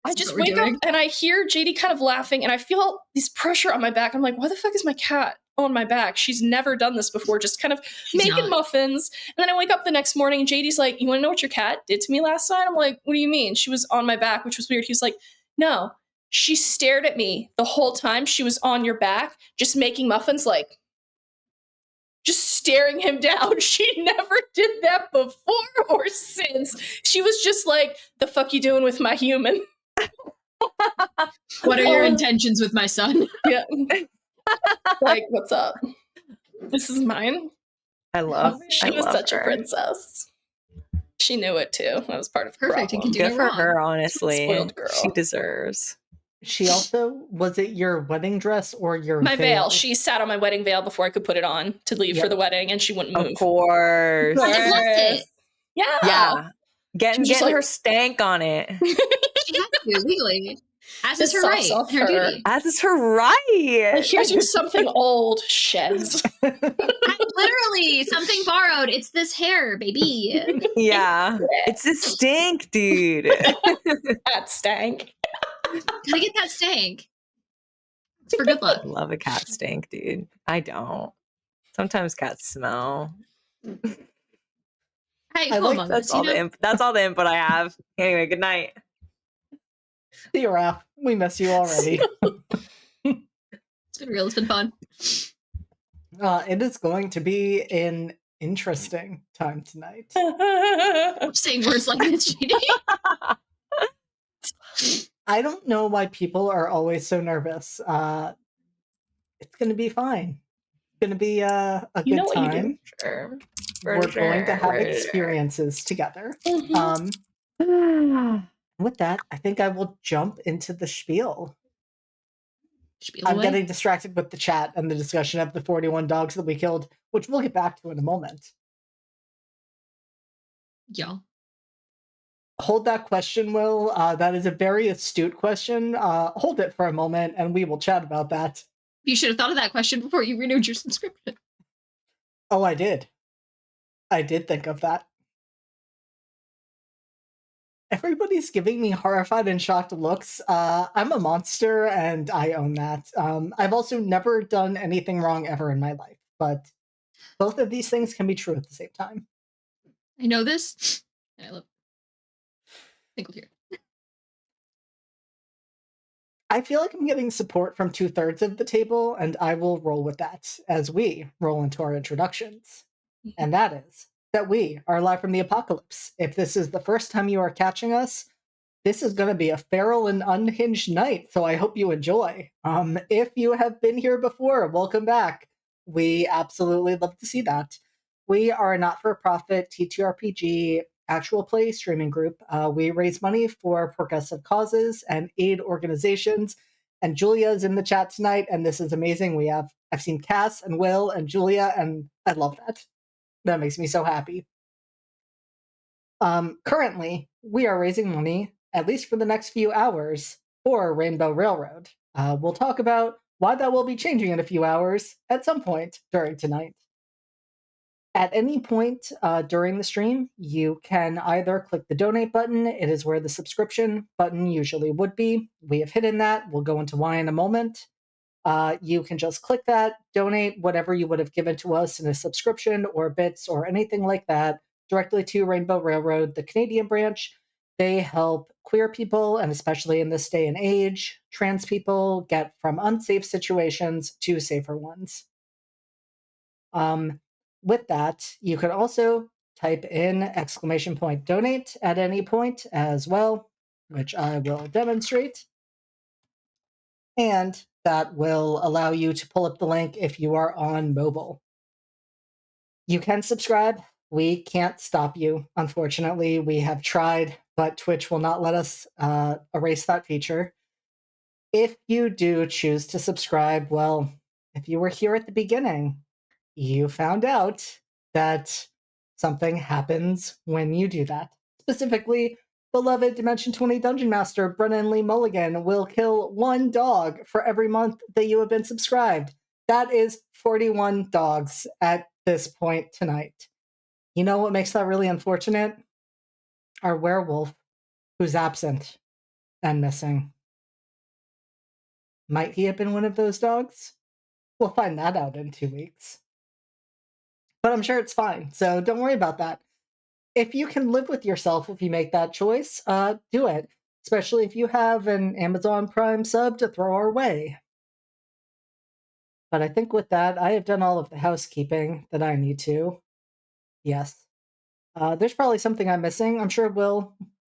I just wake up and I hear JD kind of laughing and I feel this pressure on my back. I'm like, why the fuck is my cat on my back? She's never done this before, just kind of making muffins. And then I wake up the next morning and JD's like, you want to know what your cat did to me last night? I'm like, what do you mean? She was on my back, which was weird. He was like, no, she stared at me the whole time she was on your back, just making muffins, like, just staring him down. She never did that before or since. She was just like, the fuck you doing with my human? What are your intentions with my son? Yeah. Like, what's up? This is mine. She was such a princess. She knew it too. That was part of her problem. Good for her, honestly. Spoiled girl. She deserves. She also, was it your wedding dress or your my veil? She sat on my wedding veil before I could put it on to leave for the wedding, and she wouldn't move. Of course. I left it. Yeah. Getting like, her stank on it. She has to, legally. As is her right. Her duty. As is her right. Like, here's you something old, sheds. Literally, something borrowed. It's this hair, baby. Yeah. It's a stank, dude. That stank. Can I get that stank? It's for good luck. I love a cat stank, dude. I don't. Sometimes cats smell. Hey, that's all the input I have. Anyway, good night. See you, Raph. We miss you already. It's been real. It's been fun. It is going to be an interesting time tonight. I'm saying words like this, JD. I don't know why people are always so nervous. It's going to be fine. It's going to be a good time. Sure. We're going to have experiences together. With that, I think I will jump into the spiel. I'm getting distracted with the chat and the discussion of the 41 dogs that we killed, which we'll get back to in a moment. Yeah. Hold that question, Will. That is a very astute question. Hold it for a moment, and we will chat about that. You should have thought of that question before you renewed your subscription. Oh, I did. I did think of that. Everybody's giving me horrified and shocked looks. I'm a monster, and I own that. I've also never done anything wrong ever in my life, but both of these things can be true at the same time. I know this, and I love single tear. I feel like I'm getting support from 2/3 of the table, and I will roll with that as we roll into our introductions. And that is that we are live from the apocalypse. If this is the first time you are catching us, this is going to be a feral and unhinged night, so I hope you enjoy. If you have been here before, welcome back. We absolutely love to see that. We are a not-for-profit TTRPG actual play streaming group. We raise money for progressive causes and aid organizations, and Julia is in the chat tonight, and this is amazing. I've seen Cass and Will and Julia, and I love that. That makes me so happy. Currently, we are raising money, at least for the next few hours, for Rainbow Railroad. We'll talk about why that will be changing in a few hours at some point during tonight. At any point during the stream, you can either click the donate button. It is where the subscription button usually would be. We have hidden that. We'll go into why in a moment. You can just click that, donate whatever you would have given to us in a subscription or bits or anything like that directly to Rainbow Railroad, the Canadian branch. They help queer people, and especially in this day and age, trans people get from unsafe situations to safer ones. With that, you could also type in !donate at any point as well, which I will demonstrate. And that will allow you to pull up the link if you are on mobile. You can subscribe. We can't stop you, unfortunately. We have tried, but Twitch will not let us erase that feature. If you do choose to subscribe, well, if you were here at the beginning, you found out that something happens when you do that. Specifically, beloved Dimension 20 Dungeon Master Brennan Lee Mulligan will kill 1 dog for every month that you have been subscribed. That is 41 dogs at this point tonight. You know what makes that really unfortunate? Our werewolf, who's absent. and missing. Might he have been one of those dogs? We'll find that out in 2 weeks. But I'm sure it's fine, so don't worry about that. If you can live with yourself if you make that choice, do it. Especially if you have an Amazon Prime sub to throw our way. But I think with that, I have done all of the housekeeping that I need to. Yes. There's probably something I'm missing. I'm sure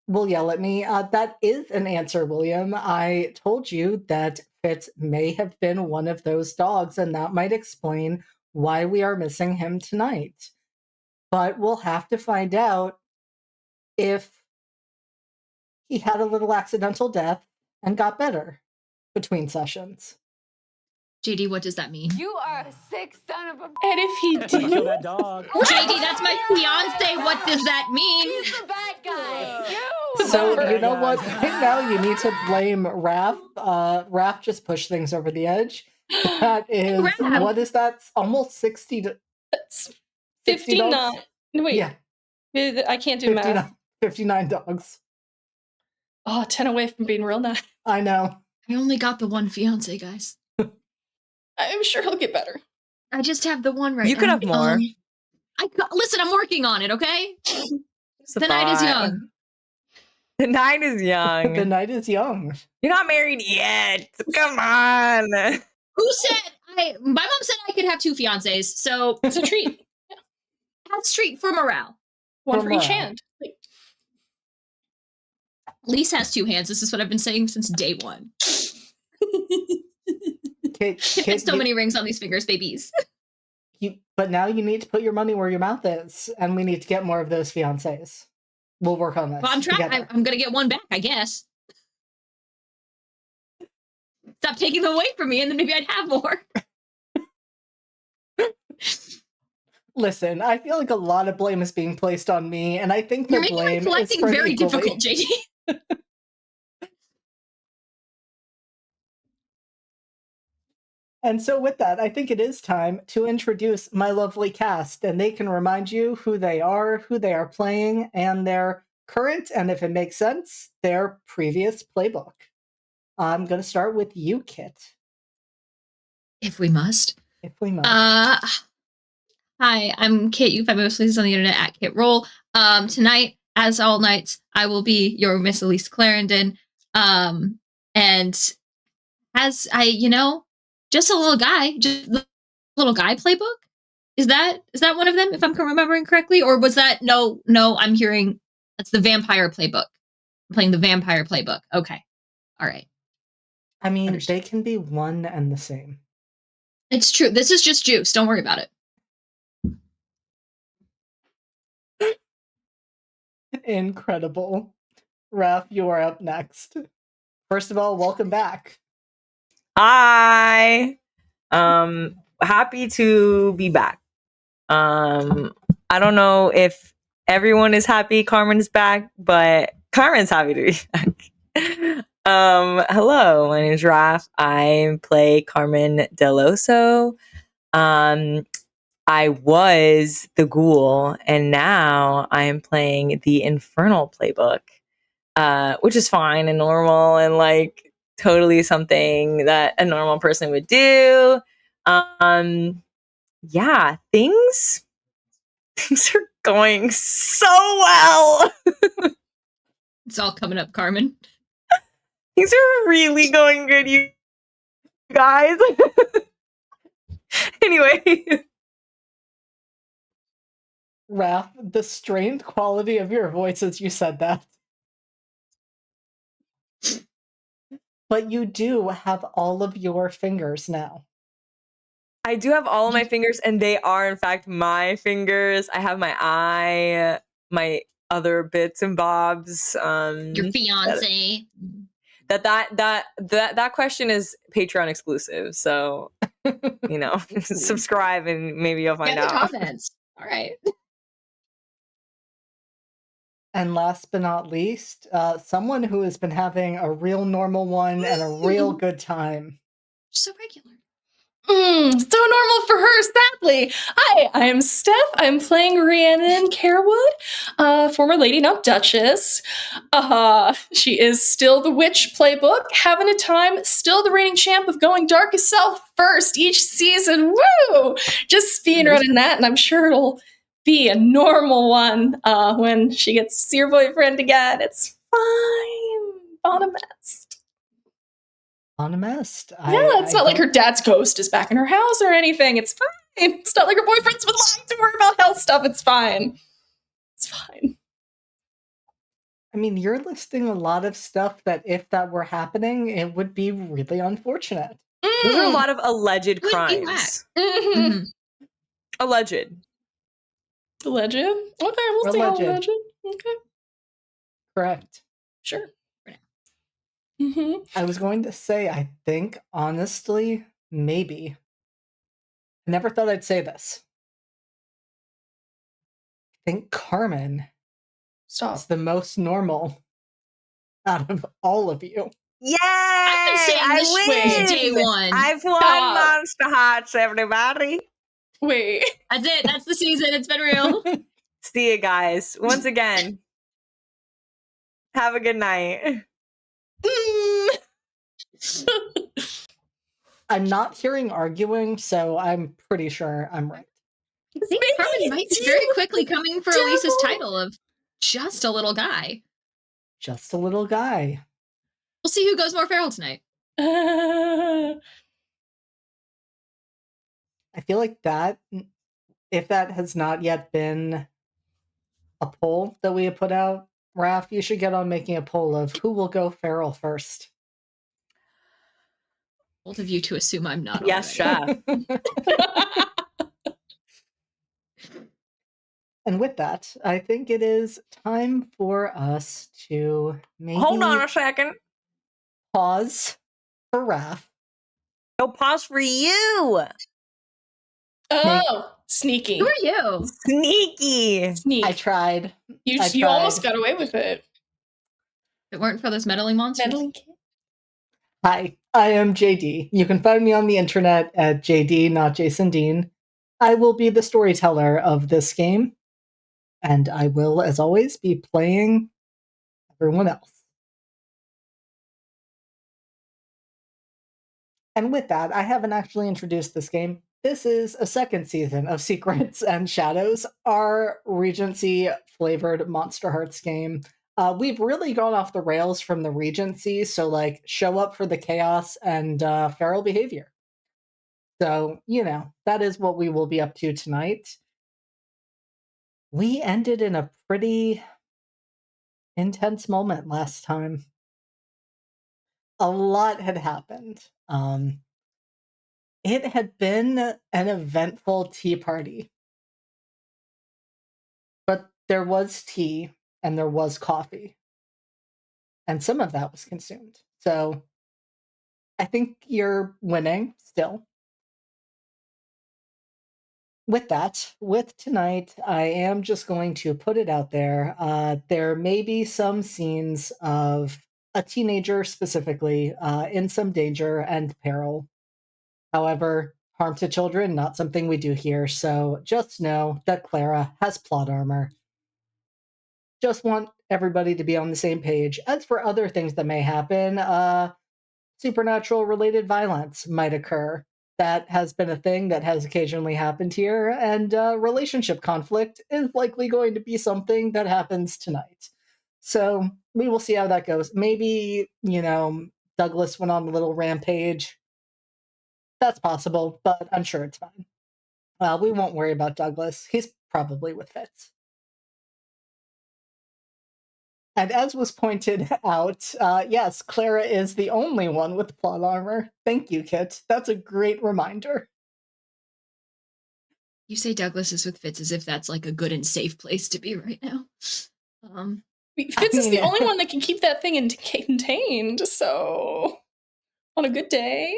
Will yell at me. That is an answer, William. I told you that Fitz may have been one of those dogs, and that might explain why we are missing him tonight. But we'll have to find out if he had a little accidental death and got better between sessions. JD, what does that mean? You are a sick son of a. And if he Kill did, that dog. JD, that's my fiance. What does that mean? He's the bad guy. You. So Bummer. you know what? Right now you need to blame Raph. Raph just pushed things over the edge. That is Raph. what is that? Almost 60 to that's 60 dogs? 59. Wait, Yeah, I can't do math. 59 dogs. Oh, 10 away from being real nice. I know. I only got the one fiance, guys. I'm sure he'll get better. I just have the one right now. You could have more. Listen, I'm working on it, okay? It's The night is fine. young. The night is young. The night is young. You're not married yet. Come on. Who said my mom said I could have 2 fiancés, so It's a treat. that's treat for morale. One For for each morale. hand. Like, Lise has 2 hands. This is what I've been saying since day one. Kate, There's so many rings on these fingers, babies. but now you need to put your money where your mouth is, and we need to get more of those fiancés. We'll work on this. Well, I'm trying. together. I'm gonna get one back, I guess. Stop taking them away from me, and then maybe I'd have more. Listen, I feel like a lot of blame is being placed on me, and I think the You're making my blame is collecting spread very equally. difficult, JD. And so with that, I think it is time to introduce my lovely cast, and they can remind you who they are playing, and their current, and if it makes sense, their previous playbook. I'm going to start with you, Kit, If we must. if we must. Hi, I'm Kit. You can find me most places on the internet at Kit Roll. Tonight, as all nights, I will be your Miss Elise Clarendon. And as just a little guy, just the little guy playbook. Is that one of them? If I'm remembering correctly, or was that no? I'm hearing that's the vampire playbook. I'm playing the vampire playbook. Okay, all right. I mean, understood. they can be one and the same. It's true. This is just juice. Don't worry about it. Incredible. Raph, you are up next. First of all, welcome back. Hi. Happy to be back. I don't know if everyone is happy Carmen's back, but Carmen's happy to be back. Hello, my name is Raph. I play Carmen Deloso. I was the ghoul, and now I am playing the Infernal playbook, which is fine and normal and like totally something that a normal person would do. Yeah, things are going so well. It's all coming up, Carmen. Things are really going good, you guys. Anyway. Raph, the strained quality of your voice as you said that. But you do have all of your fingers now. I do have all of my fingers, and they are, in fact, my fingers. I have my eye, my other bits and bobs. Your fiance. That question is Patreon exclusive, so subscribe and maybe you'll find Get the out. comments. All right. And last but not least, someone who has been having a real normal one and a real good time. So regular. So normal for her, sadly. Hi, I'm Steph. I'm playing Rhiannon Carewood, former Lady, now Duchess. She is still the witch playbook, having a time, still the reigning champ of going dark as self first each season. Woo! Just speedrunning that, and I'm sure it'll be a normal one when she gets to see her boyfriend again. It's fine. On a mess. On a mest. Yeah, it's not like her dad's ghost is back in her house or anything. It's fine. It's not like her boyfriend's been lying to her about health stuff. It's fine. It's fine. I mean, you're listing a lot of stuff that if that were happening, it would be really unfortunate. Those are a lot of alleged be crimes. Mm-hmm. Alleged. Alleged? Okay, we'll see how alleged. Okay. Correct. Sure. Mm-hmm. I was going to say, I think, honestly, maybe. I never thought I'd say this. I think Carmen is the most normal out of all of you. I've Yay! been saying this I since day win! one. I've won Monsterhearts, everybody. Wait. That's it. That's the season. It's been real. See you guys. Once again. Have a good night. I'm not hearing arguing, so I'm pretty sure I'm right. I think Carmen might be very quickly coming for Elisa's title of just a little guy. Just a little guy. We'll see who goes more feral tonight. I feel like that, if that has not yet been a poll that we have put out, Raph, you should get on making a poll of who will go feral first. Both of you to assume I'm not. Yes, already. chef. And with that, I think it is time for us to maybe Hold on a second. pause for Raph. No, pause for you. Oh, sneaky. Who are you? Sneaky. Sneak. I tried. You almost got away with it. If it weren't for those meddling monsters. Meddling kid. Hi, I am JD. You can find me on the internet at JD, not Jason Dean. I will be the storyteller of this game, and I will, as always, be playing everyone else. And with that, I haven't actually introduced this game. This is a second season of Secrets and Shadows, our Regency-flavored Monsterhearts game. We've really gone off the rails from the Regency, so like show up for the chaos and feral behavior. So, that is what we will be up to tonight. We ended in a pretty intense moment last time. A lot had happened. It had been an eventful tea party. But there was tea and there was coffee. And some of that was consumed. So I think you're winning still. With that, with tonight, I am just going to put it out there. There may be some scenes of a teenager specifically in some danger and peril. However, harm to children, not something we do here. So just know that Clara has plot armor. Just want everybody to be on the same page. As for other things that may happen, supernatural related violence might occur. That has been a thing that has occasionally happened here, and relationship conflict is likely going to be something that happens tonight. So we will see how that goes. Maybe, Douglas went on a little rampage. That's possible, but I'm sure it's fine. We won't worry about Douglas. He's probably with Fitz. And as was pointed out, yes, Clara is the only one with plot armor. Thank you, Kit. That's a great reminder. You say Douglas is with Fitz as if that's like a good and safe place to be right now. Fitz is the only one that can keep that thing contained, so on a good day.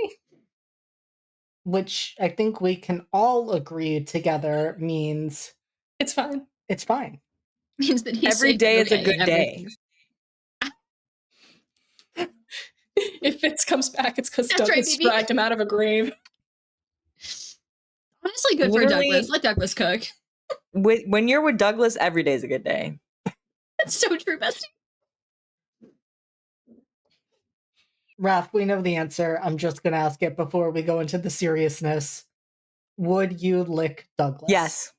Which I think we can all agree together means it's fine. It's fine. Means that he's every day is a good day. If Fitz comes back, it's because Douglas dragged him out of a grave. mostly good for Literally- Douglas. Let Douglas cook. When you're with Douglas, every day is a good day. That's so true, bestie. Raph, we know the answer. I'm just going to ask it before we go into the seriousness. Would you lick Douglas? Yes.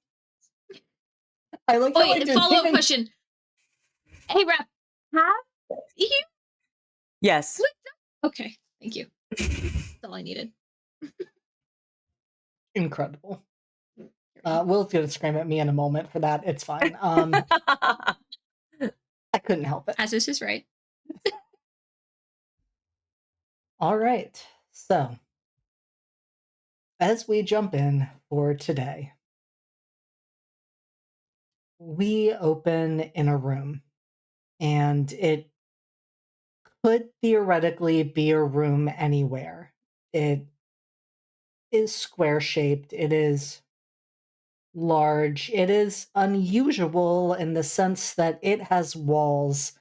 I like how I Wait, didn't follow-up even- question. Hey, Raph, have you? Yes. Okay, thank you. That's all I needed. Incredible. Will's going to scream at me in a moment for that. It's fine. I couldn't help it. As is his right. All right. So, as we jump in for today, we open in a room, and it could theoretically be a room anywhere. It is square shaped, it is large, it is unusual in the sense that it has walls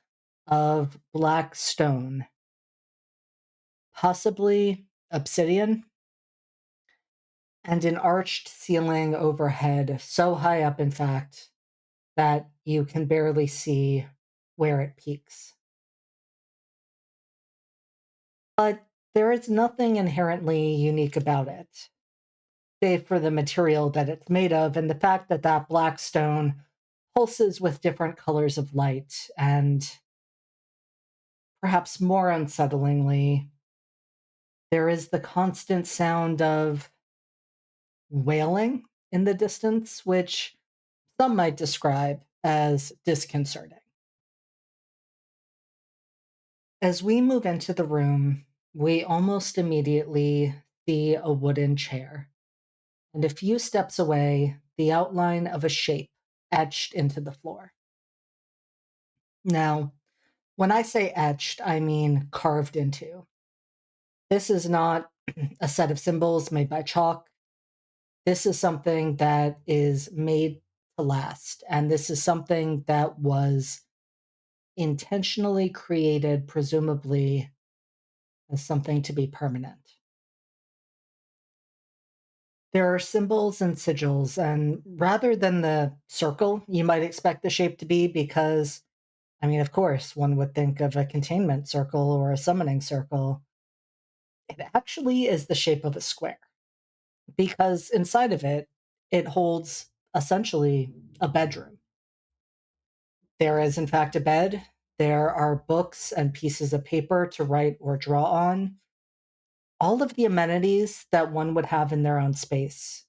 of black stone, possibly obsidian, and an arched ceiling overhead, so high up, in fact, that you can barely see where it peaks. But there is nothing inherently unique about it, save for the material that it's made of and the fact that that black stone pulses with different colors of light, and perhaps more unsettlingly, there is the constant sound of wailing in the distance, which some might describe as disconcerting. As we move into the room, we almost immediately see a wooden chair, and a few steps away, the outline of a shape etched into the floor. Now, when I say etched, I mean carved into. This is not a set of symbols made by chalk. This is something that is made to last, and this is something that was intentionally created, presumably, as something to be permanent. There are symbols and sigils, and rather than the circle you might expect the shape to be, because, I mean, of course, one would think of a containment circle or a summoning circle, it actually is the shape of a square, because inside of it, it holds essentially a bedroom. There is, in fact, a bed. There are books and pieces of paper to write or draw on. All of the amenities that one would have in their own space,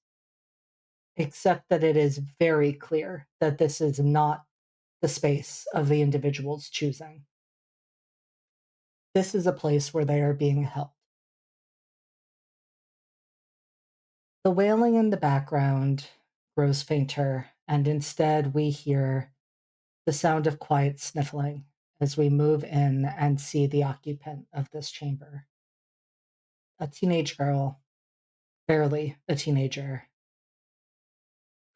except that it is very clear that this is not the space of the individual's choosing. This is a place where they are being held. The wailing in the background grows fainter, and instead we hear the sound of quiet sniffling as we move in and see the occupant of this chamber. A teenage girl, barely a teenager,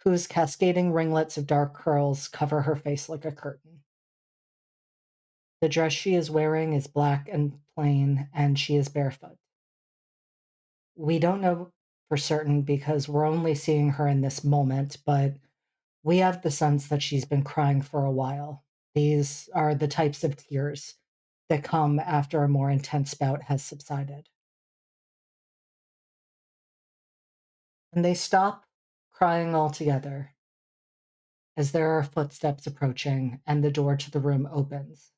whose cascading ringlets of dark curls cover her face like a curtain. The dress she is wearing is black and plain, and she is barefoot. We don't know for certain because we're only seeing her in this moment, but we have the sense that she's been crying for a while. These are the types of tears that come after a more intense bout has subsided. And they stop crying altogether as there are footsteps approaching and the door to the room opens.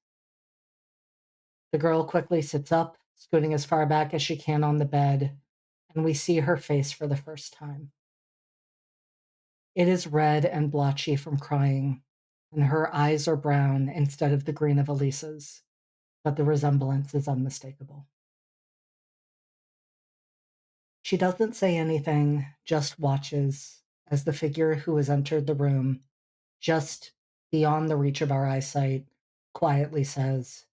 The girl quickly sits up, scooting as far back as she can on the bed, and we see her face for the first time. It is red and blotchy from crying, and her eyes are brown instead of the green of Elisa's, but the resemblance is unmistakable. She doesn't say anything, just watches as the figure who has entered the room, just beyond the reach of our eyesight, quietly says,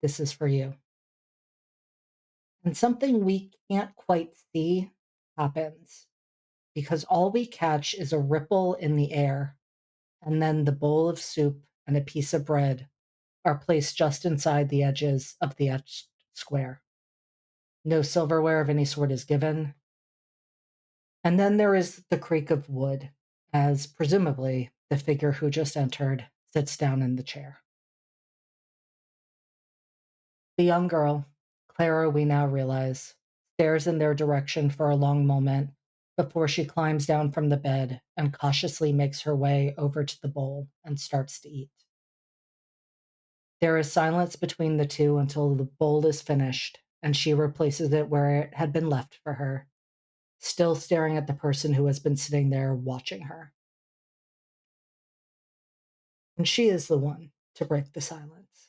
"This is for you." And something we can't quite see happens, because all we catch is a ripple in the air, and then the bowl of soup and a piece of bread are placed just inside the edges of the etched square. No silverware of any sort is given, And then there is the creak of wood, as presumably the figure who just entered sits down in the chair. The young girl, Clara, we now realize, stares in their direction for a long moment before she climbs down from the bed and cautiously makes her way over to the bowl and starts to eat. There is silence between the two until the bowl is finished and she replaces it where it had been left for her, still staring at the person who has been sitting there watching her. And she is the one to break the silence.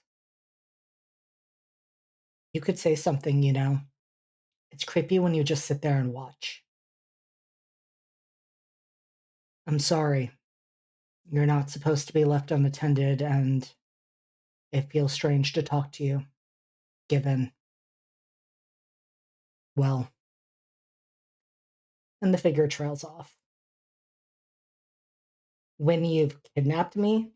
You could say something, you know. It's creepy when you just sit there and watch. I'm sorry. You're not supposed to be left unattended, and it feels strange to talk to you, given, well. And the figure trails off. When you've kidnapped me,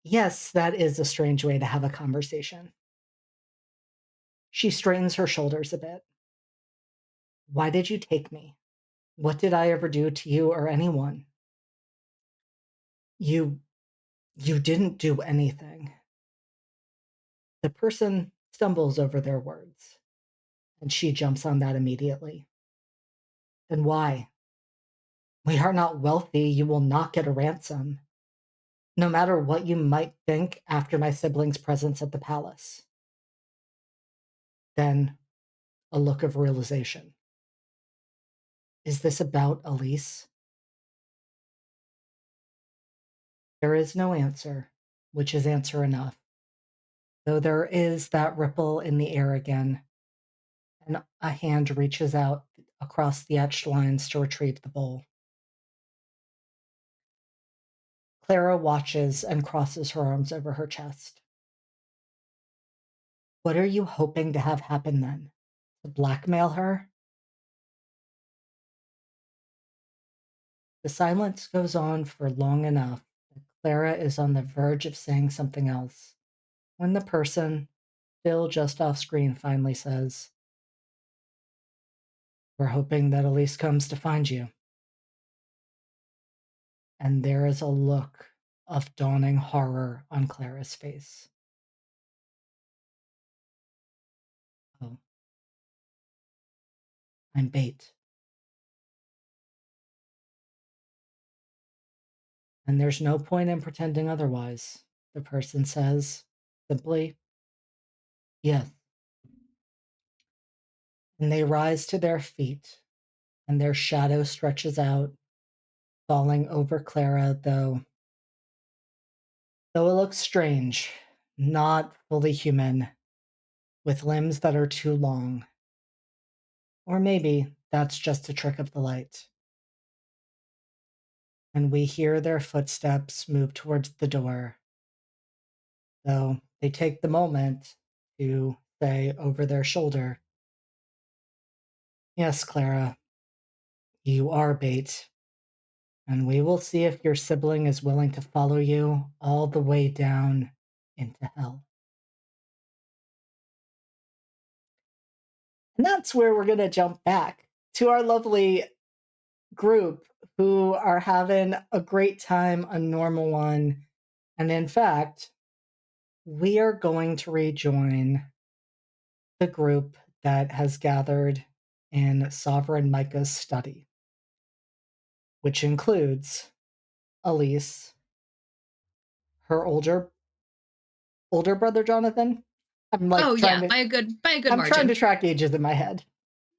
yes, that is a strange way to have a conversation. She straightens her shoulders a bit. Why did you take me? What did I ever do to you or anyone? You didn't do anything. The person stumbles over their words, and she jumps on that immediately. Then why? We are not wealthy. You will not get a ransom, no matter what you might think after my siblings' presence at the palace. Then a look of realization. Is this about Elise? There is no answer, which is answer enough, though there is that ripple in the air again, and a hand reaches out across the etched lines to retrieve the bowl. Clara watches and crosses her arms over her chest. What are you hoping to have happen then? To blackmail her? The silence goes on for long enough that Clara is on the verge of saying something else when the person, still just off screen, finally says, "We're hoping that Elise comes to find you." And there is a look of dawning horror on Clara's face. Oh, I'm bait. And there's no point in pretending otherwise, the person says, simply, yes. And they rise to their feet, and their shadow stretches out, falling over Clara, though it looks strange, not fully human, with limbs that are too long. Or maybe that's just a trick of the light. And we hear their footsteps move towards the door, though they take the moment to say over their shoulder, "Yes, Clara, you are bait, and we will see if your sibling is willing to follow you all the way down into hell." And that's where we're going to jump back to our lovely group who are having a great time, a normal one. And in fact, we are going to rejoin the group that has gathered in Sovereign Micah's study, which includes Elise, her older brother Jonathan. I'm like by a good I'm margin. trying to track ages in my head.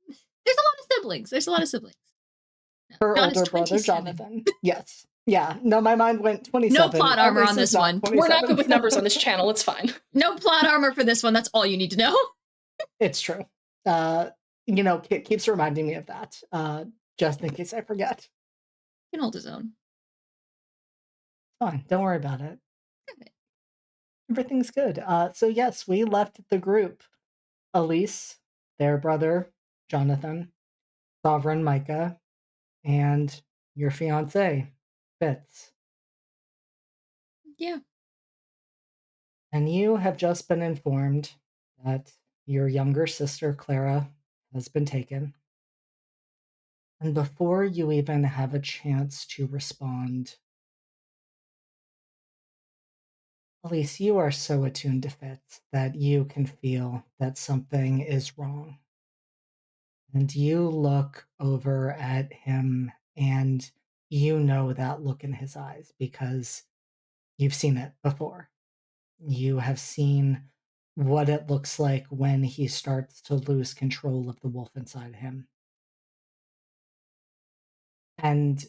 There's a lot of siblings. No, Her John is older brother 27. Jonathan. Yes. Yeah. No, my mind went 27. No plot armor Elise on is this not one. 27. We're not good with numbers on this channel. It's fine. No plot armor for this one. That's all you need to know. It's true. Kit keeps reminding me of that, just in case I forget. He can hold his own. Fine. Don't worry about it. Everything's good. So yes, we left the group. Elise, their brother, Jonathan, Sovereign Micah, and your fiance, Fitz. Yeah. And you have just been informed that your younger sister, Clara, has been taken. And before you even have a chance to respond, Elise, you are so attuned to Fitz that you can feel that something is wrong. And you look over at him and you know that look in his eyes because you've seen it before. You have seen what it looks like when he starts to lose control of the wolf inside him. And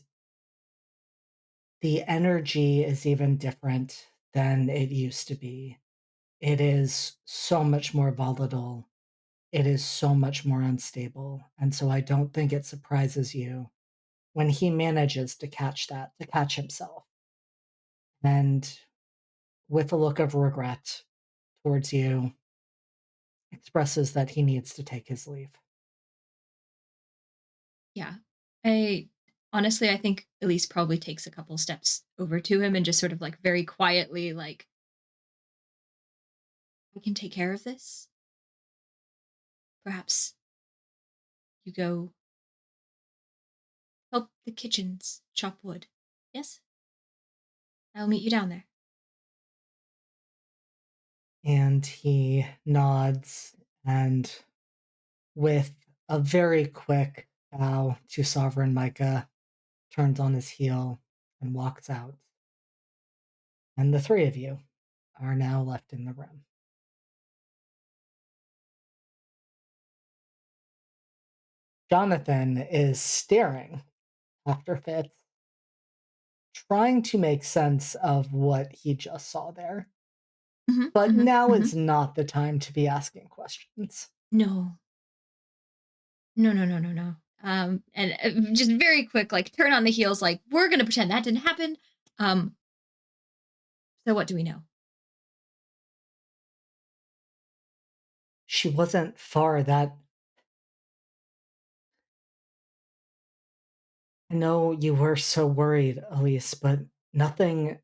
the energy is even different than it used to be. It is so much more volatile. It is so much more unstable. And so I don't think it surprises you when he manages to catch that, to catch himself. And with a look of regret towards you, expresses that he needs to take his leave. Yeah. I honestly, I think Elise probably takes a couple steps over to him and just sort of like very quietly, like, I can take care of this. Perhaps you go help the kitchens chop wood. Yes? I'll meet you down there. And he nods and, with a very quick bow to Sovereign Micah, turns on his heel and walks out. And the three of you are now left in the room. Jonathan is staring after Fitz, trying to make sense of what he just saw there. But now is not the time to be asking questions. No. No, no, no, no, no. And just very quick, like turn on the heels, like we're gonna pretend that didn't happen. So what do we know? She wasn't far that. I know you were so worried, Elise, but nothing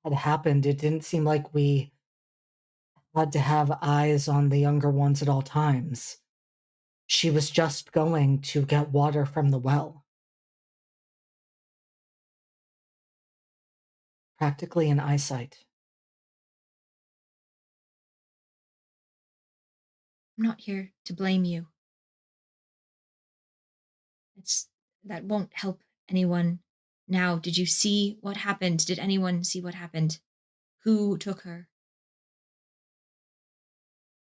had happened. It didn't seem like we had to have eyes on the younger ones at all times. She was just going to get water from the well. Practically in eyesight. I'm not here to blame you. That won't help anyone now. Did you see what happened? Did anyone see what happened? Who took her?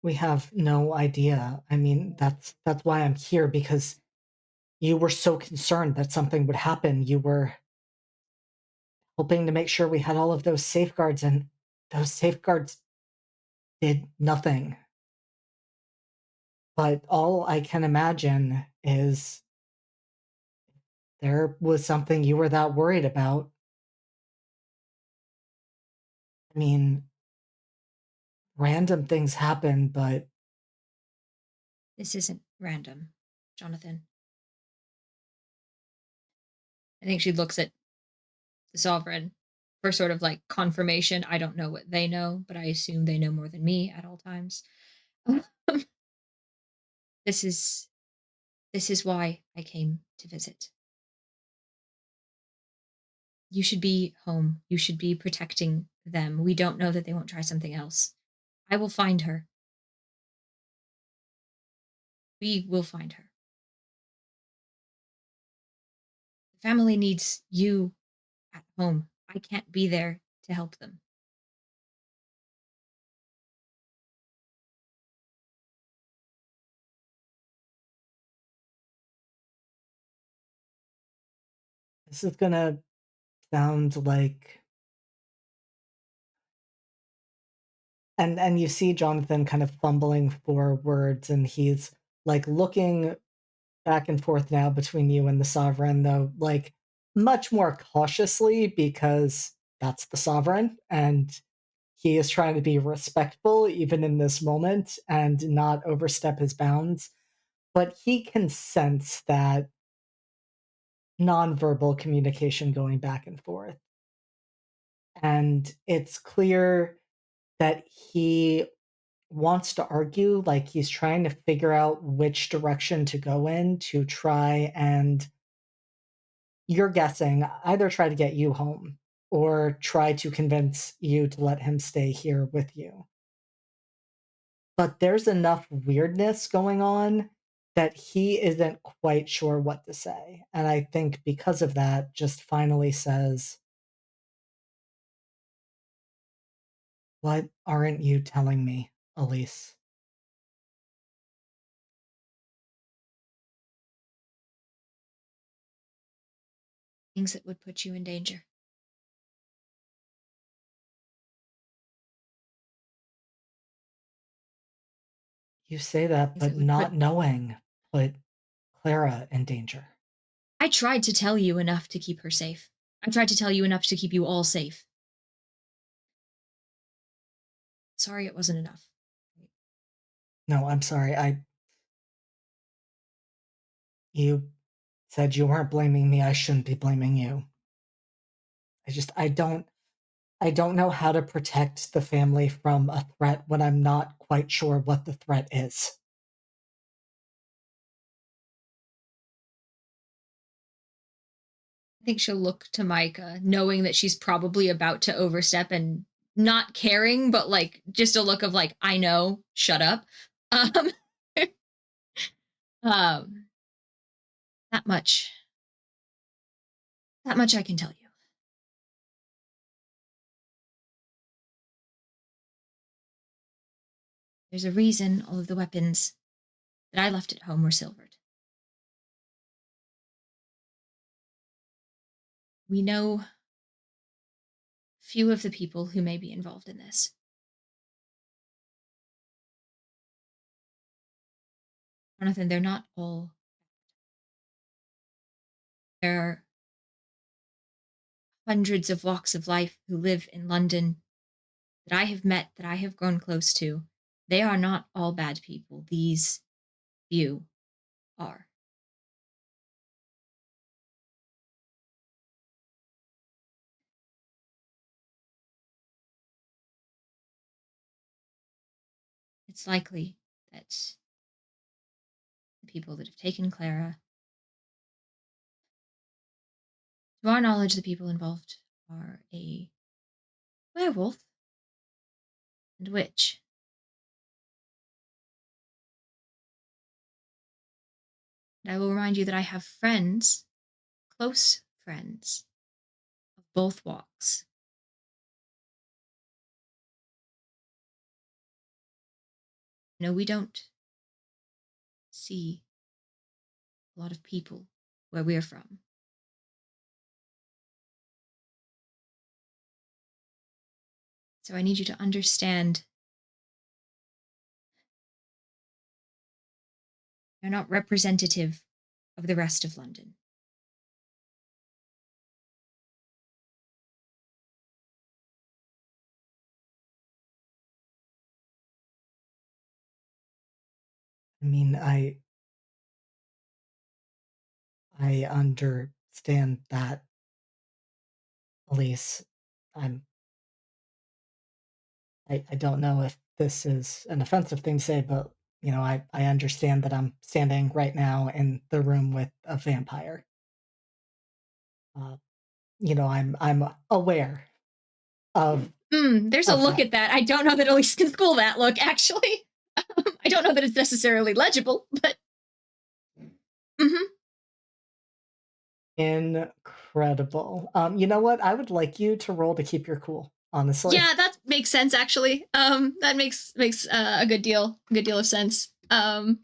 We have no idea. I mean, that's why I'm here, because you were so concerned that something would happen. You were hoping to make sure we had all of those safeguards, and those safeguards did nothing. But all I can imagine is there was something you were that worried about. I mean, random things happen, but This isn't random, Jonathan. I think she looks at the Sovereign for sort of like confirmation. I don't know what they know, but I assume they know more than me at all times. This is why I came to visit. You should be home. You should be protecting them. We don't know that they won't try something else. I will find her. We will find her. The family needs you at home. I can't be there to help them. this is gonna sound like. And you see Jonathan kind of fumbling for words, and he's like looking back and forth now between you and the Sovereign, though, like much more cautiously, because that's the Sovereign, and he is trying to be respectful even in this moment and not overstep his bounds. But he can sense that nonverbal communication going back and forth. And it's clear that he wants to argue, like he's trying to figure out which direction to go in to try and you're guessing, either try to get you home or try to convince you to let him stay here with you. But there's enough weirdness going on that he isn't quite sure what to say. And I think because of that, just finally says, "What aren't you telling me, Elise?" Things that would put you in danger. You say that, Things that but would not put. knowing put Clara in danger. I tried to tell you enough to keep her safe. I tried to tell you enough to keep you all safe. Sorry it wasn't enough. No, I'm sorry. You said you weren't blaming me. I shouldn't be blaming you. I don't know how to protect the family from a threat when I'm not quite sure what the threat is. I think she'll look to Micah, knowing that she's probably about to overstep and not caring, but like just a look of like, I know, shut up. Um, um that much. That much I can tell you. There's a reason all of the weapons that I left at home were silvered. We know few of the people who may be involved in this. Jonathan, they're not all. There are hundreds of walks of life who live in London that I have met, that I have grown close to. They are not all bad people. These few are. It's likely that the people that have taken Clara, to our knowledge, the people involved are a werewolf and witch. And I will remind you that I have friends, close friends, of both walks. No, we don't see a lot of people where we're from. So I need you to understand they're not representative of the rest of London. I mean, I understand that, Elise. I'm I don't know if this is an offensive thing to say, but I understand that I'm standing right now in the room with a vampire. Uh, I'm aware of There's a look that. at that. I don't know that Elise can school that look, actually. I don't know that it's necessarily legible, but. Incredible. You know what? I would like you to roll to keep your cool, honestly. Yeah, that makes sense, actually. That makes a good deal of sense. Let's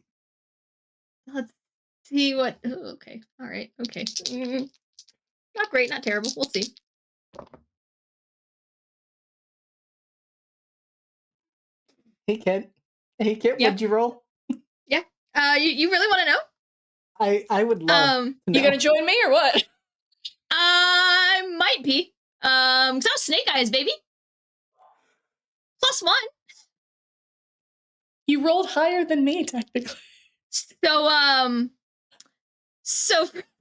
see what. Oh, okay, all right, okay. Not great, not terrible. We'll see. Hey kid. Hey kid, Yeah. what'd you roll? Yeah. You really want to know? I would love to know. You gonna join me or what? I might be. Cause I was Snake Eyes, baby. +1. You rolled higher than me, technically. So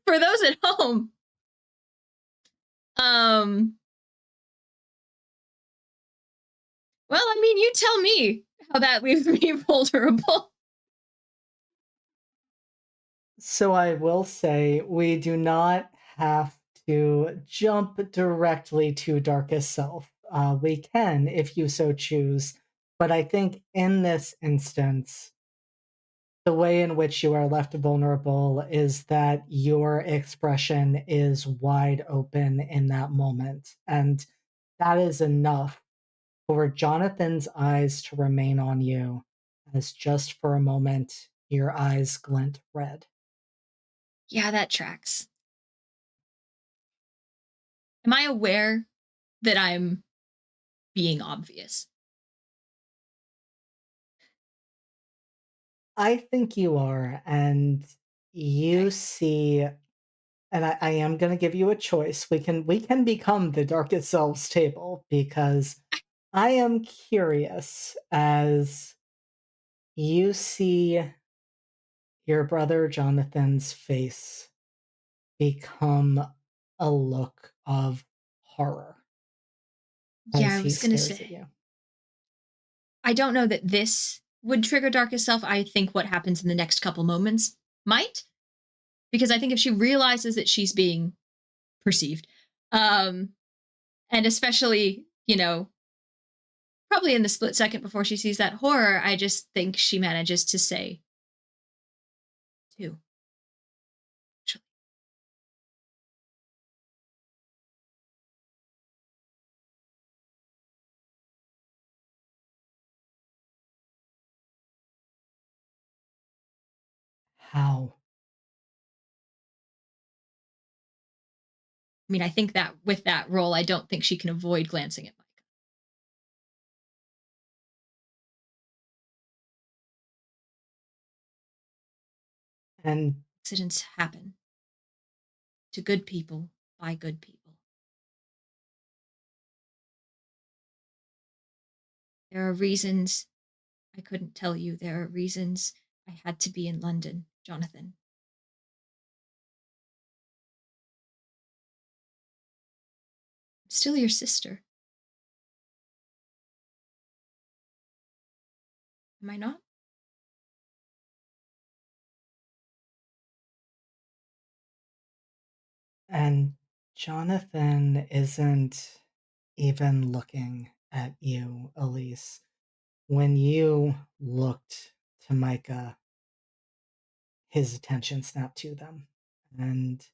for those at home, well, I mean, you tell me how that leaves me vulnerable. So I will say we do not have to jump directly to Darkest Self. We can, if you so choose, but I think in this instance, the way in which you are left vulnerable is that your expression is wide open in that moment. And that is enough for Jonathan's eyes to remain on you, as just for a moment your eyes glint red. Yeah, that tracks. Am I aware that I'm being obvious? I think you are, and you Okay. see, and I am going to give you a choice. We can become the Darkest Selves table because I am curious as you see your brother Jonathan's face become a look of horror Yeah, as I he was gonna stares at say. you. I don't know that this would trigger Darkest Self. I think what happens in the next couple moments might. Because I think if she realizes that she's being perceived, um, and especially, probably in the split second before she sees that horror, I just think she manages to say, too. Actually. How? I mean, I think that with that role, I don't think she can avoid glancing at Micah. And Accidents happen to good people by good people. There are reasons I couldn't tell you. There are reasons I had to be in London, Jonathan. I'm still your sister. Am I not? and Jonathan isn't even looking at you, Elise. When you looked to Micah, his attention snapped to them. And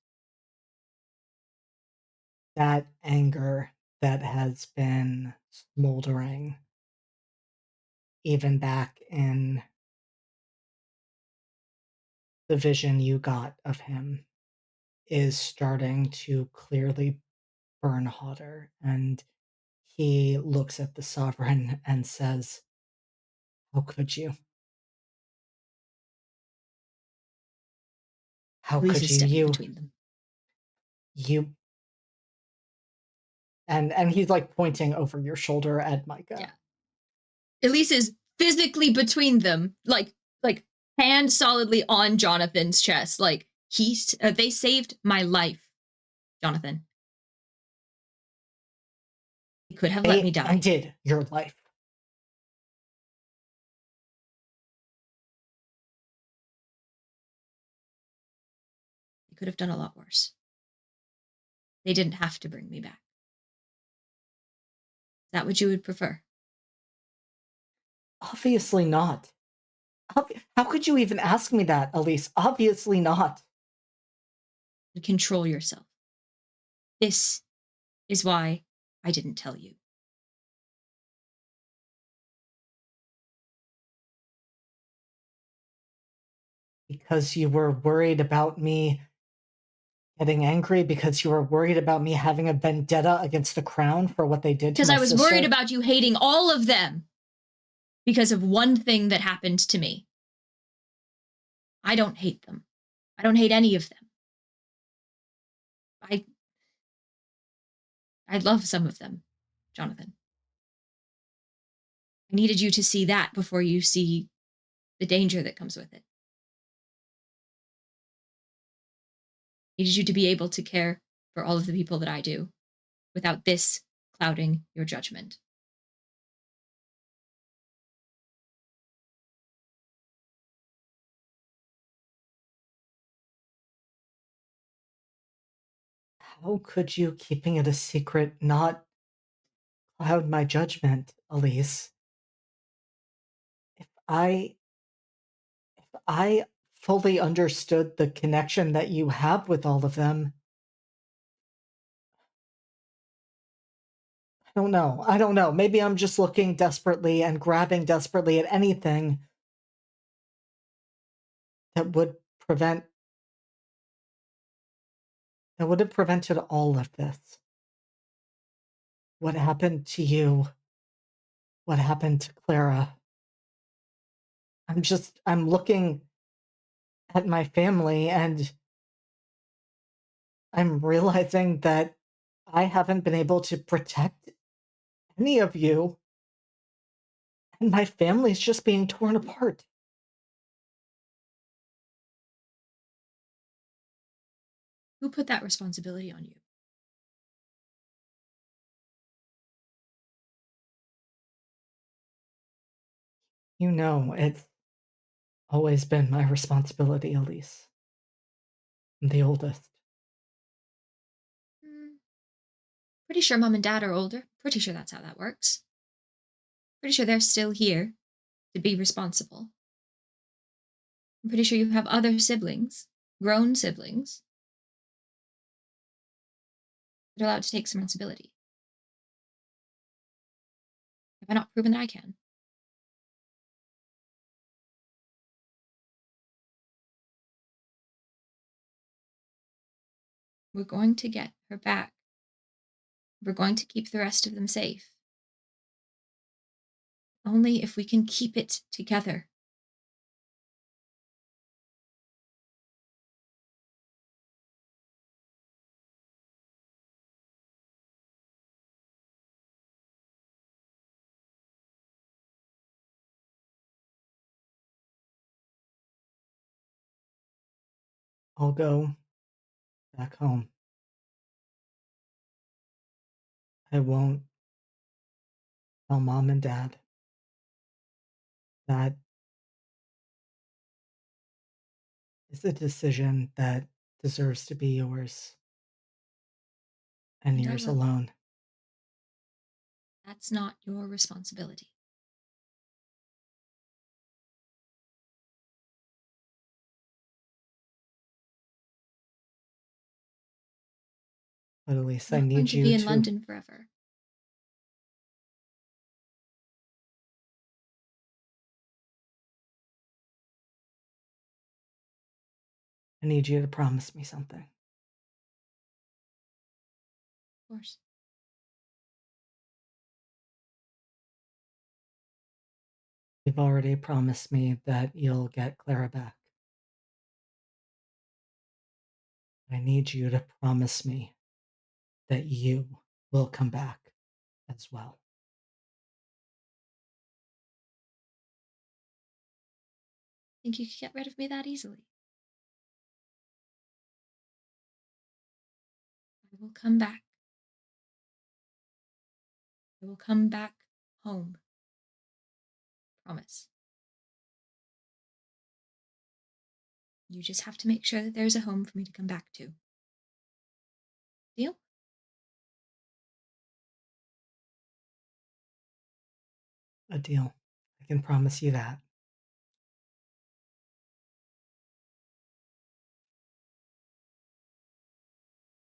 that anger that has been smoldering even back in the vision you got of him is starting to clearly burn hotter. And he looks at the sovereign and says, "How could you? How Elise could is you? stepping You, between them. you." And he's like pointing over your shoulder at Micah. Yeah. Elise is physically between them, like hand solidly on Jonathan's chest. Like they saved my life, Jonathan. He could have let me They die. ended your life. He could have done a lot worse. They didn't have to bring me back. Is that what you would prefer? Obviously not. How could you even ask me that, Elise? Obviously not. Control yourself. This is why I didn't tell you. Because you were worried about me getting angry, because you were worried about me having a vendetta against the crown for what they did to Because my I was sister. worried about you hating all of them because of one thing that happened to me. I don't hate them. I don't hate any of them. I love some of them, Jonathan. I needed you to see that before you see the danger that comes with it. I needed you to be able to care for all of the people that I do without this clouding your judgment. How could you, keeping it a secret, not cloud my judgment, Elise? If I fully understood the connection that you have with all of them, I don't know. Maybe I'm just looking desperately and grabbing desperately at anything that would prevent that would have prevented all of this. What happened to you? What happened to Clara? I'm looking at my family and I'm realizing that I haven't been able to protect any of you, and my family's just being torn apart. Who put that responsibility on you? You know, it's always been my responsibility, Elise. I'm the oldest. Pretty sure mom and dad are older. Pretty sure that's how that works. Pretty sure they're still here to be responsible. I'm pretty sure you have other siblings, grown siblings, that are allowed to take some responsibility. Have I not proven that I can? We're going to get her back. We're going to keep the rest of them safe. Only if we can keep it together. I'll go back home. I won't tell mom and dad that is a decision that deserves to be yours and And I yours will. alone. That's not your responsibility. But Elise, I'm I not going need to you be in to. London forever. I need you to promise me something. Of course. You've already promised me that you'll get Clara back. I need you to promise me that you will come back as well. Think you could get rid of me that easily? I will come back. I will come back home. Promise. You just have to make sure that there's a home for me to come back to. Deal? A deal. I can promise you that.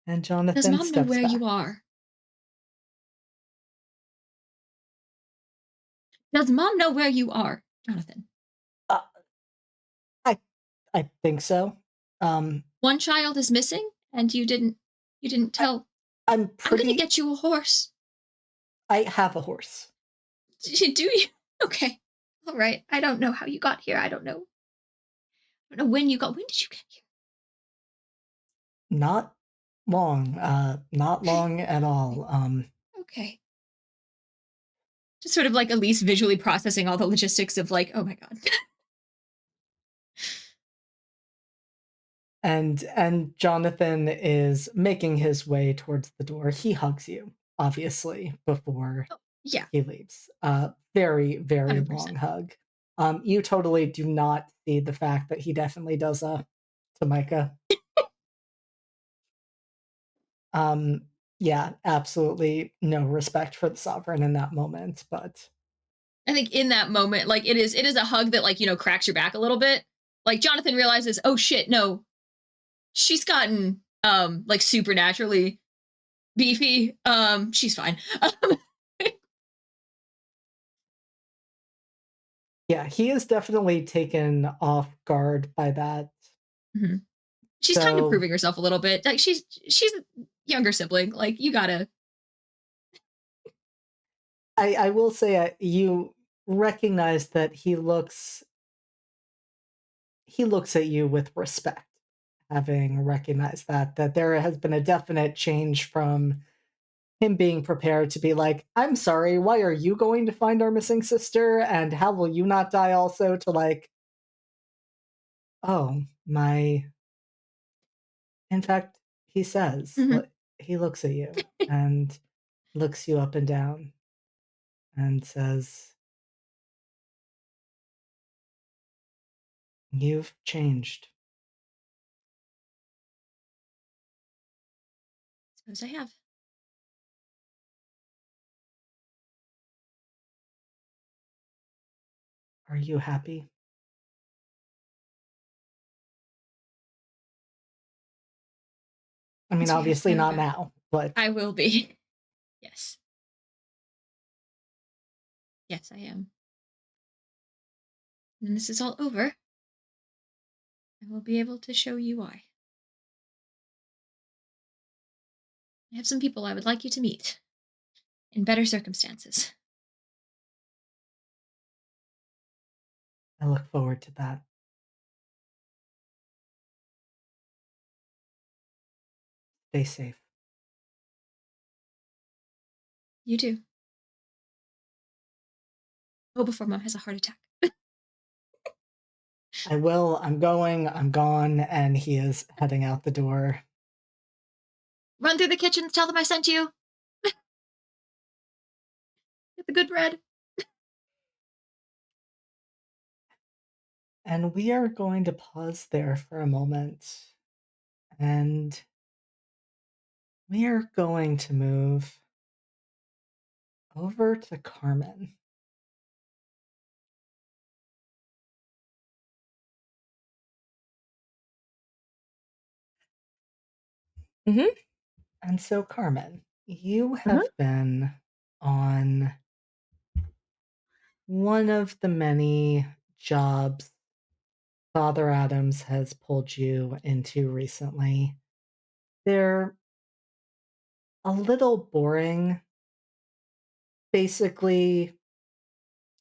And Does Jonathan mom know steps where back. you are? Does mom know where you are, Jonathan? Uh, I think so. One child is missing, and you didn't tell. I'm I'm pretty. gonna get you a horse. I have a horse. Do you? Okay. All right. I don't know how you got here. I don't know when you got. When did you get here? Not long. Not long at all. Okay. Just sort of like Elise visually processing all the logistics of like, oh my god. And Jonathan is making his way towards the door. He hugs you, obviously, before Yeah. he leaves. Very, very 100%. long hug. You totally do not see the fact that he definitely does to Micah. Yeah, absolutely no respect for the sovereign in that moment, but I think in that moment, like it is a hug that like, cracks your back a little bit. Like Jonathan realizes, oh shit, no, she's gotten like supernaturally beefy. She's fine. yeah, he is definitely taken off guard by that. Mm-hmm. She's kind of proving herself a little bit. Like she's a younger sibling. Like you gotta. I will say you recognize that he looks at you with respect, having recognized that there has been a definite change from him being prepared to be like, I'm sorry, why are you going to find our missing sister? And how will you not die also? To like, oh, my. In fact, he says, Mhm. he looks at you and looks you up and down and says, you've changed. Suppose I have. Are you happy? I mean, Once we have obviously Sarah not back, now, but I will be. Yes. Yes, I am. When this is all over, I will be able to show you why. I have some people I would like you to meet in better circumstances. I look forward to that. Stay safe. You too. Oh, before Mom has a heart attack. I will. I'm going. I'm gone. And he is heading out the door. Run through the kitchen, tell them I sent you. Get the good bread. And we are going to pause there for a moment. And we are going to move over to Carmen. Mm-hmm. And so, Carmen, you have been on one of the many jobs Father Adams has pulled you into recently. They're a little boring. Basically,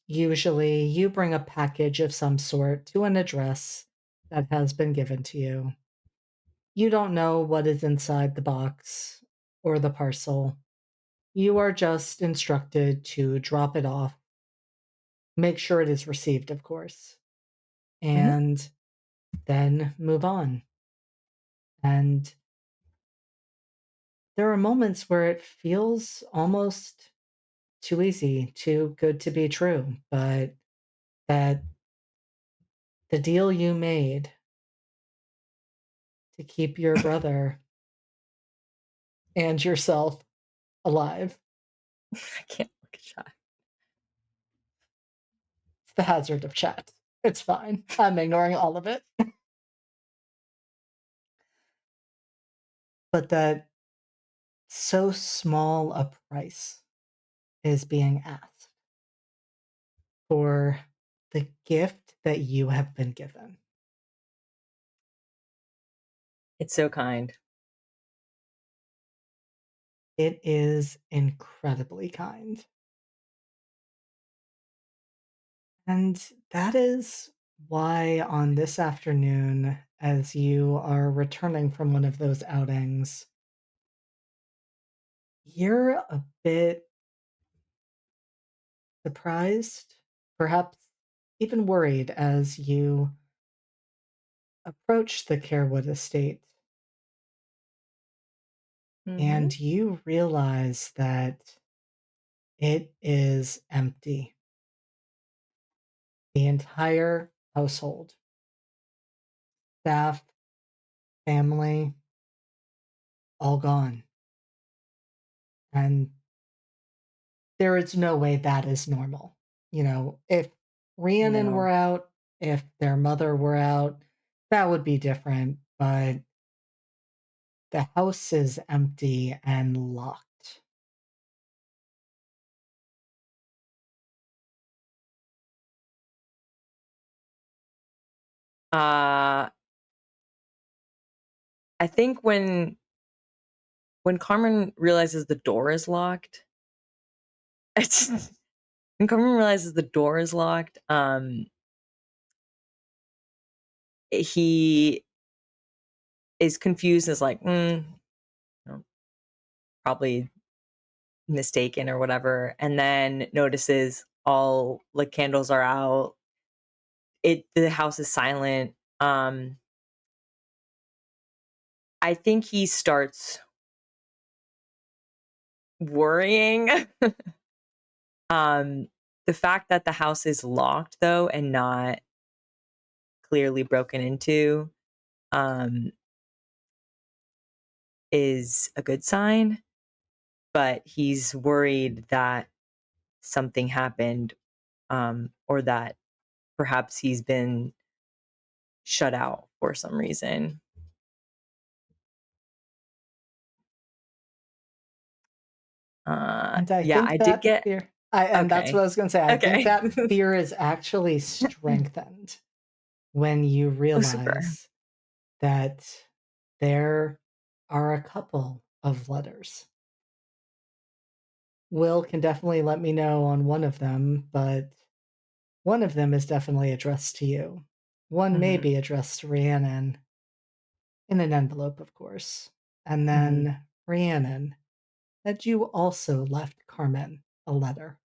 usually you bring a package of some sort to an address that has been given to you. You don't know what is inside the box or the parcel. You are just instructed to drop it off. Make sure it is received, of course, and then move on. And there are moments where it feels almost too easy, too good to be true, but that the deal you made to keep your brother and yourself alive. I can't look at chat. It's the hazard of chat. It's fine. I'm ignoring all of it. But that so small a price is being asked for the gift that you have been given. It's so kind. It is incredibly kind. And that is why on this afternoon, as you are returning from one of those outings, you're a bit surprised, perhaps even worried as you approach the Carewood estate and you realize that it is empty. The entire household, staff, family, all gone. And there is no way that is normal. If Rhiannon No. were out, if their mother were out, that would be different. But the house is empty and locked. I think when Carmen realizes the door is locked, when Carmen realizes the door is locked, he is confused, is like, probably mistaken or whatever, and then notices all the candles are out. The house is silent. I think he starts worrying. The fact that the house is locked though and not clearly broken into is a good sign, but he's worried that something happened, or that perhaps he's been shut out for some reason. And I Yeah, think I did that get fear, and that's what okay. I was going to say. I think Okay. that fear is actually strengthened when you Oh, super. realize that there are a couple of letters. Will can definitely let me know on one of them, but one of them is definitely addressed to you. One may Mhm, be addressed to Rhiannon in an envelope, of course. And mhm. then Rhiannon, had you also left Carmen a letter?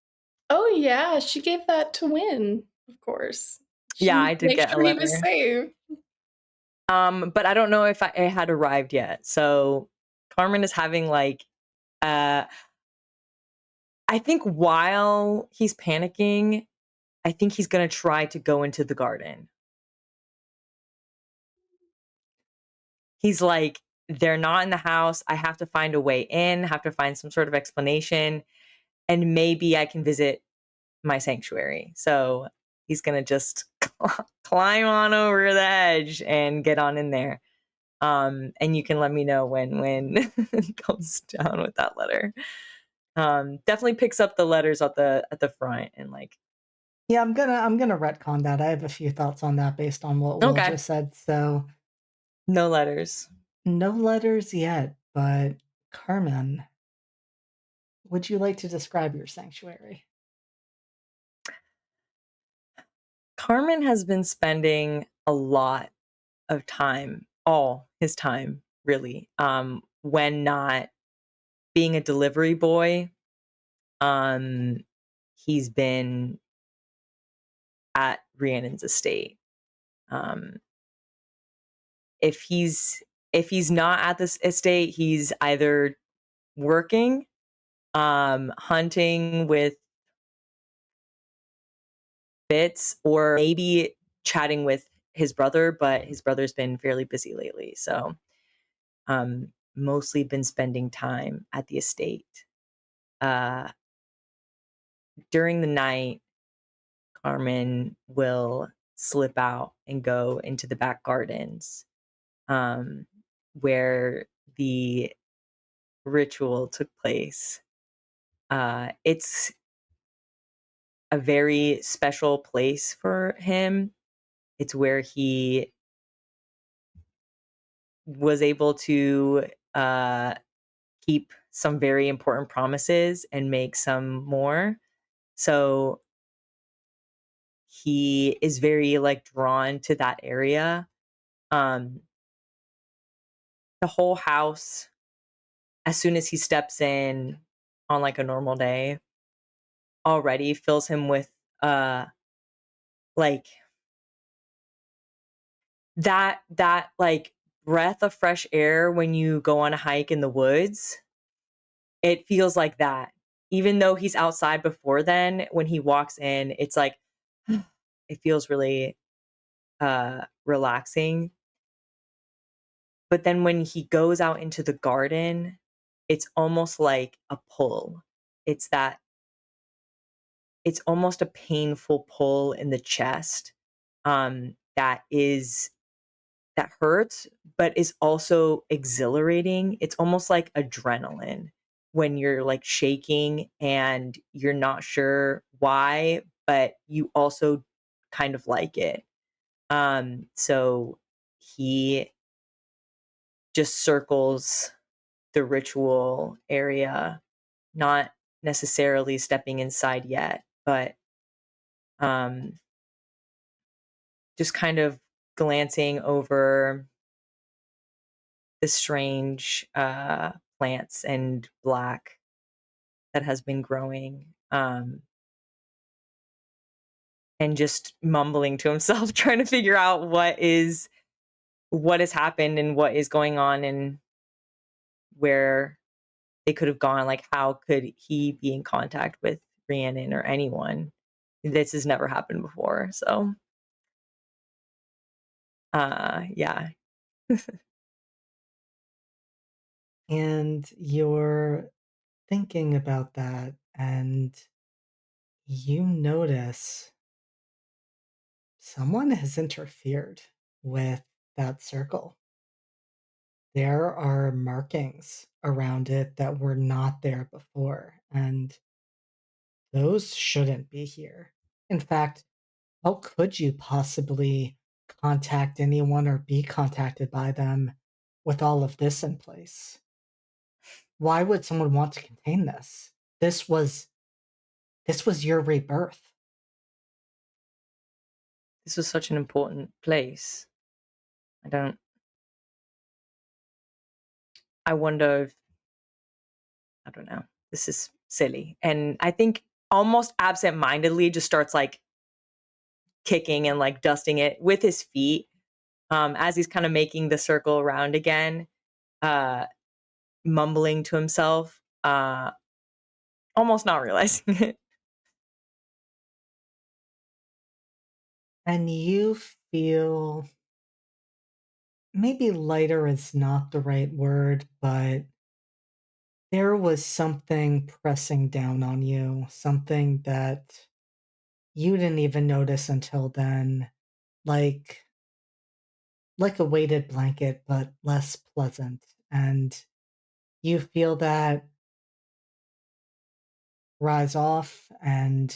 Oh yeah, she gave that to Win, of course. She Yeah, wanted I to did make get a sure he was letter. safe. But I don't know if it had arrived yet. So Carmen is having like uh I think while he's panicking, I think he's gonna try to go into the garden. He's like, they're not in the house. I have to find a way in, have to find some sort of explanation, and maybe I can visit my sanctuary. So he's gonna just climb on over the edge and get on in there. And you can let me know when it comes down with that letter. Definitely picks up the letters at the front and like, Yeah, I'm gonna retcon that. I have a few thoughts on that based on what Will okay, just said. So no letters. no letters yet, but Carmen, would you like to describe your sanctuary? Carmen has been spending a lot of time, all his time, really, when not being a delivery boy. Um, he's been at Rhiannon's estate. Um, if he's not at this estate, he's either working, hunting with bits, or maybe chatting with his brother, but his brother's been fairly busy lately. So mostly been spending time at the estate. Uh, During the night, Carmen will slip out and go into the back gardens, where the ritual took place. It's a very special place for him. It's where he was able to keep some very important promises and make some more. So he is very like drawn to that area. Um, the whole house, as soon as he steps in on like a normal day, already fills him with like that like breath of fresh air when you go on a hike in the woods. It feels like that. Even though he's outside before then, when he walks in, it's like it feels really relaxing. But then when he goes out into the garden, it's almost like a pull. It's almost a painful pull in the chest that hurts, but is also exhilarating. It's almost like adrenaline when you're like shaking and you're not sure why, but you also kind of like it. So he just circles the ritual area, not necessarily stepping inside yet, but just kind of glancing over the strange plants and black that has been growing, and just mumbling to himself, trying to figure out what has happened and what is going on and where they could have gone. Like, how could he be in contact with Rhiannon or anyone? This has never happened before. So, yeah. And you're thinking about that, and you notice someone has interfered with that circle. There are markings around it that were not there before, and those shouldn't be here. In fact, how could you possibly contact anyone or be contacted by them with all of this in place? Why would someone want to contain this? This was your rebirth. This was such an important place. I wonder if, I don't know. This is silly. And I think almost absent-mindedly just starts like kicking and like dusting it with his feet as he's kind of making the circle around again, mumbling to himself, almost not realizing it. And you feel maybe lighter is not the right word, but there was something pressing down on you, something that you didn't even notice until then, like a weighted blanket, but less pleasant. And you feel that rise off, and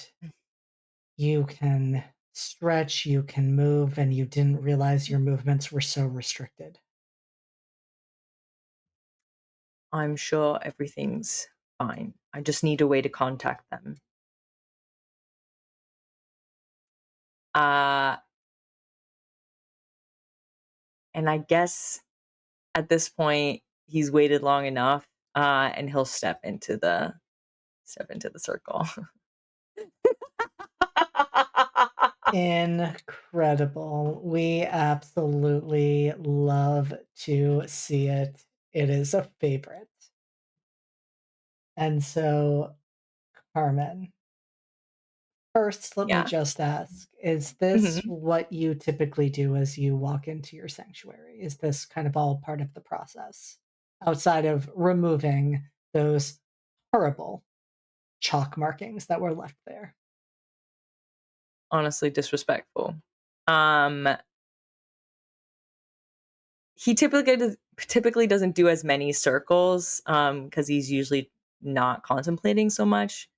you can stretch, you can move, and you didn't realize your movements were so restricted. I'm sure everything's fine. I just need a way to contact them. And I guess at this point he's waited long enough, and he'll step into the circle. Incredible. We absolutely love to see it. It is a favorite. And so, Carmen, first, let me Yeah. just ask, is this Mhm. what you typically do as you walk into your sanctuary? Is this kind of all part of the process? Outside of removing those horrible chalk markings that were left there. Honestly disrespectful. He typically doesn't do as many circles because he's usually not contemplating so much.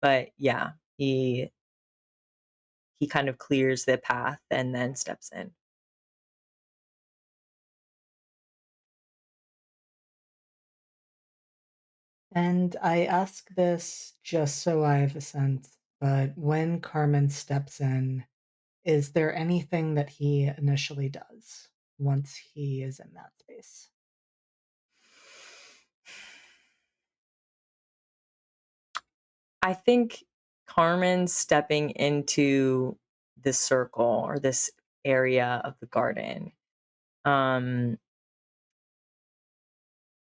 But yeah, he kind of clears the path and then steps in. And I ask this just so I have a sense, but when Carmen steps in, is there anything that he initially does once he is in that space? I think Carmen stepping into this circle or this area of the garden um,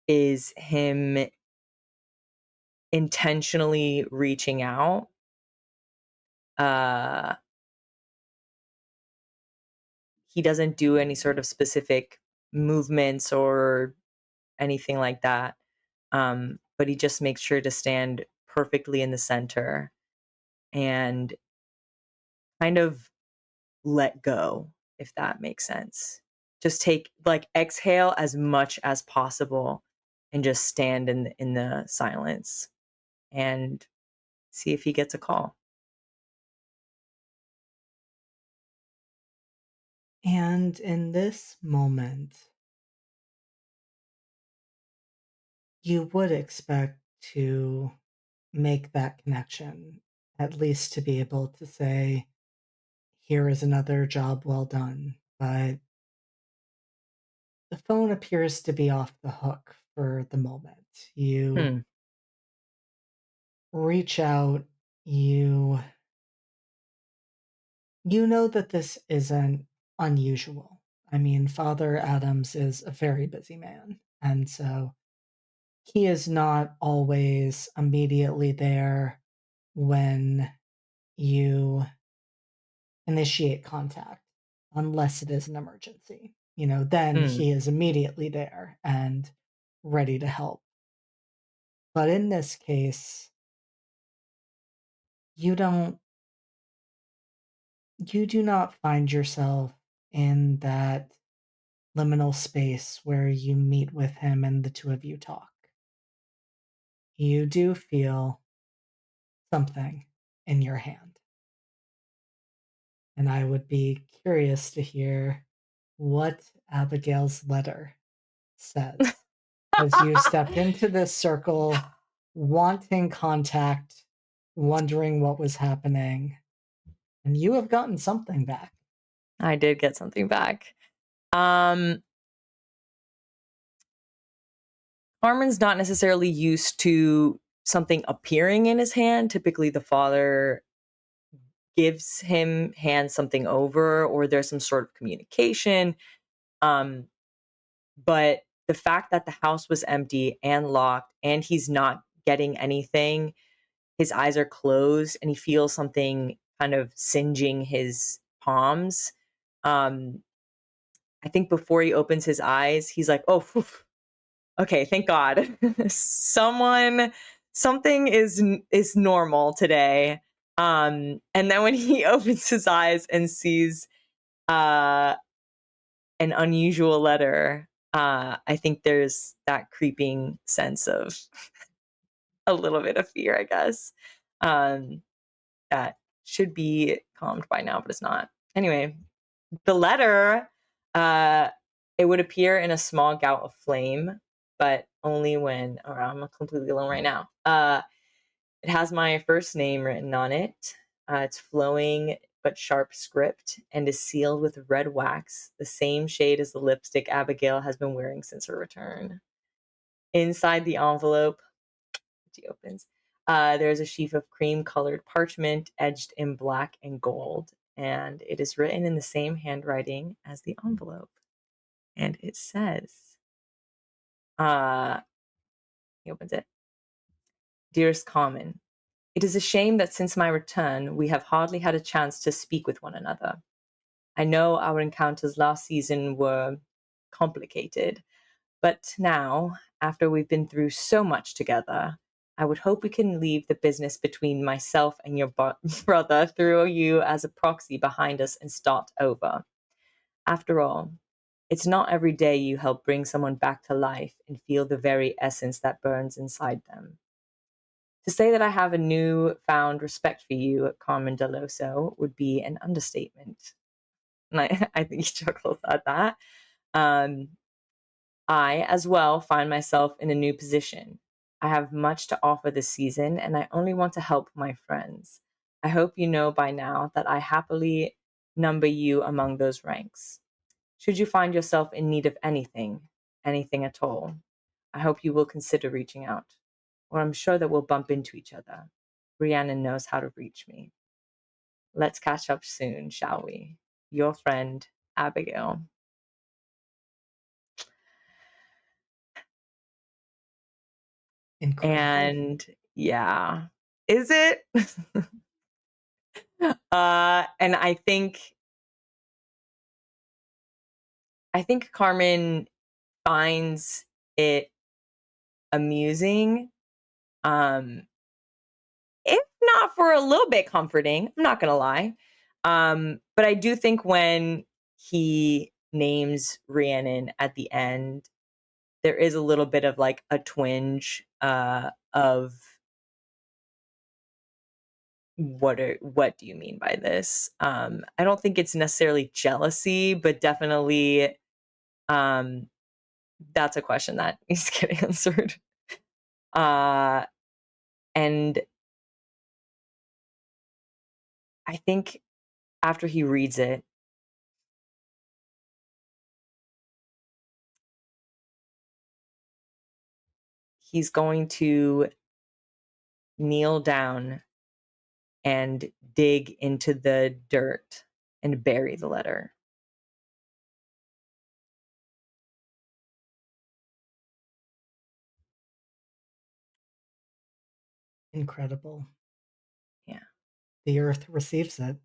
is him intentionally reaching out. Uh, he doesn't do any sort of specific movements or anything like that. But he just makes sure to stand perfectly in the center and kind of let go, if that makes sense. Just take, like, exhale as much as possible and just stand in the silence and see if he gets a call. And in this moment, you would expect to make that connection, at least to be able to say, here is another job well done. But the phone appears to be off the hook for the moment. You Hmm. reach out, you know that this isn't unusual. I mean, Father Adams is a very busy man, and so he is not always immediately there when you initiate contact, unless it is an emergency. Then Hmm. he is immediately there and ready to help. But in this case, you don't you do not find yourself in that liminal space where you meet with him and the two of you talk. You do feel something in your hand. And I would be curious to hear what Abigail's letter says as you stepped into this circle, wanting contact, wondering what was happening, and you have gotten something back. I did get something back. Carmen's not necessarily used to something appearing in his hand. Typically, the father gives him hand something over, or there's some sort of communication. But the fact that the house was empty and locked and he's not getting anything, his eyes are closed and he feels something kind of singeing his palms. I think before he opens his eyes, he's like, oh, phew, okay, thank God. Something is normal today. And then when he opens his eyes and sees an unusual letter, I think there's that creeping sense of a little bit of fear, I guess. That should be calmed by now, but it's not. Anyway, the letter, it would appear in a small gout of flame, but only when, or I'm completely alone right now. It has my first name written on it. It's flowing but sharp script and is sealed with red wax, the same shade as the lipstick Abigail has been wearing since her return. Inside the envelope, which he opens, there's a sheaf of cream-colored parchment edged in black and gold, and it is written in the same handwriting as the envelope. And it says, he opens it. Dearest Carmen, it is a shame that since my return, we have hardly had a chance to speak with one another. I know our encounters last season were complicated, but now, after we've been through so much together, I would hope we can leave the business between myself and your brother, throw you as a proxy behind us, and start over. After all, it's not every day you help bring someone back to life and feel the very essence that burns inside them. To say that I have a newfound respect for you, Carmen Deloso, would be an understatement. And I think he chuckles at that. I, as well, find myself in a new position. I have much to offer this season, and I only want to help my friends. I hope you know by now that I happily number you among those ranks. Should you find yourself in need of anything at all, I hope you will consider reaching out, or I'm sure that we'll bump into each other. Rhiannon knows how to reach me. Let's catch up soon, shall we? Your friend, Abigail. Incredible. And yeah, is it? And I think Carmen finds it amusing. If not for a little bit comforting, I'm not gonna lie. But I do think when he names Rhiannon at the end, there is a little bit of like a twinge of what do you mean by this? I don't think it's necessarily jealousy, but definitely that's a question that needs to get answered. And I think after he reads it, he's going to kneel down and dig into the dirt and bury the letter. Incredible. Yeah. The earth receives it.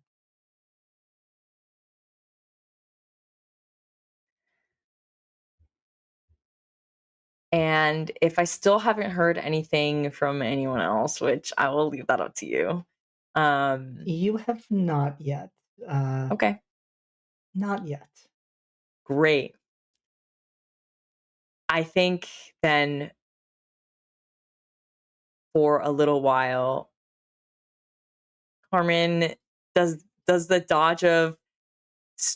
And if I still haven't heard anything from anyone else, which I will leave that up to you. You have not yet. Okay. Not yet. Great. I think then for a little while, Carmen does the dodge of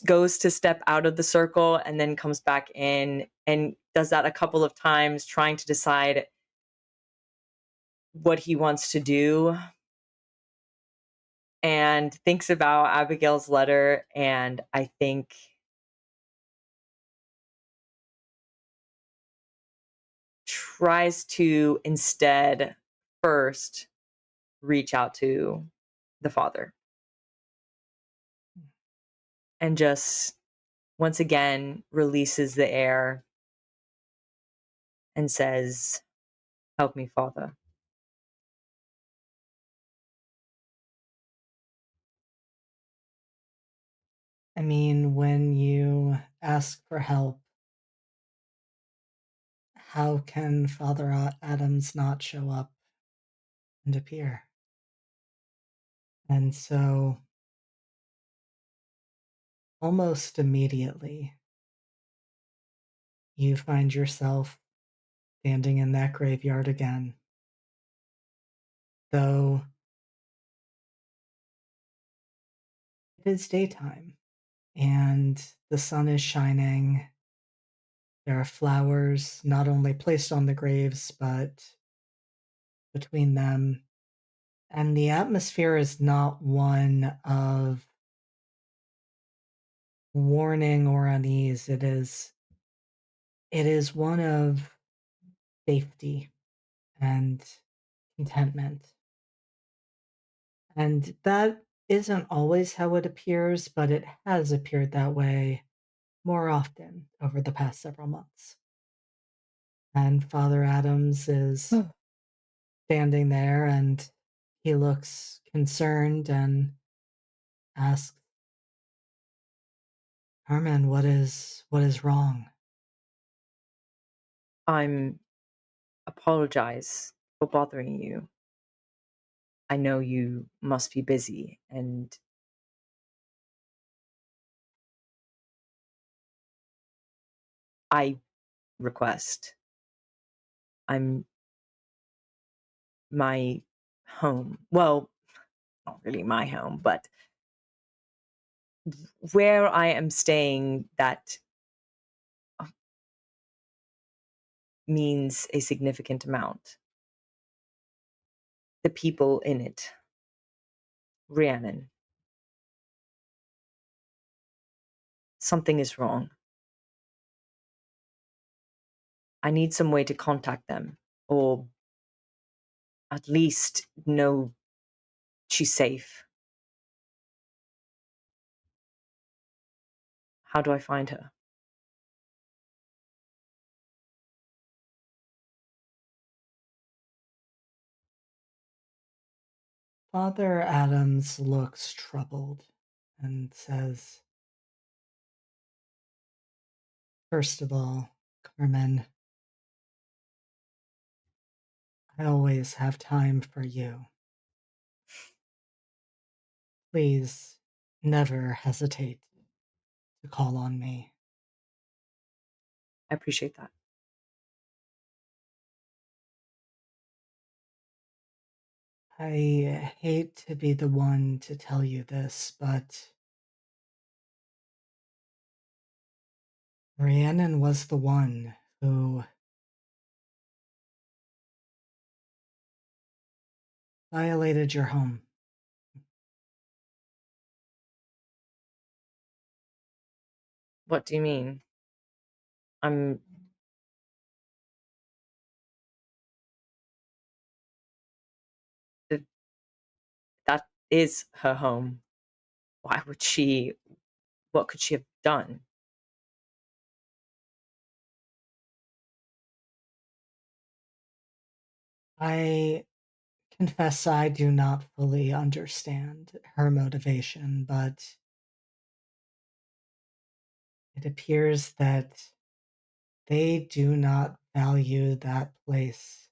goes to step out of the circle and then comes back in and does that a couple of times, trying to decide what he wants to do, and thinks about Abigail's letter, and I think tries to instead first reach out to the father and just once again releases the air and says, "Help me, Father." I mean, when you ask for help, how can Father Adams not show up and appear? And so, almost immediately, you find yourself standing in that graveyard again. Though it is daytime and the sun is shining, there are flowers not only placed on the graves, but between them. And the atmosphere is not one of warning or unease. It is one of safety and contentment. And that isn't always how it appears, but it has appeared that way more often over the past several months. And Father Adams is standing there and he looks concerned and asks, Carmen, what is wrong? I'm apologize for bothering you. I know you must be busy, and I request I'm my home. Well, not really my home, but where I am staying that means a significant amount. The people in it. Rhiannon. Something is wrong. I need some way to contact them, or at least know she's safe. How do I find her? Father Adams looks troubled and says, first of all, Carmen, I always have time for you. Please never hesitate to call on me. I appreciate that. I hate to be the one to tell you this, but Rhiannon was the one who violated your home. What do you mean? I'm that is her home. Why would she? What could she have done? I confess I do not fully understand her motivation, but it appears that they do not value that place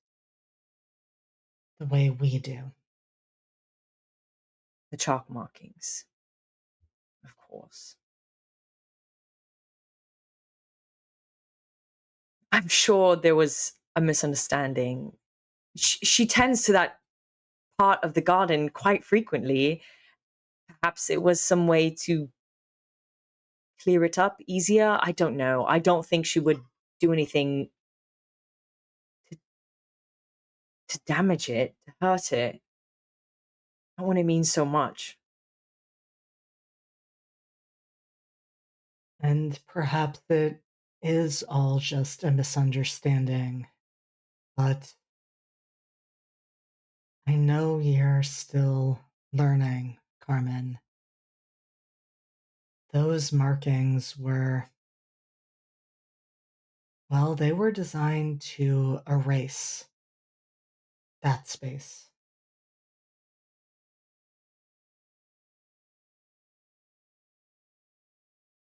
the way we do. The chalk markings, of course. I'm sure there was a misunderstanding. She tends to that part of the garden quite frequently. Perhaps it was some way to clear it up easier. I don't know. I don't think she would do anything to damage it, to hurt it. Not when it means so much. And perhaps it is all just a misunderstanding, but I know you're still learning, Carmen. Those markings were, well, they were designed to erase that space.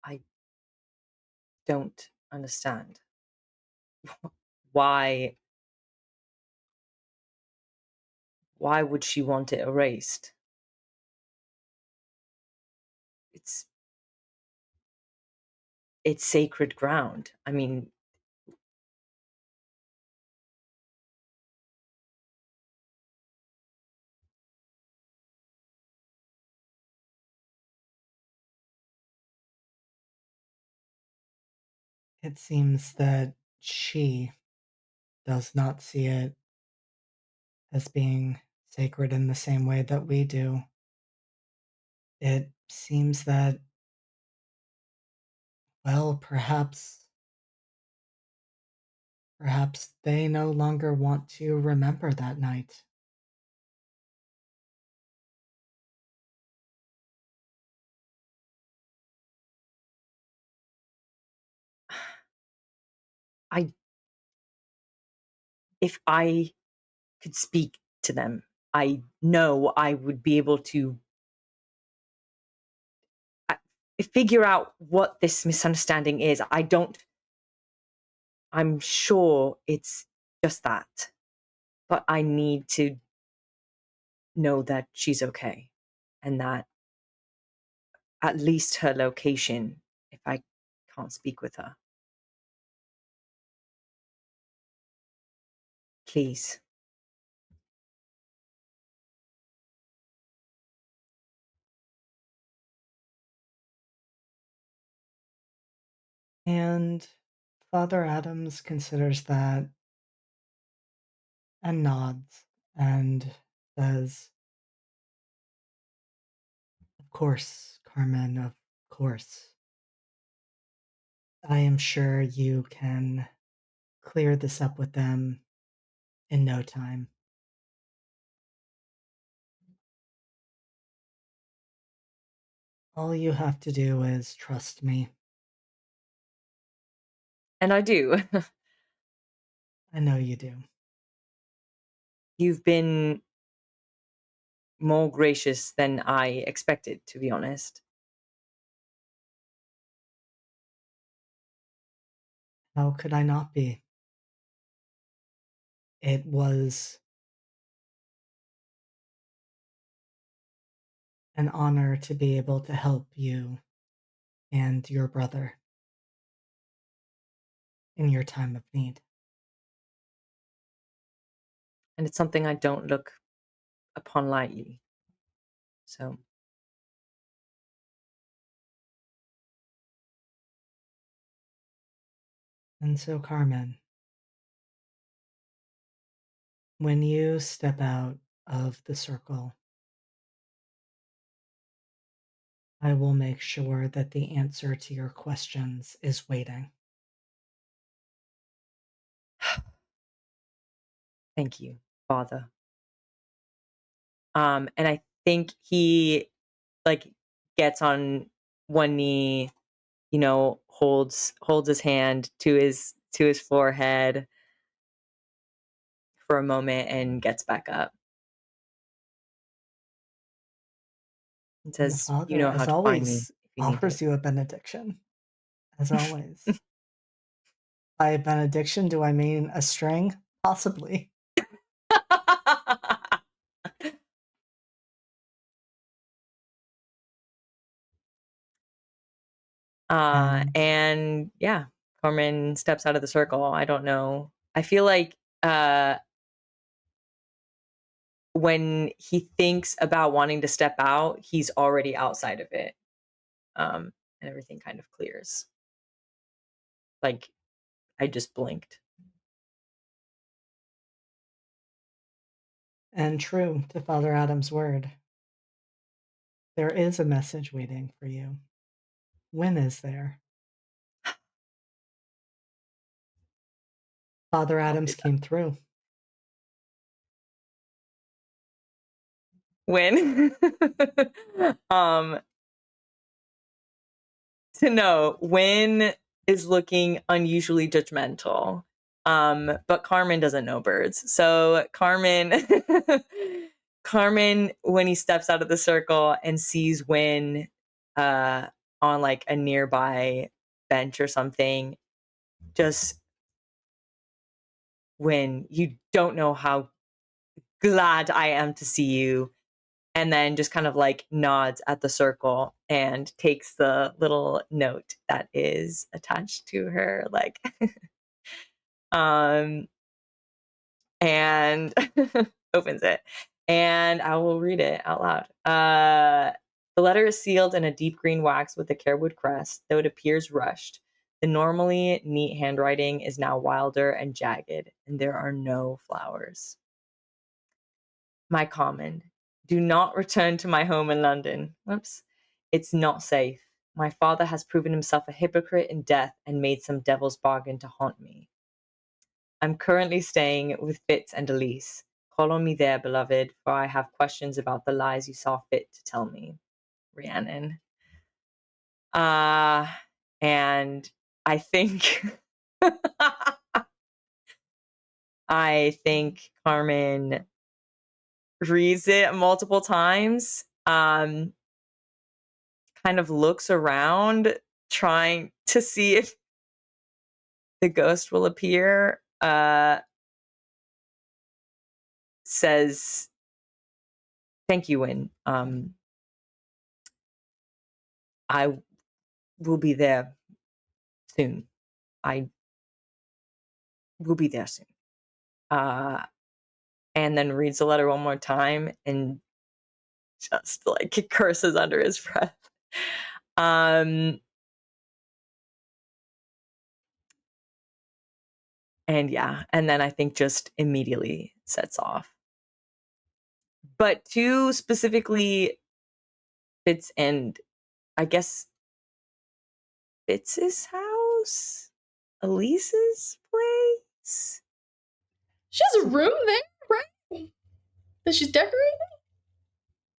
I don't understand. Why would she want it erased? It's sacred ground. I mean, It seems that she does not see it as being sacred in the same way that we do. It seems that, well, perhaps they no longer want to remember that night. I if I could speak to them, I know I would be able to figure out what this misunderstanding is. I'm sure it's just that. But I need to know that she's okay and that at least her location, if I can't speak with her. Please. And Father Adams considers that and nods and says, "Of course, Carmen, of course. I am sure you can clear this up with them in no time. All you have to do is trust me. And I do. I know you do." You've been more gracious than I expected, to be honest. How could I not be? It was an honor to be able to help you and your brother in your time of need. And it's something I don't look upon lightly. So, And so, Carmen, when you step out of the circle, I will make sure that the answer to your questions is waiting. thank you, Father. And I think he like gets on one knee, you know, holds his hand to his forehead for a moment and gets back up and And the says, "You Father, know how as to find me always, if you need offers it." you a benediction. As always. By benediction, do I mean a string? Possibly. And yeah, Carmen steps out of the circle. I don't know. I feel like when he thinks about wanting to step out, he's already outside of it. And everything kind of clears. Like I just blinked. And true to Father Adam's word, there is a message waiting for you. When is there? Father Adams came through. When to know when is looking unusually judgmental. But Carmen doesn't know birds. So Carmen when he steps out of the circle and sees Win on like a nearby bench or something, just Win, you don't know how glad I am to see you. And then just kind of like nods at the circle and takes the little note that is attached to her like and opens it, and I will read it out loud. The letter is sealed in a deep green wax with a carewood crest, though it appears rushed. The normally neat handwriting is now wilder and jagged, and there are no flowers. My Carmen, do not return to my home in London. Whoops. It's not safe. My father has proven himself a hypocrite in death and made some devil's bargain to haunt me. I'm currently staying with Fitz and Elise. Call on me there, beloved, for I have questions about the lies you saw fit to tell me. Rhiannon. And I think I think Carmen reads it multiple times, kind of looks around, trying to see if the ghost will appear, says, "Thank you, Win. I will be there soon. I will be there soon." And then reads the letter one more time and just like curses under his breath. And yeah, and then I think just immediately sets off. But to specifically Fitz and I guess Fitz's house, Elise's place. She has a room there, right? That she's decorating?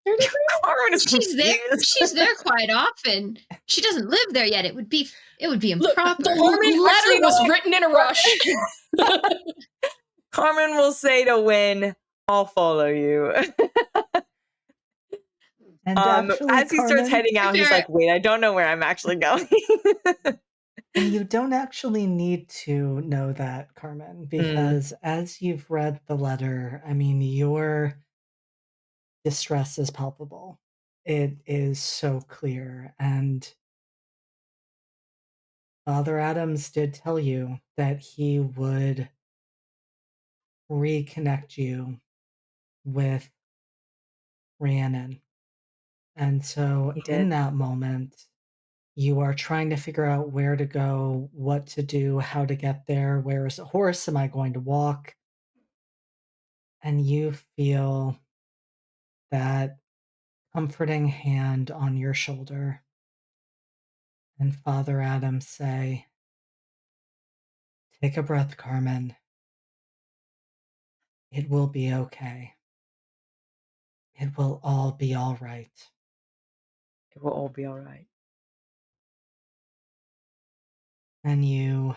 They're decorating? Carmen is She's there quite often. She doesn't live there yet. It would be Look, improper. the Carmen letter actually was knows- written in a rush. Carmen will say to Win, "I'll follow you." And actually, as he starts Carmen, heading out, he's like, "Wait, I don't know where I'm actually going." and you don't actually need to know that, Carmen, because as you've read the letter, I mean, your distress is palpable. it is so clear. And Father Adams did tell you that he would reconnect you with Rhiannon. And so He in did. that moment, you are trying to figure out where to go, what to do, how to get there, where is a horse, am I going to walk? And you feel that comforting hand on your shoulder. And Father Adams say, take a breath, Carmen. It will be okay. It will all be all right. It will all be all right. And you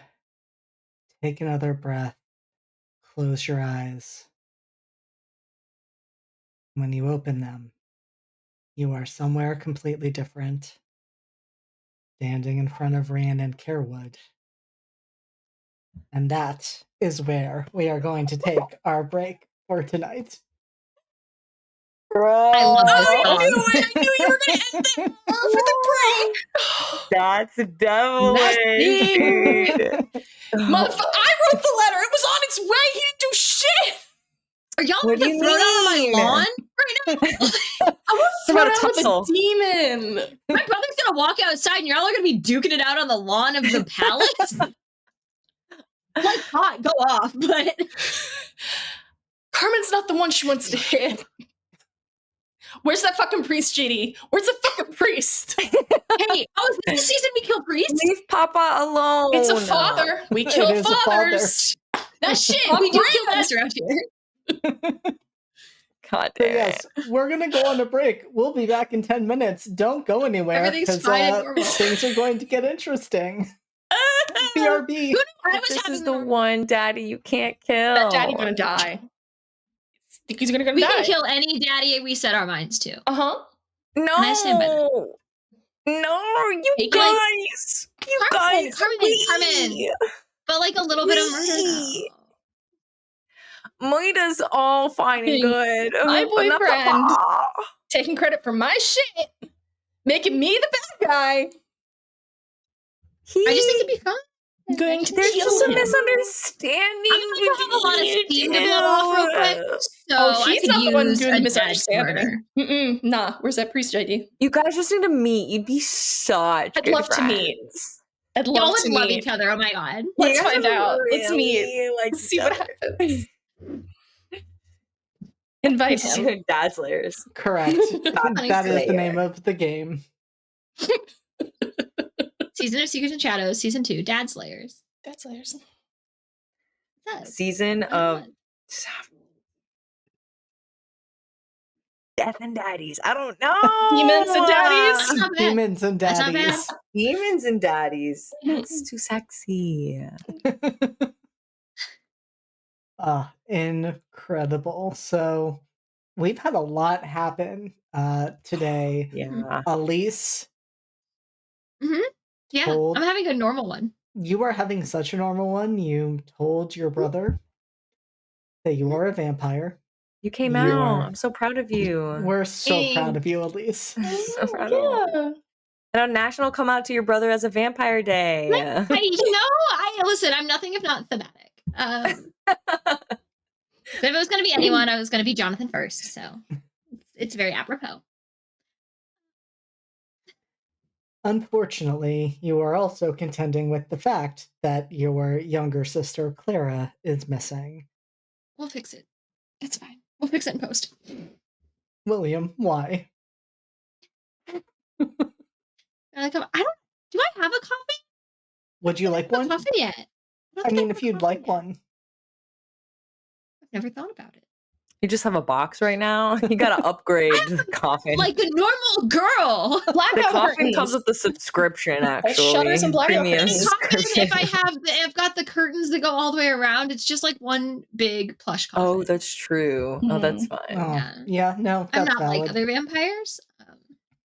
take another breath, close your eyes. When you open them, you are somewhere completely different, standing in front of Rhiannon Carewood. And that is where we are going to take our break for tonight. I love this I song. knew it! I knew you were going to end there for the break! That's devilish, dude. I wrote the letter. It was on its way. He didn't do shit. Are y'all What do getting you thrown out on my mean? lawn right now? I was It's about thrown a out with tussle. a demon. My brother's gonna walk outside and y'all are gonna be duking it out on the lawn of the palace? Like, hot, go off, but Carmen's not the one she wants to hit. Where's that fucking priest, JD? Where's the fucking priest? hey, oh, is this the season we kill priests? Leave Papa alone. It's a father. We kill It is a father. fathers. That's shit. Fuck We do brand. kill dads around here. God So damn yes, we're gonna go on a break. We'll be back in 10 minutes. Don't go anywhere Everything's because fine and normal. things are going to get interesting. BRB. I was This having is the the normal- one daddy you can't kill. That daddy gonna die. Think he's gonna We die. can kill any daddy we set our minds to. Uh-huh. No. And I stand by that. No, you Hey, guys. You Carmen, guys. Carmen. But like a little bit of murder We- though. Moida's all fine and Hey, good. my but not boyfriend. Papa. Taking credit for my shit. Making me the bad guy. I just think it'd be fun. Going to There's kill just a him. misunderstanding. I'm going to have a lot of steam to blow off real quick. So Oh, I he's could not the one use doing the a dad's misunderstanding. murder. Nah, where's that priest ID? You guys just need to meet. You'd be such I'd good love to meet. friends. I'd Y'all love would to love meet. each other. Oh my god. Let's You guys find out. Let's really meet. like Let's see each what other. happens. Invite him. Dad Slayers. Correct. Funny That is the Slayer. name of the game. Season of Secrets and Shadows, Season 2, Dad Slayers. That's Slayers. Yes. Season Why of not? Death and Daddies. I don't know. Demons and daddies? That's not bad. Demons and That's not daddies. Demons and Daddies. That's too sexy. Incredible. So we've had a lot happen today. Yeah. Elise, Yeah, Told- I'm having a normal one. you are having such a normal one. You told your brother that you are a vampire. You came You out. are- I'm so proud of you. We're so Hey. proud of you, Elise. So proud of you. Yeah. And on National Come Out to Your Brother as a Vampire Day. I listen, I'm nothing if not thematic. If it was going to be anyone, I was going to be Jonathan first. So it's very apropos. Unfortunately, you are also contending with the fact that your younger sister, Clara, is missing. We'll fix it. It's fine. We'll fix it in post. William, why? I don't. Do I have a coffee? Would you like I don't one? have a coffin yet. don't I think mean, have if a you'd coffin like yet. one. I've never thought about it. You just have a box right now. You gotta upgrade the coffin. Like a normal girl. The Blackout coffin curtains. comes with the subscription, actually. shutters and blackout Premium curtains. Coffin, if subscription. I've got the curtains that go all the way around, it's just like one big plush coffin. Oh, that's true. Oh, that's fine. Oh, Yeah. yeah, no, I'm that's not valid. like other vampires.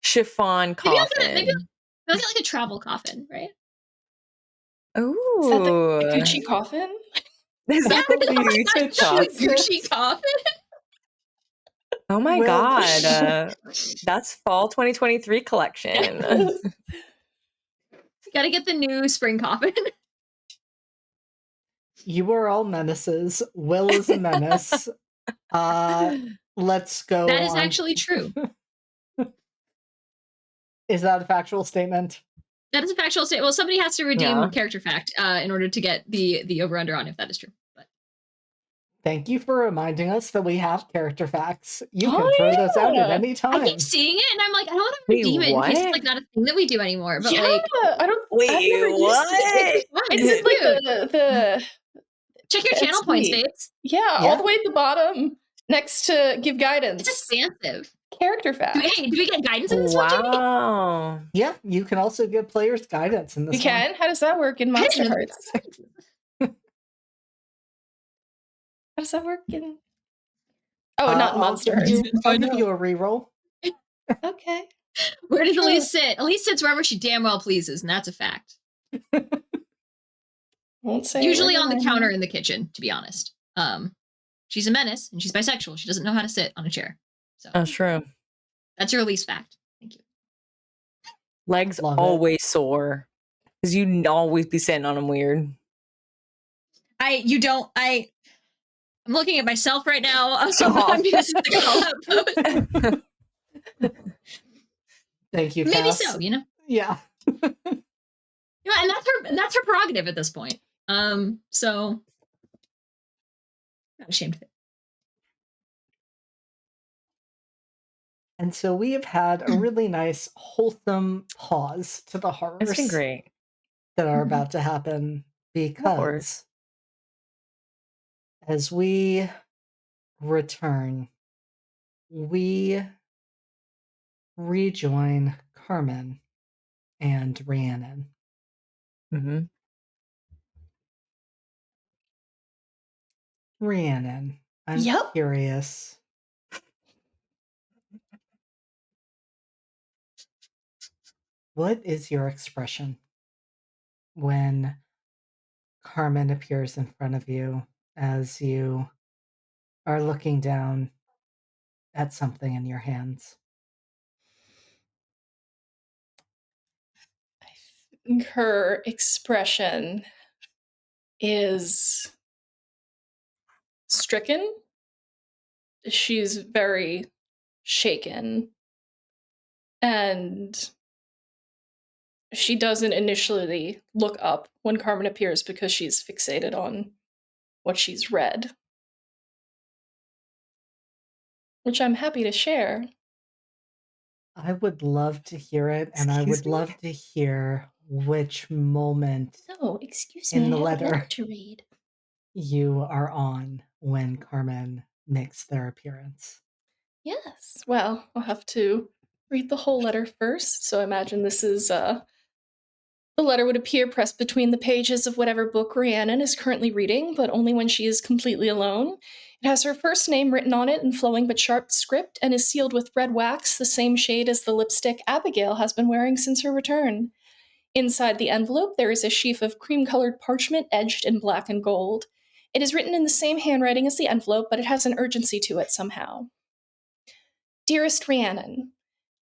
Chiffon Maybe coffin. I'll get like a travel coffin, right? Ooh. Is that the Gucci coffin? Is that the Yeah, Gucci like coffin? Gucci coffin. Oh my Will- god. That's fall 2023 collection. Gotta get the new spring coffin. You are all menaces. Will is a menace. Let's go. That is on. actually true. Is that a factual statement? That is a factual statement. Well, somebody has to redeem Yeah. character fact in order to get the over-under on if that is true. But Thank you for reminding us that we have character facts. You can Oh, throw those out at yeah. any I time. keep seeing it, and I'm like, I don't want to Wait, redeem it in case it's what? like not a thing that we do anymore. But yeah, like, I don't. Wait, I've never used it. what? It's in like the check your let's channel points, see. babes. Yeah, all the way at the bottom next to give guidance. It's expansive. Character fact. Do we get guidance in this one, Jamie? Wow. Yeah, you can also give players guidance in this You can? How does that work in I Monster didn't know Hearts? How does that work in? Oh, not in Monster Hearts. I'll give you a reroll. Okay. Where does Elise sit? Elise sits wherever she damn well pleases, and that's a fact. Won't say. Usually where on the I'm counter at. in the kitchen, to be honest. She's a menace and she's bisexual. She doesn't know how to sit on a chair. So That's true. that's your Elise fact. Thank you. Legs Love it. always sore. Because you always be sitting on them weird. I'm looking at myself right now. Stop. This is the call out post. Thank you, Maybe Cass. so, you know? Yeah. Yeah, and that's her prerogative at this point. So not ashamed of it. And so we have had a really nice, wholesome pause to the horrors It's been great. that are about to happen because as we return, we rejoin Carmen and Rhiannon. Mm-hmm. Rhiannon, I'm Yep. curious. What is your expression when Carmen appears in front of you as you are looking down at something in your hands? I think her expression is stricken. She's very shaken. And she doesn't initially look up when Carmen appears because she's fixated on what she's read. Which I'm happy to share. I would love to hear it, and I Excuse would me? love to hear which moment Oh, excuse In me, the I have a letter. to read. you are on when Carmen makes their appearance. Yes. Well, I'll have to read the whole letter first. So I imagine this is the letter would appear pressed between the pages of whatever book Rhiannon is currently reading, but only when she is completely alone. It has her first name written on it in flowing but sharp script and is sealed with red wax, the same shade as the lipstick Abigail has been wearing since her return. Inside the envelope, there is a sheaf of cream-colored parchment edged in black and gold. It is written in the same handwriting as the envelope, but it has an urgency to it somehow. Dearest Rhiannon,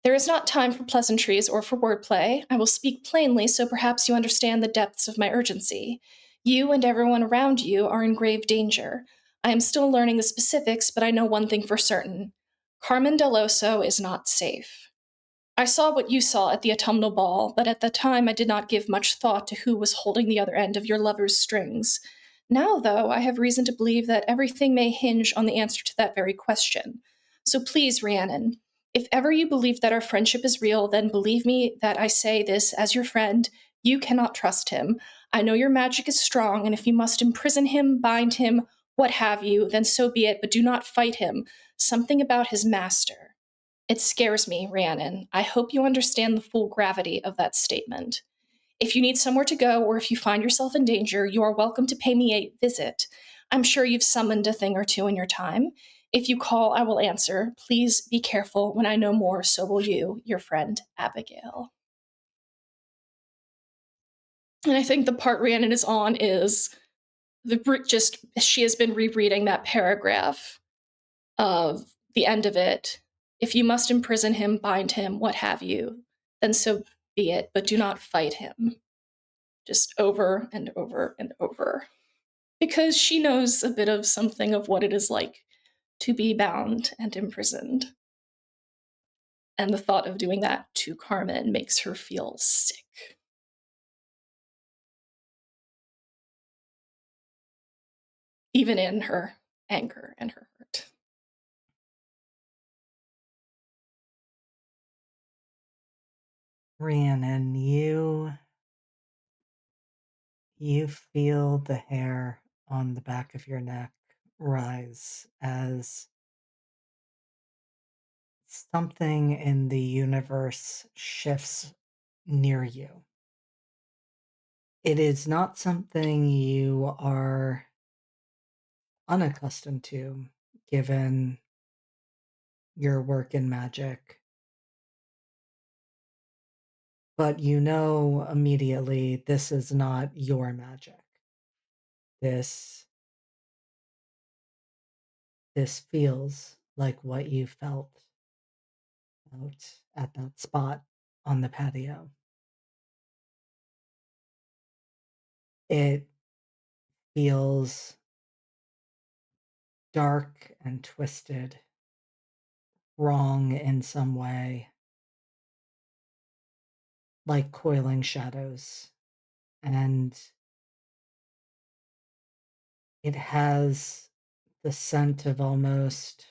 there is not time for pleasantries or for wordplay. I will speak plainly so perhaps you understand the depths of my urgency. You and everyone around you are in grave danger. I am still learning the specifics, but I know one thing for certain. Carmen Del Oso is not safe. I saw what you saw at the autumnal ball, but at the time I did not give much thought to who was holding the other end of your lover's strings. Now, though, I have reason to believe that everything may hinge on the answer to that very question. So please, Rhiannon, if ever you believe that our friendship is real, then believe me that I say this as your friend. You cannot trust him. I know your magic is strong, and if you must imprison him, bind him, what have you, then so be it, but do not fight him. Something about his master. It scares me, Rhiannon. I hope you understand the full gravity of that statement. If you need somewhere to go, or if you find yourself in danger, you are welcome to pay me a visit. I'm sure you've summoned a thing or two in your time. If you call, I will answer. Please be careful. When I know more, so will you, your friend Abigail. And I think the part Rhiannon is on is she has been rereading that paragraph of the end of it, if you must imprison him, bind him, what have you, then so be it, but do not fight him. Just over and over and over. Because she knows a bit of something of what it is like to be bound and imprisoned. And the thought of doing that to Carmen makes her feel sick. Even in her anger and her hurt. Rhiannon, you feel the hair on the back of your neck rise as something in the universe shifts near you. It is not something you are unaccustomed to, given your work in magic. But you know immediately this is not your magic. This feels like what you felt out at that spot on the patio. It feels dark and twisted, wrong in some way, like coiling shadows. And it has the scent of almost,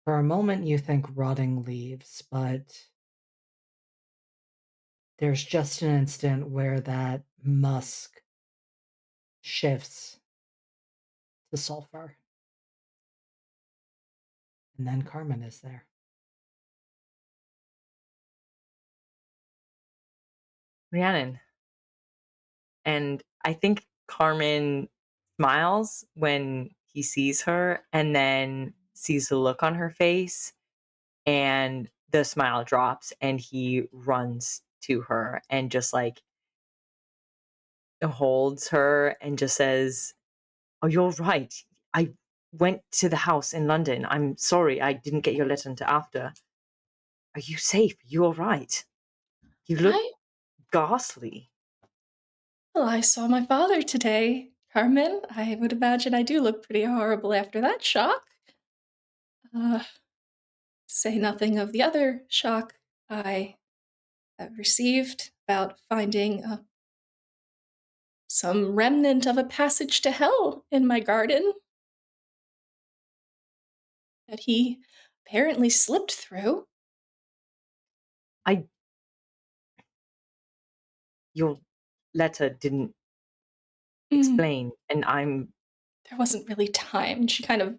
for a moment, you think rotting leaves, but there's just an instant where that musk shifts to sulfur. And then Carmen is there. Rhiannon. And I think Carmen smiles when he sees her and then sees the look on her face, and the smile drops and he runs to her and just like holds her and just says, "Oh, you're right. I went to the house in London. I'm sorry I didn't get your letter until after. Are you safe? You all right? You look ghastly." Well, I saw my father today, Carmen. I would imagine I do look pretty horrible after that shock. Say nothing of the other shock I have received about finding some remnant of a passage to hell in my garden that he apparently slipped through. Your letter didn't Mm, explain, and I'm there wasn't really time. She kind of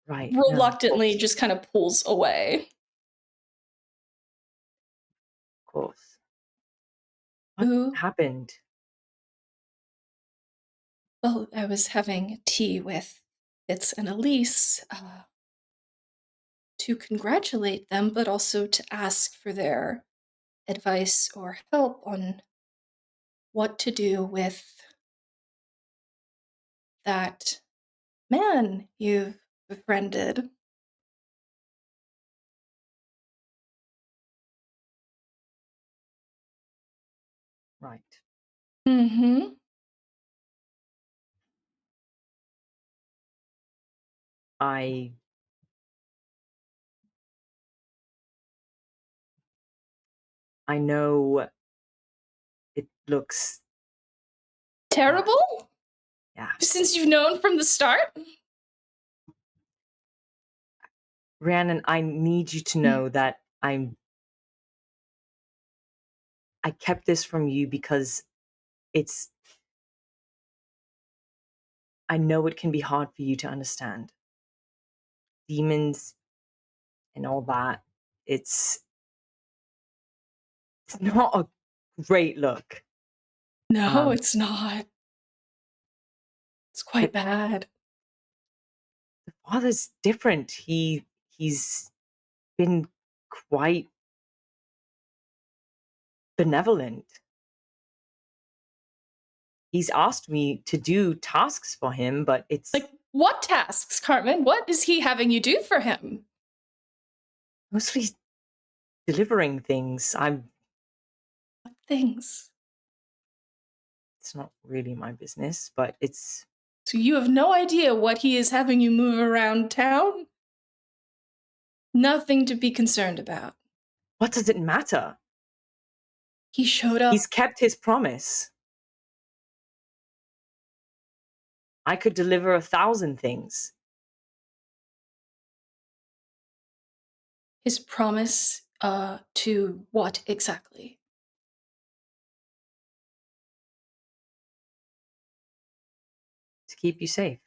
right. No, of reluctantly course, just kind of pulls away. of course. What Ooh, happened? well, I was having tea with Fitz and Elise to congratulate them, but also to ask for their advice or help on what to do with that man you've befriended. Right. Mm-hmm. I know it looks bad. Terrible? Yeah. Since you've known from the start? Rhiannon, I need you to know that I kept this from you because it's I know it can be hard for you to understand. Demons and all that. It's not a great look. No, Um, it's not. It's quite but bad. the father's different. He's been quite benevolent. He's asked me to do tasks for him, but it's Like What tasks, Carmen? What is he having you do for him? Mostly delivering things. What things? It's not really my business, but it's... So you have no idea what he is having you move around town? Nothing to be concerned about. What does it matter? He showed up. He's kept his promise. I could deliver 1,000 things. His promise, to what exactly? To keep you safe.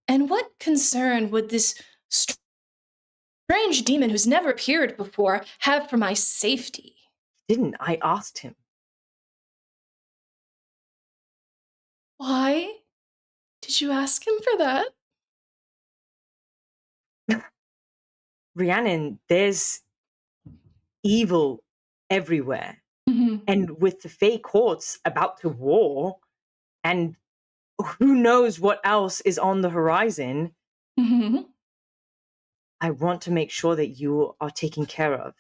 And what concern would this strange demon who's never appeared before have for my safety? Didn't I asked him? Why did you ask him for that? Rhiannon, there's evil everywhere. Mm-hmm. And with the Fey courts about to war, and who knows what else is on the horizon, Mm-hmm. I want to make sure that you are taken care of.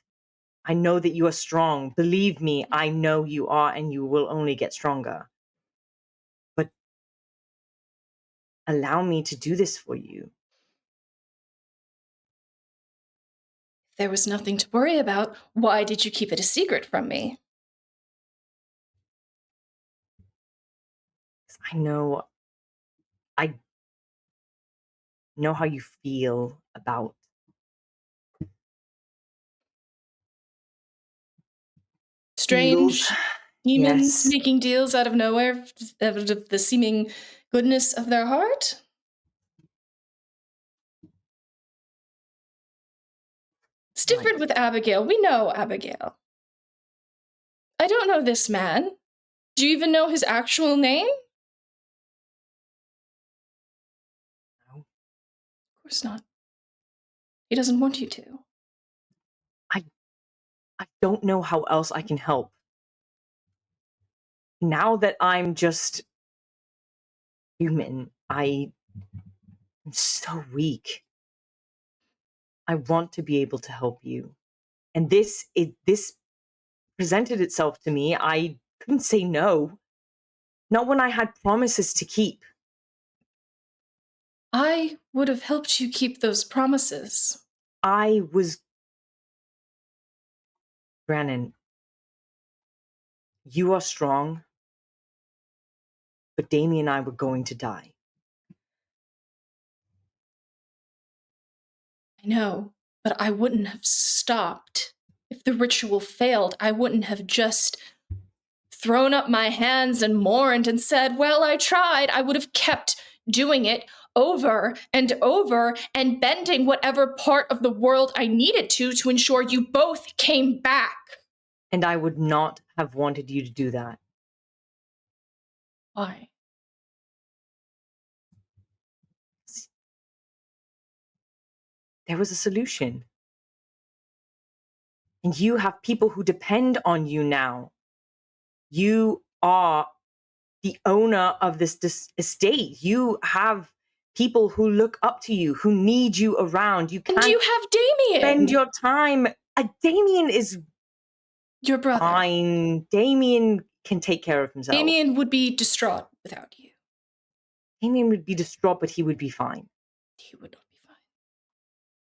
I know that you are strong. Believe me, I know you are, and you will only get stronger. But allow me to do this for you. There was nothing to worry about. Why did you keep it a secret from me? I know how you feel about Strange deals. demons Yes. making deals out of nowhere, out of the seeming goodness of their heart? It's different with Abigail. We know Abigail. I don't know this man. Do you even know his actual name? No. Of course not. He doesn't want you to. I don't know how else I can help. Now that I'm just human, I'm so weak. I want to be able to help you. And this presented itself to me. I couldn't say no. Not when I had promises to keep. I would have helped you keep those promises. Brandon, you are strong, but Damien and I were going to die. I know, but I wouldn't have stopped. If the ritual failed, I wouldn't have just thrown up my hands and mourned and said, well, I tried. I would have kept doing it over and over and bending whatever part of the world I needed to ensure you both came back. And I would not have wanted you to do that. Why? There was a solution. And you have people who depend on you now. You are the owner of this estate. You have people who look up to you, who need you around. You can't And you have Damien. spend your time. Damien is your brother. Fine. Damien can take care of himself. Damien would be distraught without you. Damien would be distraught, but he would be fine. He would not be fine.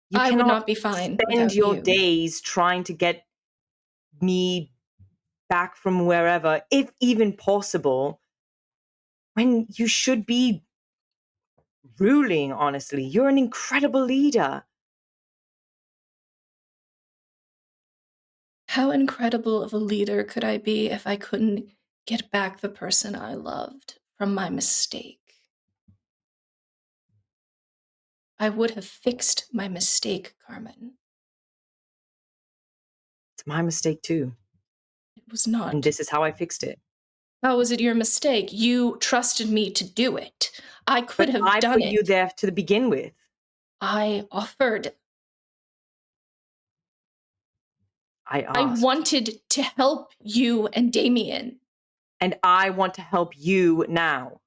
You I would cannot not be fine spend without your you. days trying to get me back from wherever, if even possible, when you should be ruling, honestly. You're an incredible leader. How incredible of a leader could I be if I couldn't get back the person I loved from my mistake? I would have fixed my mistake, Carmen. It's my mistake too. It was not. And this is how I fixed it. How was it your mistake? You trusted me to do it. I could have done it. I put you there to begin with. I offered. I I asked. wanted to help you and Damien. And I want to help you now.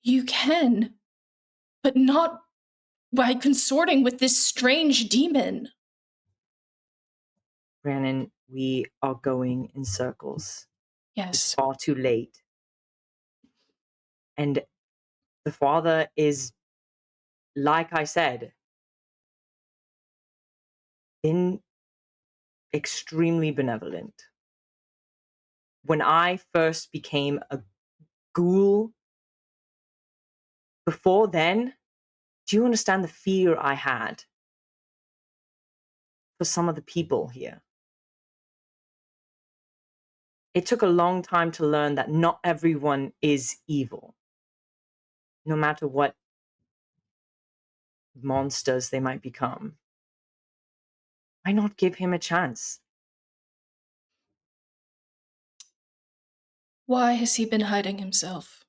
You can, but not by consorting with this strange demon. Brandon, we are going in circles. It's Yes. far too late. And the father is, like I said, been extremely benevolent. When I first became a ghoul, before then, do you understand the fear I had for some of the people here? It took a long time to learn that not everyone is evil, no matter what monsters they might become. Why not give him a chance? Why has he been hiding himself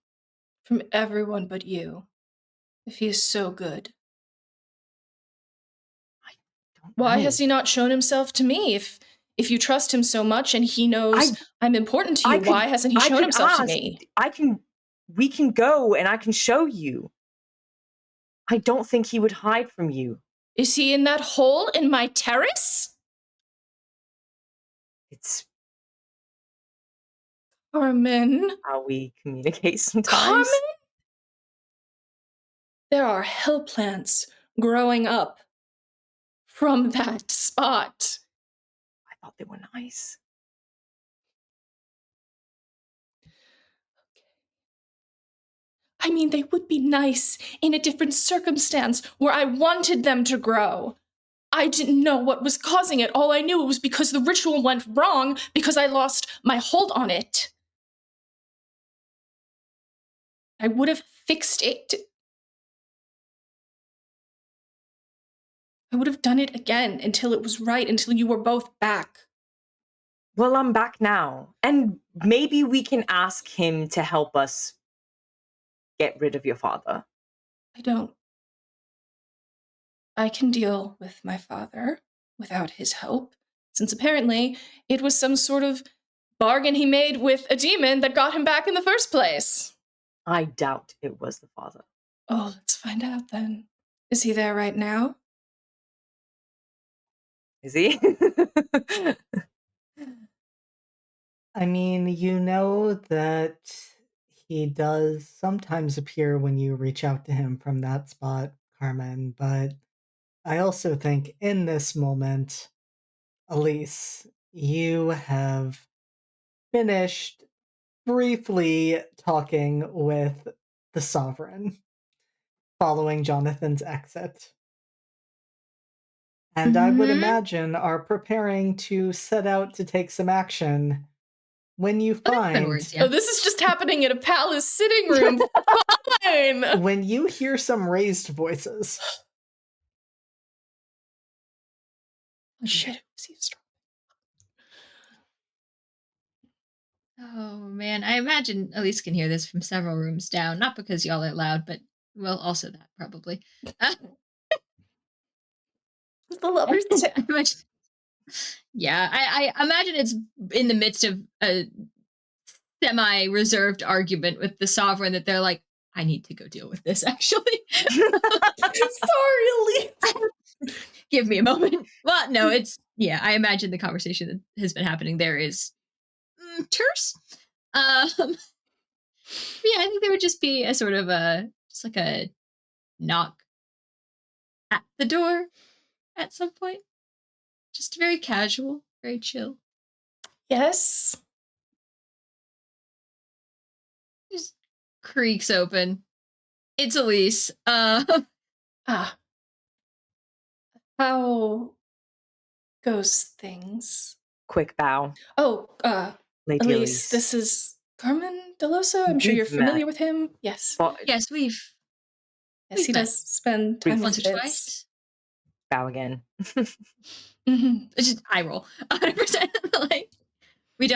from everyone but you, if he is so good? Why has he not shown himself to me? If you trust him so much and he knows I'm important to you, why hasn't he shown himself to me? We can go and I can show you. I don't think he would hide from you. Is he in that hole in my terrace? It's Carmen. how we communicate sometimes. Carmen? There are hell plants growing up from that spot. I thought they were nice. I mean, they would be nice in a different circumstance where I wanted them to grow. I didn't know what was causing it. All I knew it was because the ritual went wrong because I lost my hold on it. I would have fixed it. I would have done it again until it was right, until you were both back. Well, I'm back now. And maybe we can ask him to help us get rid of your father. I don't. I can deal with my father without his help, since apparently it was some sort of bargain he made with a demon that got him back in the first place. I doubt it was the father. Oh, let's find out then. Is he there right now? Is he? I mean, you know that he does sometimes appear when you reach out to him from that spot, Carmen, but I also think in this moment, Elise, you have finished briefly talking with the Sovereign following Jonathan's exit. And I would imagine are preparing to set out to take some action when you find Words, yeah. Oh, this is just happening in a palace sitting room. Fine. when you hear some raised voices. Oh shit, who's eavesdropping? Oh man, I imagine Elise can hear this from several rooms down. Not because y'all are loud, but well, also that probably. The lovers. I imagine, yeah, I imagine it's in the midst of a semi-reserved argument with the sovereign that they're like, I need to go deal with this. Actually, Sorry, Elise. give me a moment. Well, no, it's I imagine the conversation that has been happening there is terse. Yeah, I think there would just be a sort of just like a knock at the door at some point. Just very casual, very chill. Yes. Just creaks open. It's Elise. Ah. How goes things? Quick bow. Oh, Lady Elise, this is Carmen Delosa. I'm sure you're We've familiar met. with him. Yes. yes, Yes, we've he met. does spend time once with or Vince. twice. Bow again. Mm-hmm. It's just eye roll. 100%. Like we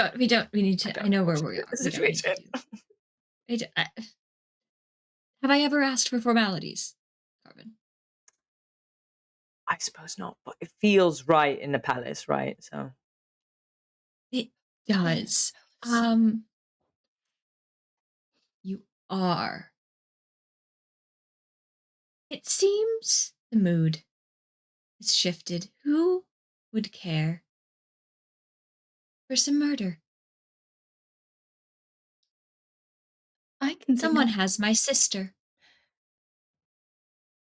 need to. I know where we are. The We don't need situation. to have I ever asked for formalities, Carmen? I suppose not, but it feels right in the palace, right? So It does. You are. It seems the mood has shifted. Who would care for some murder? I can see Someone that. has my sister.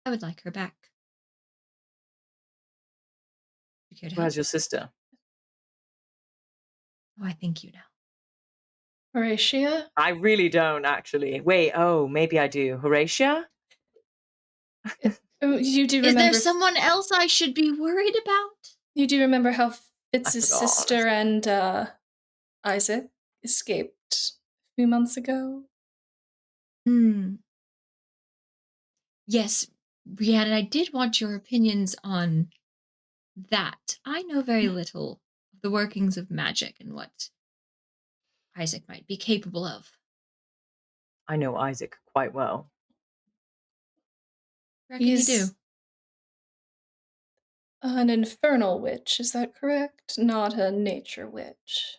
I would like her back. You care to who help? has your sister? Oh, I think you know. Horatia? I really don't actually. Wait, maybe I do. Horatia? Oh, you do Is there remember someone else I should be worried about? you do remember how I Fitz's forgot. sister and Isaac escaped a few months ago? Yes, Rhiannon, I did want your opinions on that. I know very little of the workings of magic and what Isaac might be capable of. I know Isaac quite well. What can he do? He's an infernal witch, is that correct? Not a nature witch.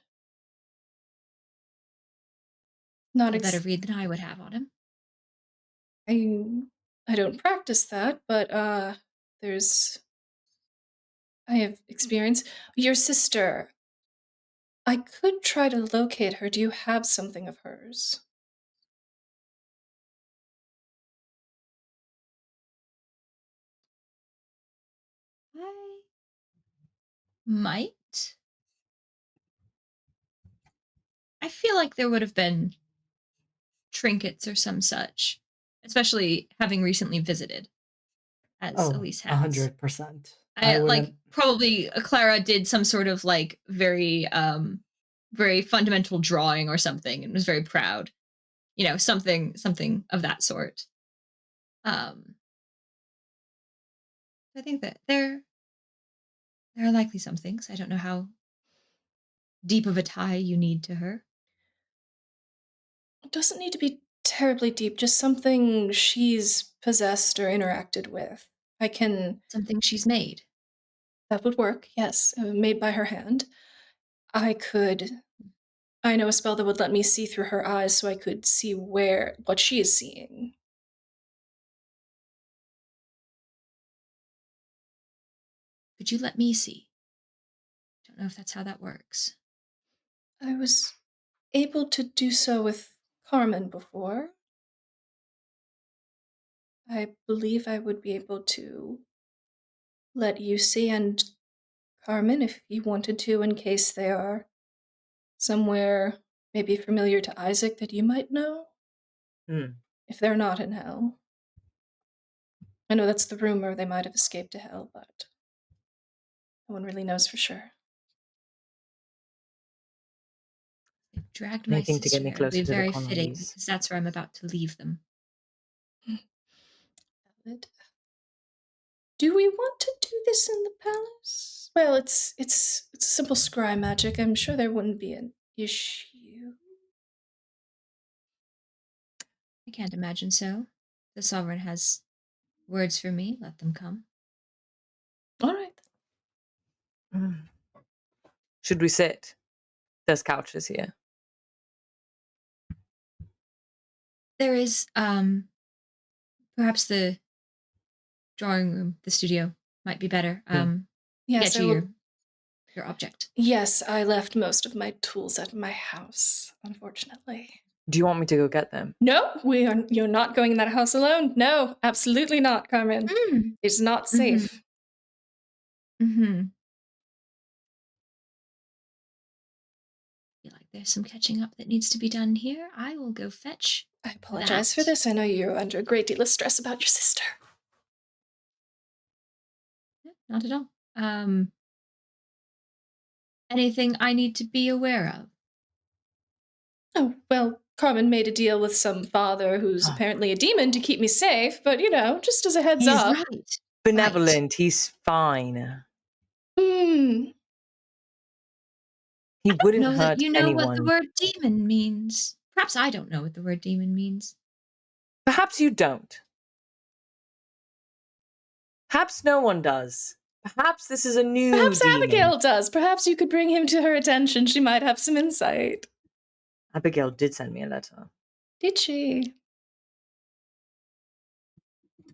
Not A better ex- read than I would have on him. I don't practice that, but I have experience. Your sister, I could try to locate her. Do you have something of hers? I might. I feel like there would have been trinkets or some such, especially having recently visited, as Oh, Elise has. 100%. I like wouldn't. probably Clara did some sort of like very very fundamental drawing or something and was very proud. You know, something of that sort. I think that there are likely some things. I don't know how deep of a tie you need to her. It doesn't need to be terribly deep, just something she's possessed or interacted with. I can. Something she's made. That would work, yes. Made by her hand. I could. I know a spell that would let me see through her eyes so I could see what she is seeing. Could you let me see? Don't know if that's how that works. I was able to do so with Carmen before. I believe I would be able to let you see, and Carmen, if you wanted to, in case they are somewhere maybe familiar to Isaac that you might know, if they're not in hell. I know that's the rumor, they might have escaped to hell, but no one really knows for sure. They've dragged my Anything to sister get me here. It'll be closer to the very fitting colonies. because that's where I'm about to leave them. Do we want to do this in the palace? Well, it's simple scry magic. I'm sure there wouldn't be an issue. I can't imagine so. The sovereign has words for me. Let them come. All right. Should we sit? There's couches here. There is perhaps the drawing room, the studio might be better. Yes, Get you your object. Yes, I left most of my tools at my house, unfortunately. Do you want me to go get them? No, you're not going in that house alone. No, absolutely not, Carmen. It's not safe. Mm-hmm. I feel like there's some catching up that needs to be done here. I will go fetch. I apologize for this. I know you're under a great deal of stress about your sister. Not at all. Anything I need to be aware of? Oh, well, Carmen made a deal with some father who's apparently a demon to keep me safe, but just as a heads He's up. Right. Benevolent. He's fine. Hmm. He wouldn't know hurt that you know anyone. what the word demon means. Perhaps I don't know what the word demon means. Perhaps you don't. Perhaps no one does. Perhaps this is a new Perhaps demon. Abigail does. Perhaps you could bring him to her attention. She might have some insight. Abigail did send me a letter. Did she?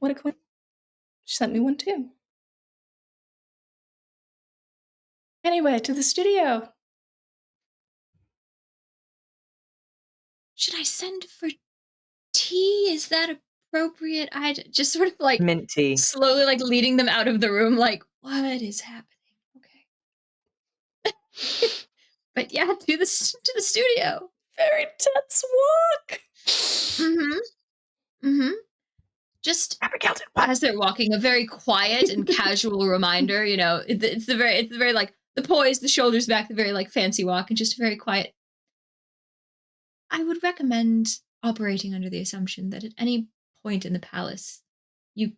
What a coincidence. She sent me one too. Anyway, to the studio. Should I send for tea? Is that appropriate? I just sort of like Mint tea. slowly like leading them out of the room, like, what is happening? Okay. But yeah, to the studio. Very tense walk. Just Abigail did what? as they're walking, a very quiet and casual reminder, you know, it's the very like the poise, the shoulders back, the very like fancy walk, and just a very quiet. I would recommend operating under the assumption that at any point in the palace, you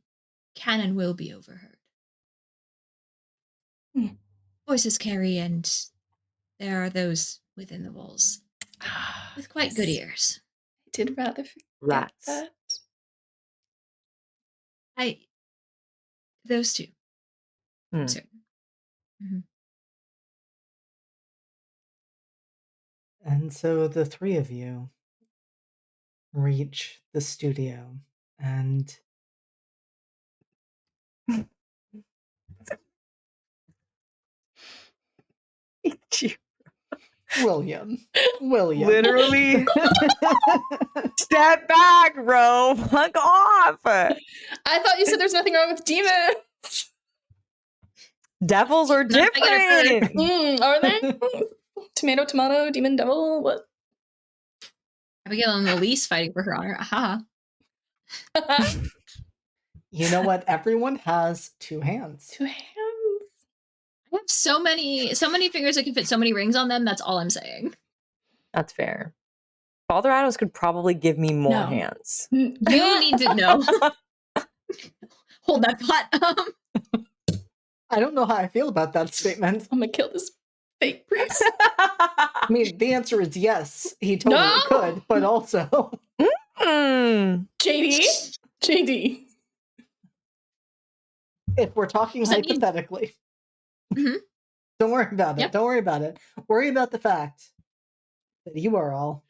can and will be overheard. Voices carry, and there are those within the walls with quite good ears. I did rather forget Rats. that. Those two. Hmm. Certain. And so the three of you reach the studio and William. Literally. Step back, bro. Fuck off. I thought you said there's nothing wrong with demons. Devils are Not if I get a different. Are they? Tomato, tomato, demon, devil. What? Abigail and Elise fighting for her honor. Aha. You know what? Everyone has two hands. Two hands. I have so many fingers that can fit so many rings on them. That's all I'm saying. That's fair. Father Adams could probably give me more No. hands. You need to know. Hold that thought. I don't know how I feel about that statement. I'm gonna kill this fake priest. I mean, the answer is yes. He totally No! could, but also JD. if we're talking Does that mean- hypothetically, Mhm. don't worry about it. Yep. Don't worry about it. Worry about the fact that you are all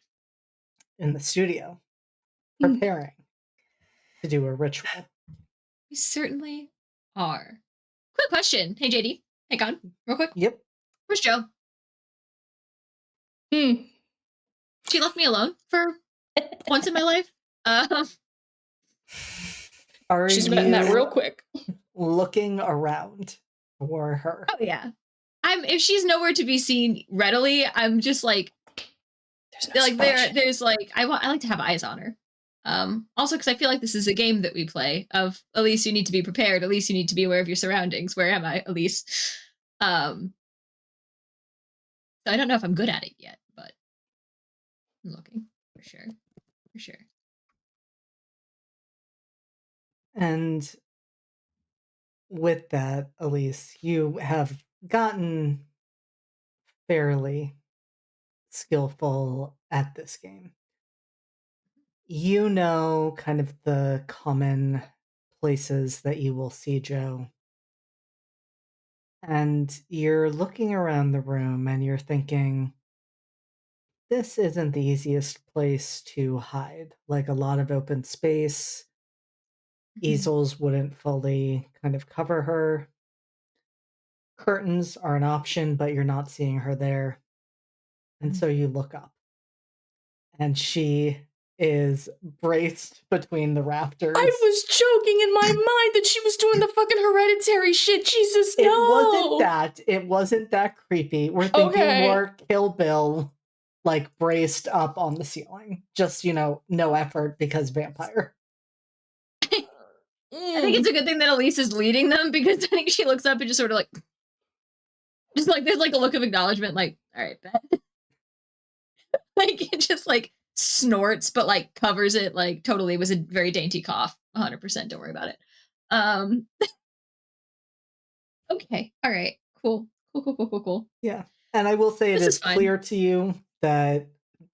in the studio preparing to do a ritual. We certainly are. Quick question. Hey, JD. Hey, Con. Real quick. Yep. Where's Joe? She left me alone for once in my life. Are She's you written that real quick. looking around for her? Oh yeah. If she's nowhere to be seen readily, I'm just like There's no like surprise. there's like I like to have eyes on her. Also because I feel like this is a game that we play of Elise, you need to be prepared. Elise, you need to be aware of your surroundings. Where am I, Elise? So I don't know if I'm good at it yet, but I'm looking for sure. For sure. And with that, Elise, you have gotten fairly skillful at this game. You know kind of the common places that you will see Joe. And you're looking around the room and you're thinking, this isn't the easiest place to hide. Like a lot of open space, easels wouldn't fully kind of cover her. Curtains are an option, but you're not seeing her there. And so you look up. And she is braced between the rafters. I was joking in my mind that she was doing the fucking hereditary shit. Jesus, no. It wasn't that creepy. We're thinking Okay. more Kill Bill, like braced up on the ceiling. Just, no effort because vampire. I think it's a good thing that Elise is leading them because I think she looks up and just sort of like there's like a look of acknowledgement, like, all right, bet. Like it just like snorts, but like covers it like totally. It was a very dainty cough. 100%. Don't worry about it. Okay. All right. Cool. Yeah. And I will say it This is is fine. clear to you that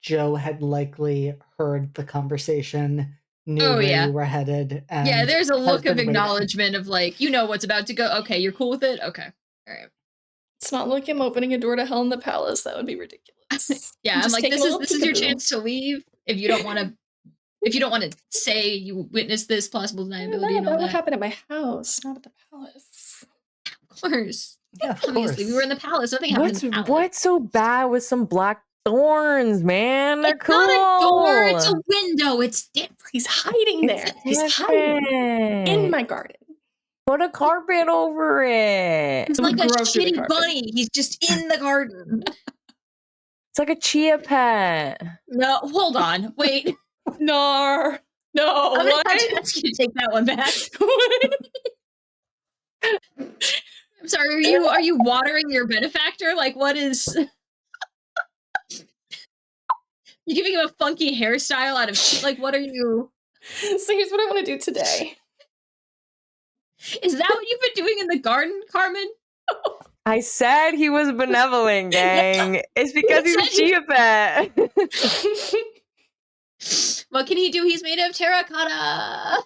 Joe had likely heard the conversation knew Oh, where yeah. you were headed. And Yeah, there's a has look of been waiting. acknowledgement of like, you know what's about to go. Okay, you're cool with it? Okay. All right. It's not like I'm opening a door to hell in the palace. That would be ridiculous. Yeah, I'm just like, taking this a is little your peekaboo. chance to leave. If you don't want to say you witnessed this plausible I don't deniability know. and all That would that. happen at my house, not at the palace. Of course. Yeah, of Obviously, we were in the palace. Nothing happened in the palace. What's so bad with some black thorns, man? They're It's cool. not a door, it's a window. It's different. He's hiding there. He's hiding in different. my garden. Put a carpet over it. He's It like would a grow through the shitty carpet. bunny. He's just in the garden. It's like a chia pet. No, hold on. Wait. No. No. I'm gonna What? have to ask you to take that one back. I'm sorry, are you watering your benefactor? Like, what is... You giving him a funky hairstyle out of... Like, what are you... So here's what I want to do today. Is that what you've been doing in the garden, Carmen? I said he was benevolent, gang. It's because he's a chia pet. What can he do? He's made of terracotta.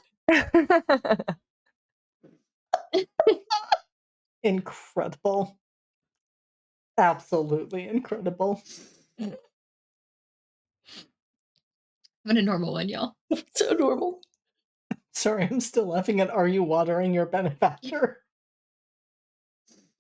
Incredible. Absolutely incredible. I'm a normal one, y'all. So adorable. Sorry, I'm still laughing at, are you watering your benefactor?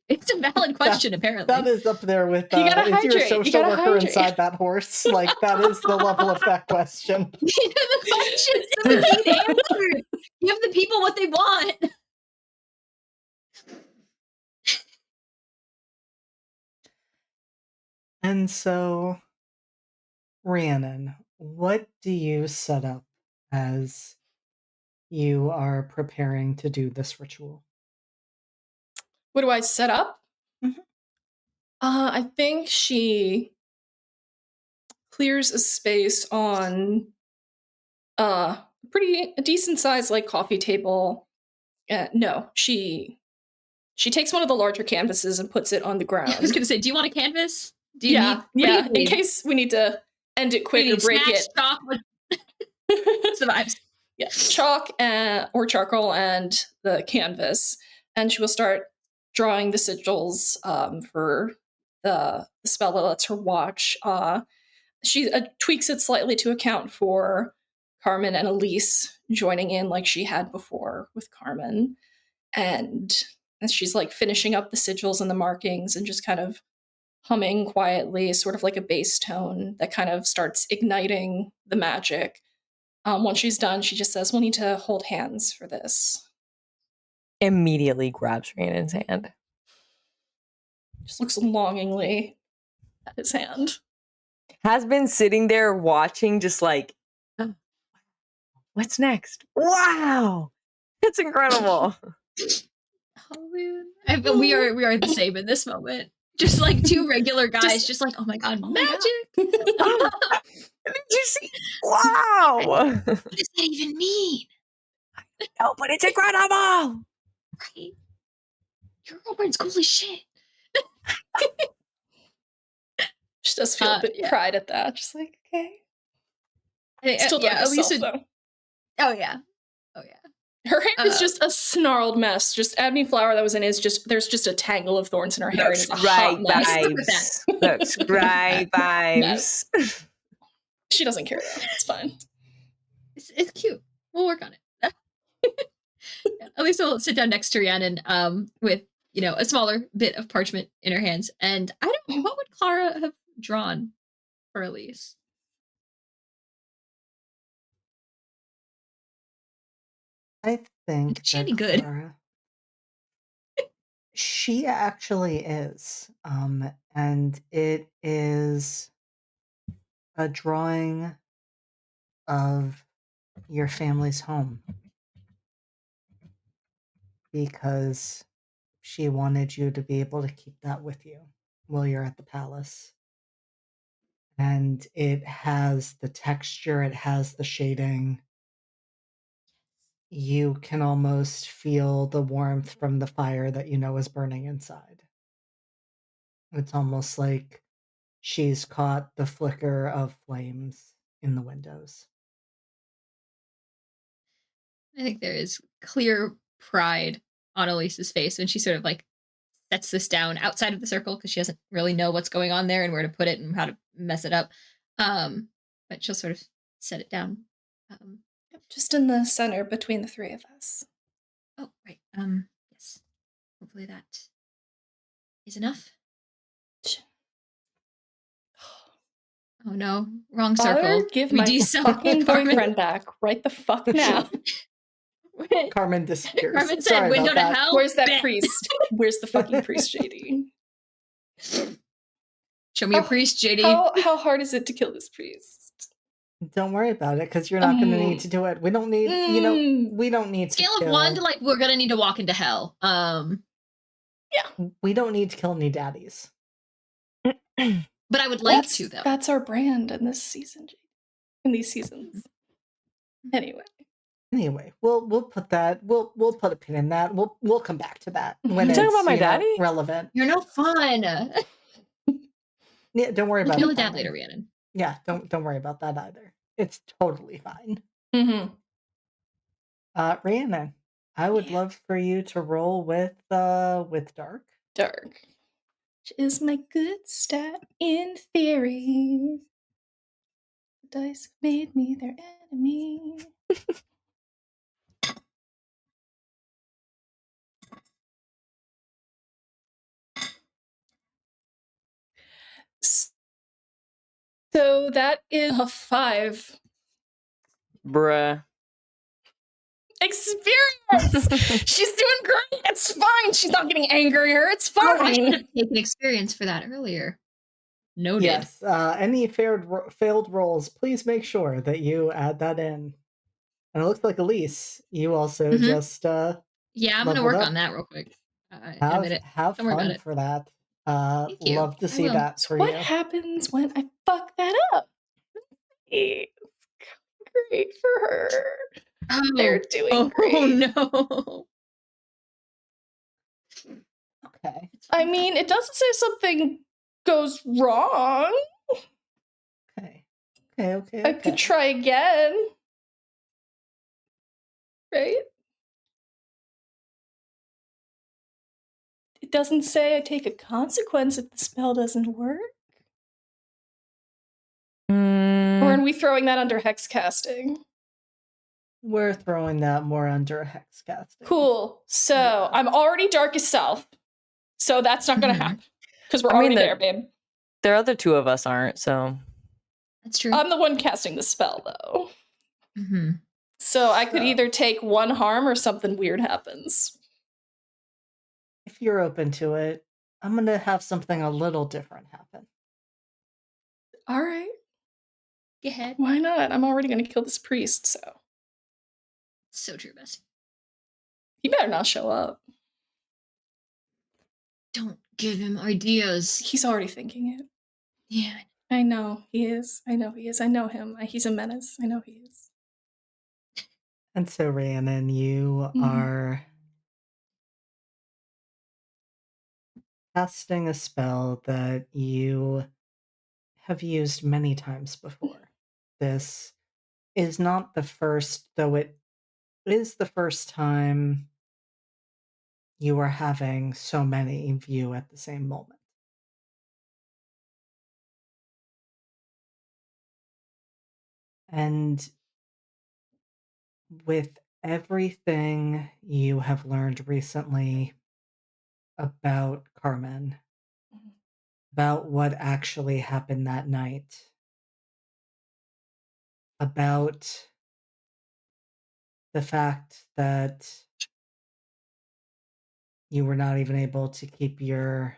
It's a valid question, apparently. That is up there with, You gotta is your hydrate. You social gotta worker hydrate. inside that horse? Like, that is the level of that question. These are the questions that we need answered. Give the people what they want. And so, Rhiannon, what do you set up as you are preparing to do this ritual? What do I set up? Mhm. I think she clears a space on a decent sized like coffee table. No, she takes one of the larger canvases and puts it on the ground. I was gonna say, do you want a canvas? Do you need? What do Yeah. you In need? case we need to end it You quick or need break snacks, it. chocolate. What's the vibes? Yeah, chalk or charcoal and the canvas, and she will start drawing the sigils for the spell that lets her watch. She tweaks it slightly to account for Carmen and Elise joining in like she had before with Carmen, and she's like finishing up the sigils and the markings and just kind of humming quietly, sort of like a bass tone that kind of starts igniting the magic. Once she's done, she just says, "We'll need to hold hands for this." Immediately grabs Rhiannon's hand. Just looks longingly at his hand. Has been sitting there watching, just like, oh, what's next? Wow, it's incredible. Oh man, we are the same in this moment. Just like two regular guys, just like, oh my god, magic! Did you see? Wow. What does that even mean? No, but it's incredible. Right? Your girlfriend's cool as shit. She does feel a bit pride at that. Just like, okay. Still does herself, though. Oh yeah. Her hair is just a snarled mess. Just Ebony Flower that was in is just, there's just a tangle of thorns in her hair. Looks and it's a hot mess. vibes. Looks great vibes. She doesn't care though. It's fine. It's cute. We'll work on it. At least we'll sit down next to Rhiannon with, you know, a smaller bit of parchment in her hands. And I don't know, what would Clara have drawn for Elise? I think Is she any good? Clara, she actually is. And it is a drawing of your family's home. Because she wanted you to be able to keep that with you while you're at the palace. And it has the texture, it has the shading. You can almost feel the warmth from the fire that you know is burning inside. It's almost like she's caught the flicker of flames in the windows. I think there is clear pride on Elise's face when she sort of like sets this down outside of the circle because she doesn't really know what's going on there and where to put it and how to mess it up. But she'll sort of set it down. Just in the center between the three of us. Oh, right. Yes. Hopefully that is enough. Oh no, wrong circle. Father, give my fucking boyfriend back right the fuck now. Carmen disappears. Carmen said, Sorry "Window about to that. hell." Where's that priest? Where's the fucking priest, JD? Show me a priest, JD. How hard is it to kill this priest? Don't worry about it, because you're not going to need to do it. We don't need, we don't need Scale to of 1 to like, we're gonna need to walk into hell. Yeah. We don't need to kill any daddies. But I would like to, though. That's our brand in this season, in these seasons. Anyway, we'll put that. We'll put a pin in that. We'll come back to that when You it's talking about my daddy? relevant. You're no fun. Yeah, don't worry We'll about kill it. the dad later, Rhiannon. Yeah, don't worry about that either. It's totally fine. Mm-hmm. Rhiannon, I would love for you to roll with Dark. Dark. Which is my good stat in theory. The dice made me their enemy. So that is a 5. Bruh. Experience! She's doing great. It's fine. She's not getting angrier. It's fine. Oh, I should have taken experience for that earlier. Noted. Yes. Any failed rolls, please make sure that you add that in. And it looks like Elise, you also just yeah, I'm gonna work on that real quick. Have fun for that. Thank you. Love to see that for what you. happens when I fuck that up? It's great for her. They're doing great. Oh no. Okay. I mean, it doesn't say something goes wrong. Okay. I could try again. Right? It doesn't say I take a consequence if the spell doesn't work. Or are we throwing that under hex casting? We're throwing that more under hex casting. Cool. So I'm already darkest self. So that's not going to happen. Because we're already there, babe. The other two of us aren't, so. That's true. I'm the one casting the spell, though. So I could either take 1 harm or something weird happens. If you're open to it, I'm going to have something a little different happen. All right. Go ahead. Why not? I'm already going to kill this priest, so. So true, Bessie. He better not show up. Don't give him ideas. He's already thinking it. Yeah. I know he is. I know he is. I know him. He's a menace. I know he is. And so, Rhiannon, you are casting a spell that you have used many times before. This is not the first, though it is the first time you are having so many view at the same moment. And with everything you have learned recently about Carmen, about what actually happened that night, about the fact that you were not even able to keep your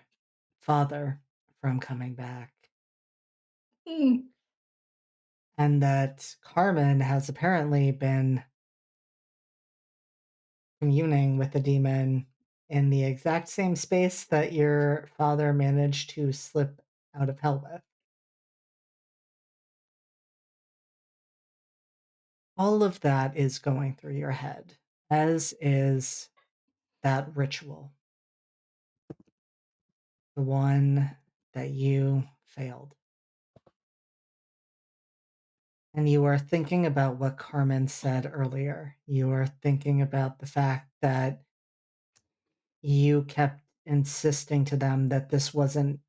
father from coming back, and that Carmen has apparently been communing with the demon in the exact same space that your father managed to slip out of hell with. All of that is going through your head, as is that ritual. The one that you failed. And you are thinking about what Carmen said earlier. You are thinking about the fact that you kept insisting to them that this wasn't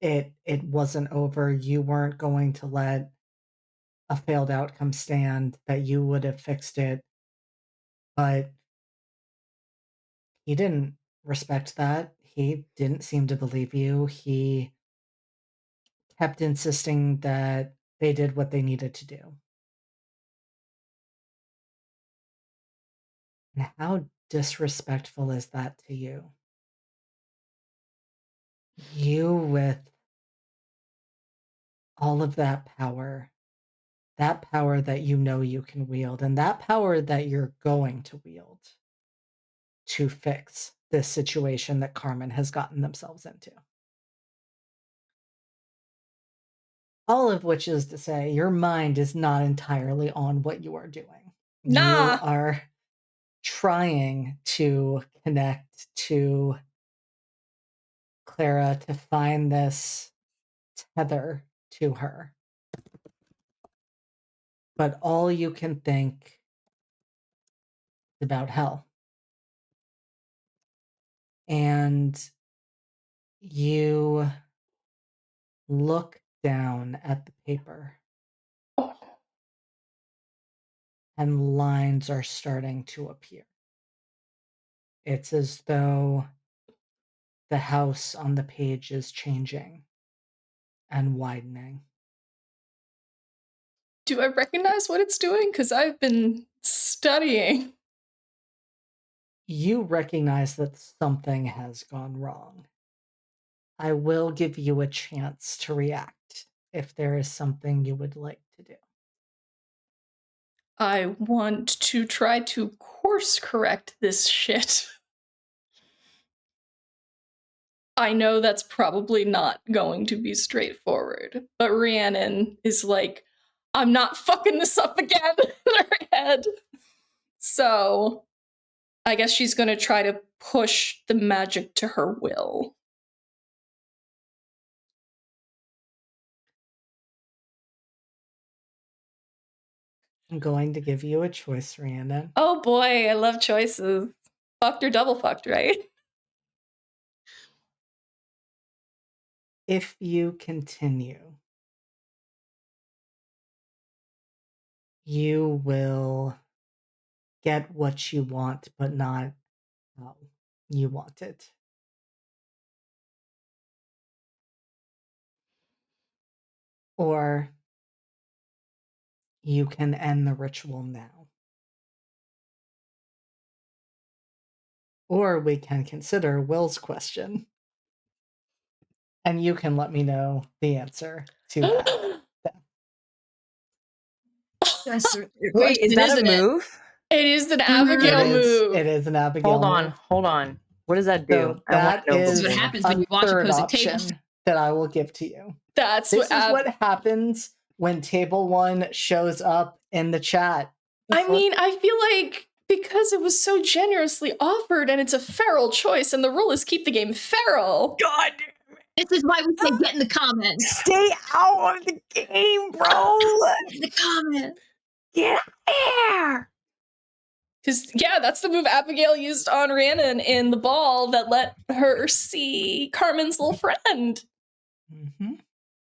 it wasn't over. You weren't going to let a failed outcome stand, that you would have fixed it. But he didn't respect that. He didn't seem to believe you. He kept insisting that they did what they needed to do. And how disrespectful is that to you? You with all of that power that you know you can wield, and that power that you're going to wield to fix this situation that Carmen has gotten themselves into. All of which is to say, your mind is not entirely on what you are doing. Nah. You are trying to connect to Clara to find this tether to her. But all you can think is about hell. And you look down at the paper, and lines are starting to appear. It's as though the house on the page is changing and widening. Do I recognize what it's doing? Because I've been studying. You recognize that something has gone wrong. I will give you a chance to react if there is something you would like to do. I want to try to course correct this shit. I know that's probably not going to be straightforward, but Rhiannon is like, I'm not fucking this up again in her head. So I guess she's going to try to push the magic to her will. I'm going to give you a choice, Rhiannon. Oh boy, I love choices. Fucked or double fucked, right? If you continue, you will get what you want, but not how you want it. Or you can end the ritual now. Or we can consider Will's question. And you can let me know the answer to that. That's your Wait, is question, that a isn't it? move? It is an Mhm. Abigail move. It is an Abigail move. Hold on. What does that do? So I wanna that know This is what is before. happens when a you watch third opposing tables. option that I will give to you. That's This is what what happens when table one shows up in the chat. I mean, I feel like because it was so generously offered and it's a feral choice, and the rule is keep the game feral. God, This is why we say get in the comments. stay out of the game, bro. Get in the comments. Get there. Because, yeah, that's the move Abigail used on Rhiannon in the ball that let her see Carmen's little friend. Mm-hmm.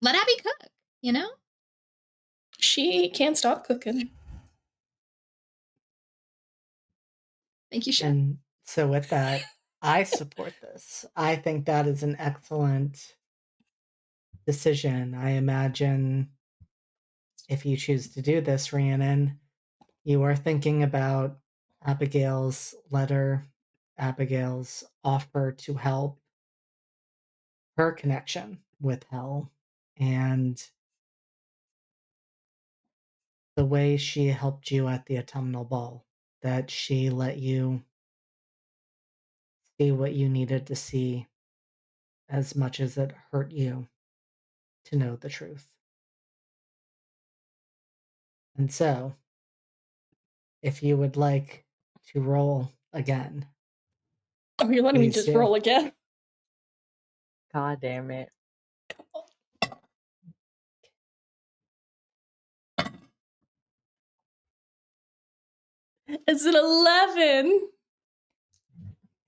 Let Abby cook, you know? She can't stop cooking. Thank you, Chef. And so with that, I support this. I think that is an excellent decision. I imagine if you choose to do this, Rhiannon, you are thinking about Abigail's letter, Abigail's offer to help, her connection with hell, and the way she helped you at the autumnal ball, that she let you see what you needed to see as much as it hurt you to know the truth. And so, if you would like to roll again, Oh, you're letting me Please just do. roll again? God damn it. It's an 11.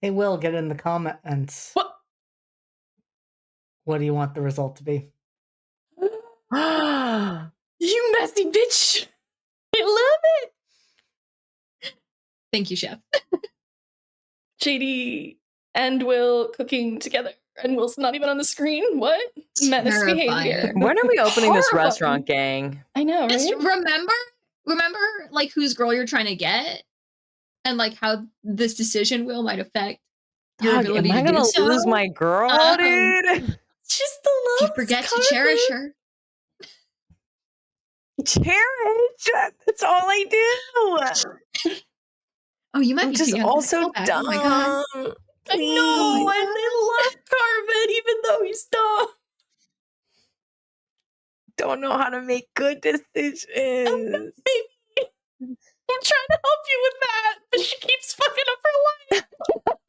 Hey, Will, get in the comments. What? What do you want the result to be? You messy bitch. I love it. Thank you, Chef. JD and Will cooking together, and Will's not even on the screen. What? Menace Terrifying. behavior. When are we opening this Horrifying. restaurant, gang? I know, right? Just remember, like, whose girl you're trying to get, and like how this decision might affect your Dog, ability am I to do gonna so. lose my girl, Um, dude? Just the love. If you forget to cherish her. Cherish. That's all I do. Oh, you might I'm be just too young. also Back. dumb. Oh my god. I know, and I love Carmen, even though he's dumb. Don't know how to make good decisions. Baby, I'm trying to help you with that, but she keeps fucking up her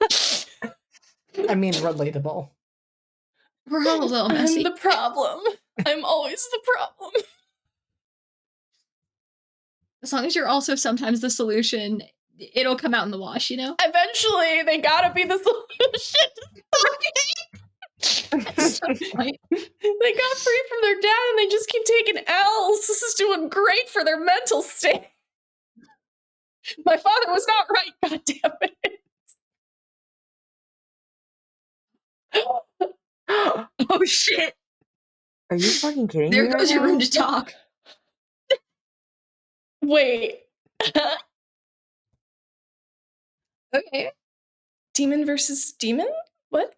life. I mean, relatable. We're all a little messy. I'm the problem. I'm always the problem. As long as you're also sometimes the solution, it'll come out in the wash, you know? Eventually, they gotta be the solution. That's so funny. They got free from their dad and they just keep taking L's. This is doing great for their mental state. My father was not right, god damn it. Oh shit. Are you fucking kidding me? There right goes your now? room to talk. Wait. Okay. Demon versus demon? What?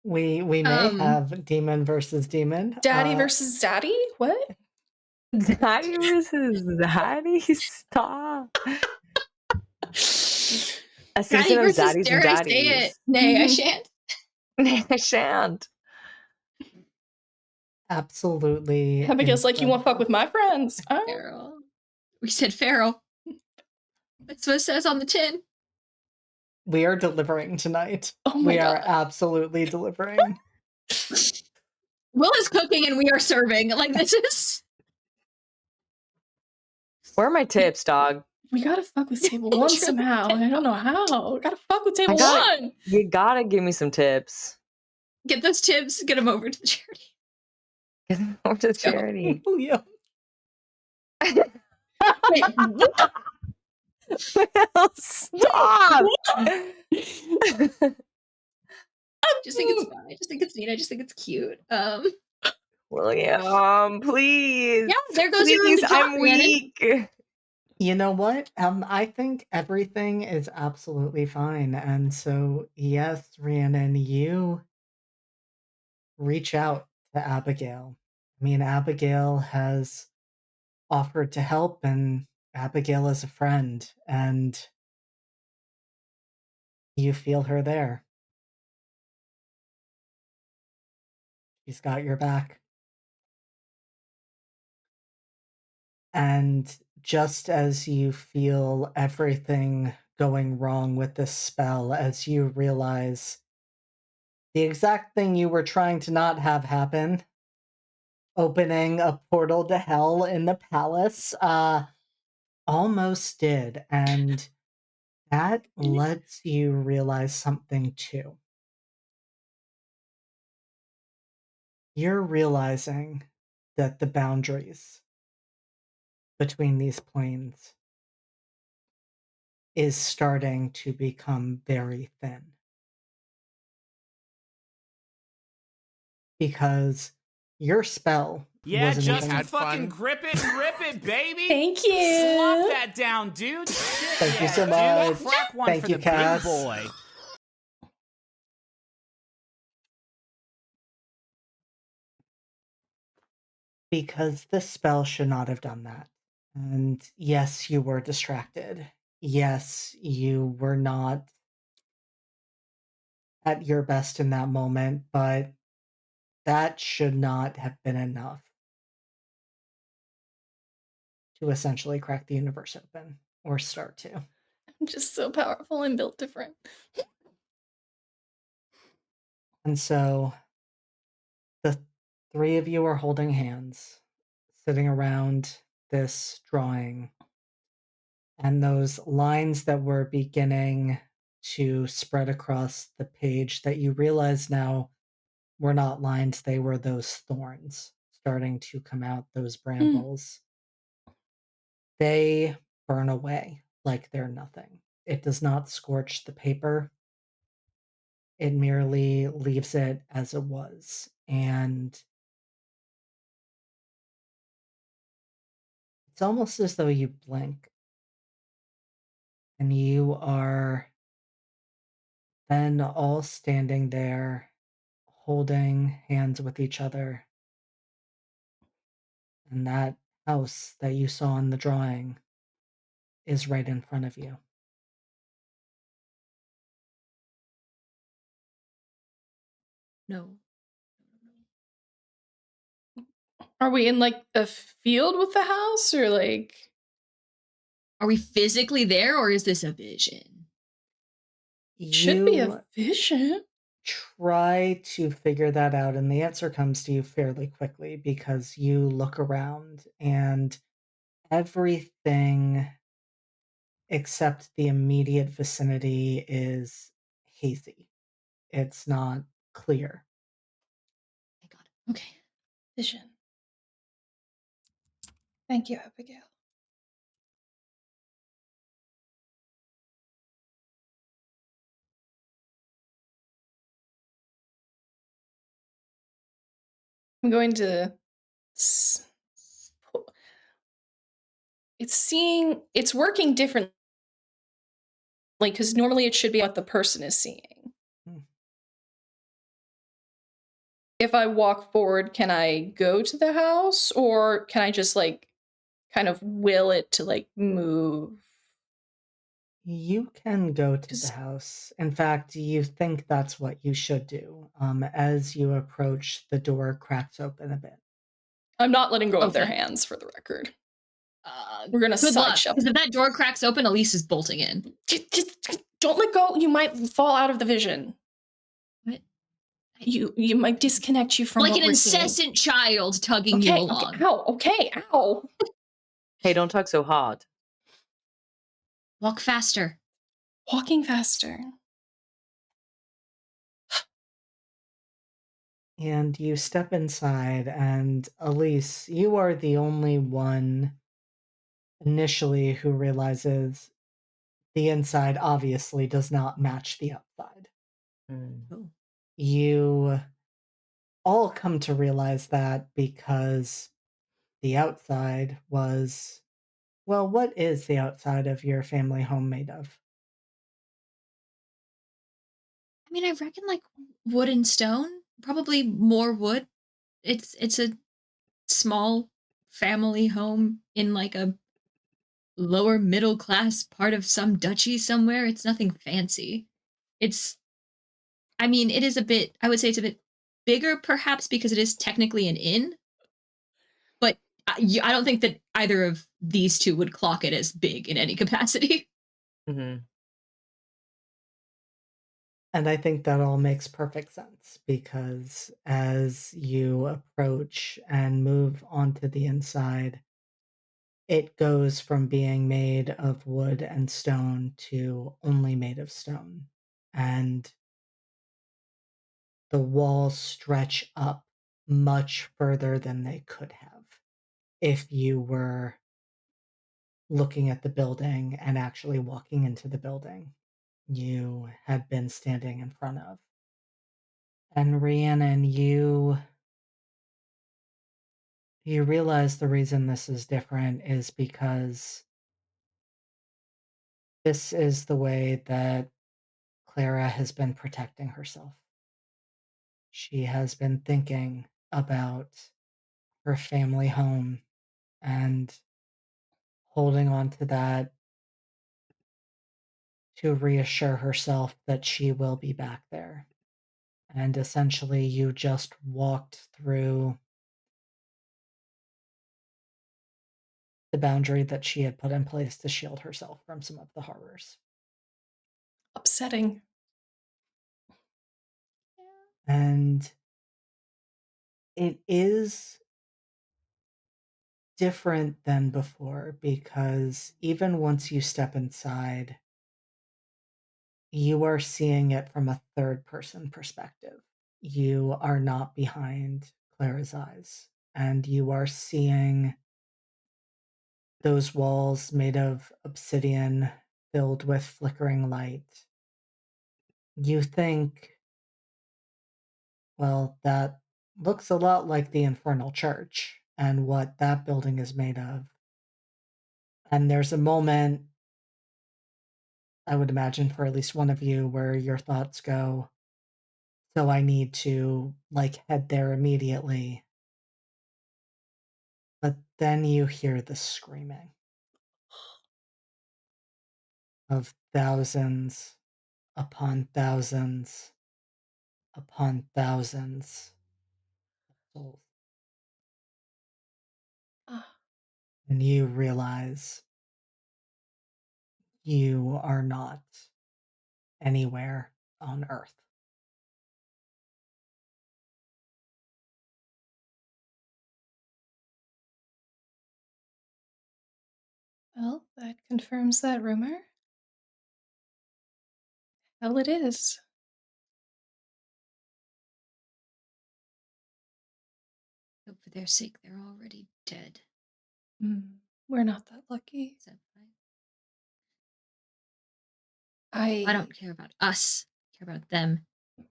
We may have demon versus demon. Daddy versus daddy? What? Daddy versus daddy? Stop. A season Daddy of versus daddies dare and I say it? daddies. Nay, I shan't. I shan't. Absolutely. Abigail's like, you won't fuck with my friends. Oh. Feral. We said feral. That's what it says on the tin. We are delivering tonight. Oh my we god. are absolutely delivering. Will is cooking and we are serving. Like, this is... Where are my tips, dog? We gotta fuck with table one somehow. I don't know how. We gotta fuck with table one. You gotta give me some tips. Get those tips, get them over to the charity. Get them over to charity. Oh, yeah. Wait, what? Will, stop! I just think it's fun. I just think it's neat. I just think it's cute. William, please. Yeah, there goes your room to talk, I'm Rhiannon. weak. You know what? I think everything is absolutely fine. And so, yes, Rhiannon, you reach out to Abigail. I mean, Abigail has offered to help, and Abigail is a friend, and you feel her there. She's got your back. And just as you feel everything going wrong with this spell, as you realize the exact thing you were trying to not have happen, opening a portal to hell in the palace, almost did. And that lets you realize something too. You're realizing that the boundaries between these planes is starting to become very thin. Because your spell wasn't just even... fucking grip it, baby. Thank you. Slop that down, dude. Thank you so Dude, much. crack one Thank for you, the Cass. big boy. Because this spell should not have done that. And yes, you were distracted. Yes, you were not at your best in that moment, but that should not have been enough to essentially crack the universe open, or start to. I'm just so powerful and built different. And so the three of you are holding hands, sitting around this drawing. And those lines that were beginning to spread across the page that you realize now were not lines, they were those thorns starting to come out, those brambles. They burn away like they're nothing. It does not scorch the paper. It merely leaves it as it was. And it's almost as though you blink and you are then all standing there holding hands with each other. And that house that you saw in the drawing is right in front of you. No. Are we in like a field with the house or like Are we physically there or is this a vision? should be You a vision? try to figure that out, and the answer comes to you fairly quickly because you look around and everything except the immediate vicinity is hazy. It's not clear. Thank God. Okay. Vision. Thank you, Abigail. I'm going to it's working differently because normally it should be what the person is seeing. Hmm. If I walk forward, can I go to the house or can I just like kind of will it to like move? You can go to the Just house. In fact, you think that's what you should do. As you approach, the door cracks open a bit. I'm not letting go of their Okay. hands for the record. We're gonna Good luck. sidestep. Because if that door cracks open, Elise is bolting in. Just don't let go. You might fall out of the vision. What? You might disconnect you from Like what an we're seeing. incessant child tugging you Okay, along. okay, ow, okay, ow. Hey, don't talk so hard. Walk faster. Walking faster. And you step inside, and Elise, you are the only one initially who realizes the inside obviously does not match the outside. Oh. You all come to realize that because the outside was, well, what is the outside of your family home made of? I mean, I reckon like wood and stone. Probably more wood. It's a small family home in like a lower middle class part of some duchy somewhere. It's nothing fancy. It's I mean, it is a bit I would say it's a bit bigger perhaps because it is technically an inn, but I don't think that either of these two would clock it as big in any capacity. Mm-hmm. And I think that all makes perfect sense because as you approach and move onto the inside, it goes from being made of wood and stone to only made of stone. And the walls stretch up much further than they could have if you were looking at the building and actually walking into the building you had been standing in front of. And Rhiannon, you realize the reason this is different is because this is the way that Clara has been protecting herself. She has been thinking about her family home and holding on to that to reassure herself that she will be back there. And essentially, you just walked through the boundary that she had put in place to shield herself from some of the horrors. Upsetting. And it is different than before because even once you step inside, you are seeing it from a third person perspective. You are not behind Clara's eyes, and you are seeing those walls made of obsidian filled with flickering light. You think, well, that looks a lot like the Infernal Church and what that building is made of. And there's a moment, I would imagine, for at least one of you where your thoughts go, so I need to, like, head there immediately. But then you hear the screaming of thousands upon thousands upon thousands of souls. Ah, And you realize you are not anywhere on Earth. well, that confirms that rumor. Hell, it is. Hope for their sake they're already dead. We're not that lucky. Said I I don't care about us. I care about them. If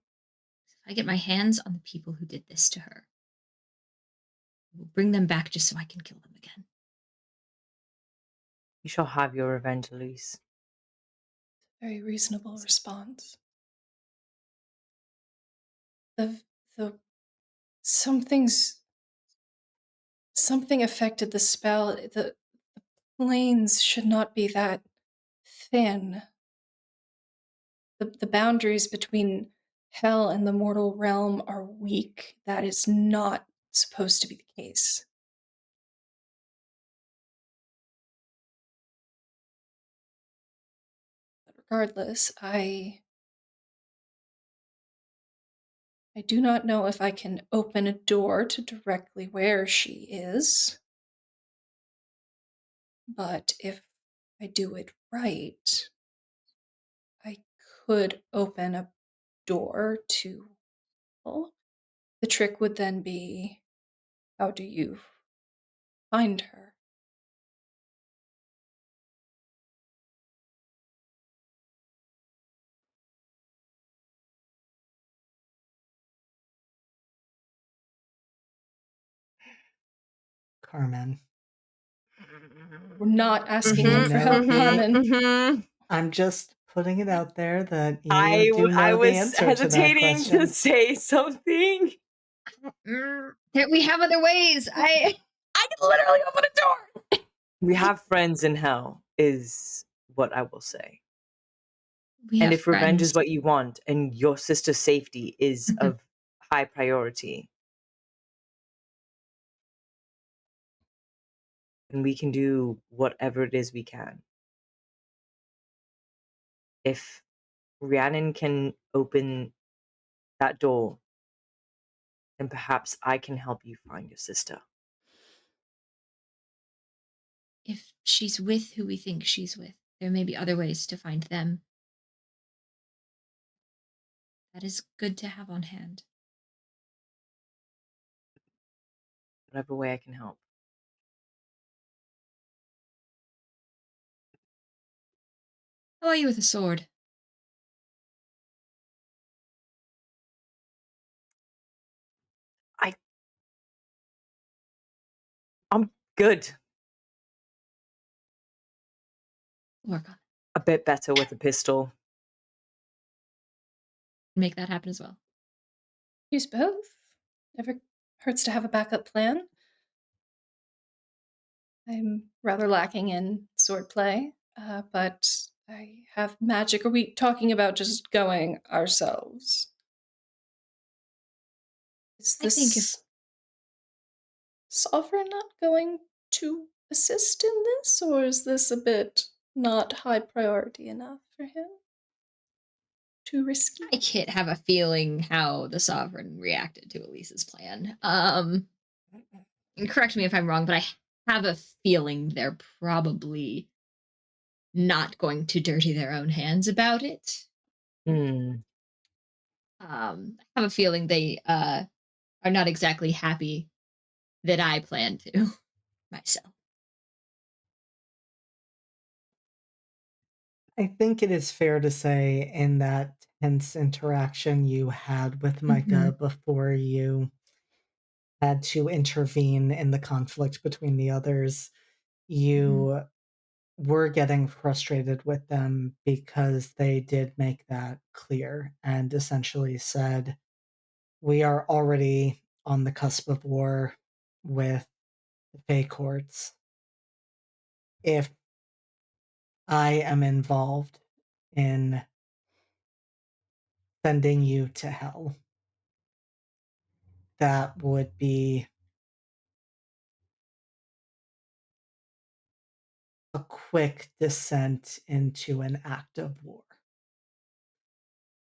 I get my hands on the people who did this to her, I will bring them back just so I can kill them again. You shall have your revenge, Elise. very reasonable response. The something's something affected the spell. The planes should not be that thin. The boundaries between hell and the mortal realm are weak. That is not supposed to be the case. But regardless, I do not know if I can open a door to directly where she is. But if I do it right, I could open a door to. Well, the trick would then be, how do you find her? Carmen. We're not asking You him for know help, the- Carmen. I'm just putting it out there that you do know I the was answer to that hesitating question. to say something. We have other ways. I can literally open a door. We have friends in hell, is what I will say. We And have if revenge is friends. what you want and your sister's safety is Mhm. of high priority, then we can do whatever it is we can. If Rhiannon can open that door, then perhaps I can help you find your sister. If she's with who we think she's with, there may be other ways to find them. That is good to have on hand. Whatever way I can help. How are you with a sword? I'm good. Work on it. A bit better with a pistol. Make that happen as well. Use both. Never hurts to have a backup plan. I'm rather lacking in swordplay, but I have magic. Are we talking about just going ourselves? Is I think if this sovereign not going to assist in this, or is this a bit not high priority enough for him? Too risky? I can't have a feeling how the sovereign reacted to Elise's plan. And correct me if I'm wrong, but have a feeling they're probably not going to dirty their own hands about it. Hmm. I have a feeling they are not exactly happy that I plan to myself. I think it is fair to say in that tense interaction you had with Micah before you had to intervene in the conflict between the others, you were getting frustrated with them because they did make that clear and essentially said, we are already on the cusp of war with the Fey courts. If I am involved in sending you to hell, that would be a quick descent into an act of war.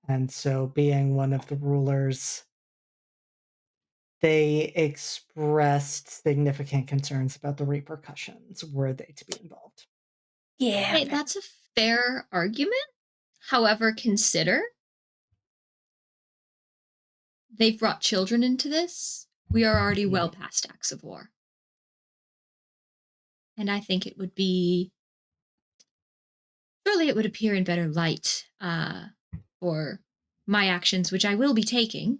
And so, being one of the rulers, they expressed significant concerns about the repercussions were they to be involved. Yeah. Hey, that's a fair argument. However, consider they've brought children into this. We are already well past acts of war. And I think it would be surely it would appear in better light for my actions, which I will be taking,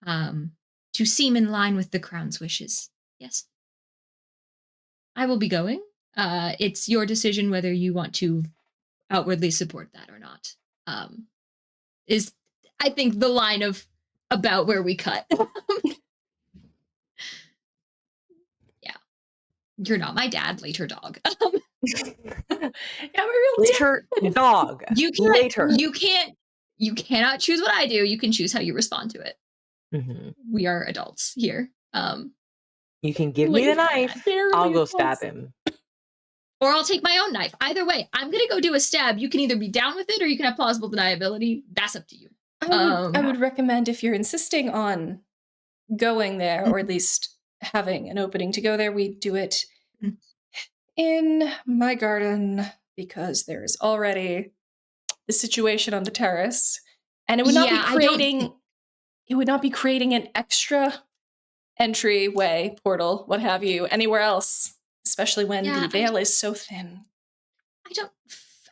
to seem in line with the crown's wishes. Yes. I will be going. It's your decision whether you want to outwardly support that or not. Is I think the line of about where we cut. Yeah. You're not my dad, later dog. I'm a real Later, dog. Later. You cannot choose what I do. You can choose how you respond to it. We are adults here. You can give me the knife. I'll go stab adults. him. Or I'll take my own knife. Either way, I'm gonna go do a stab. You can either be down with it or you can have plausible deniability. That's up to you. I would recommend, if you're insisting on going there, or at least having an opening to go there, we do it in my garden, because there is already the situation on the terrace, and it would not be creating it would not be creating an extra entryway, portal, what have you, anywhere else, especially when the veil is so thin.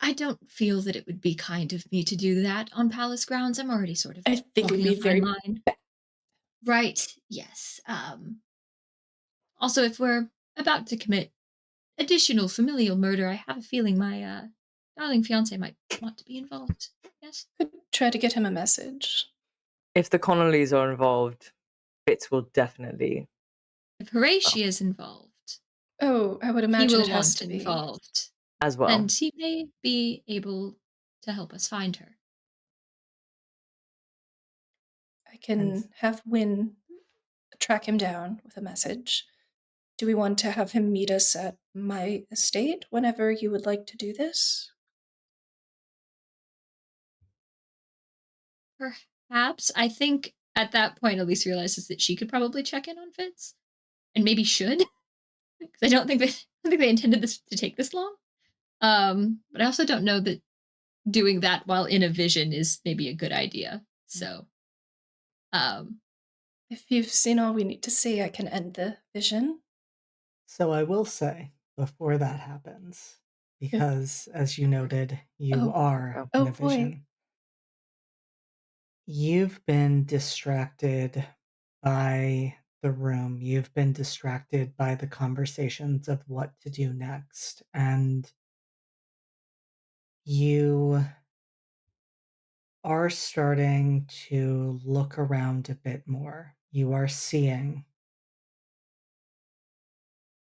I don't feel that it would be kind of me to do that on palace grounds. I'm already sort of I think it would be very line. Right. Yes. Also, if we're about to commit additional familial murder, I have a feeling my darling fiance might want to be involved. Yes. Could try to get him a message. If the Connollys are involved, Fitz will definitely. If Horatio is involved, I would imagine he will it has want to be involved as well. and he may be able to help us find her. I can have Wynn track him down with a message. Do we want to have him meet us at my estate whenever you would like to do this? Perhaps. I think at that point, Elise realizes that she could probably check in on Fitz, and maybe should, because I don't think they intended this to take this long. But I also don't know that doing that while in a vision is maybe a good idea. So, if you've seen all we need to see, I can end the vision. So I will say, before that happens, because as you noted, you are in a vision. You've been distracted by the room. You've been distracted by the conversations of what to do next. And you are starting to look around a bit more. You are seeing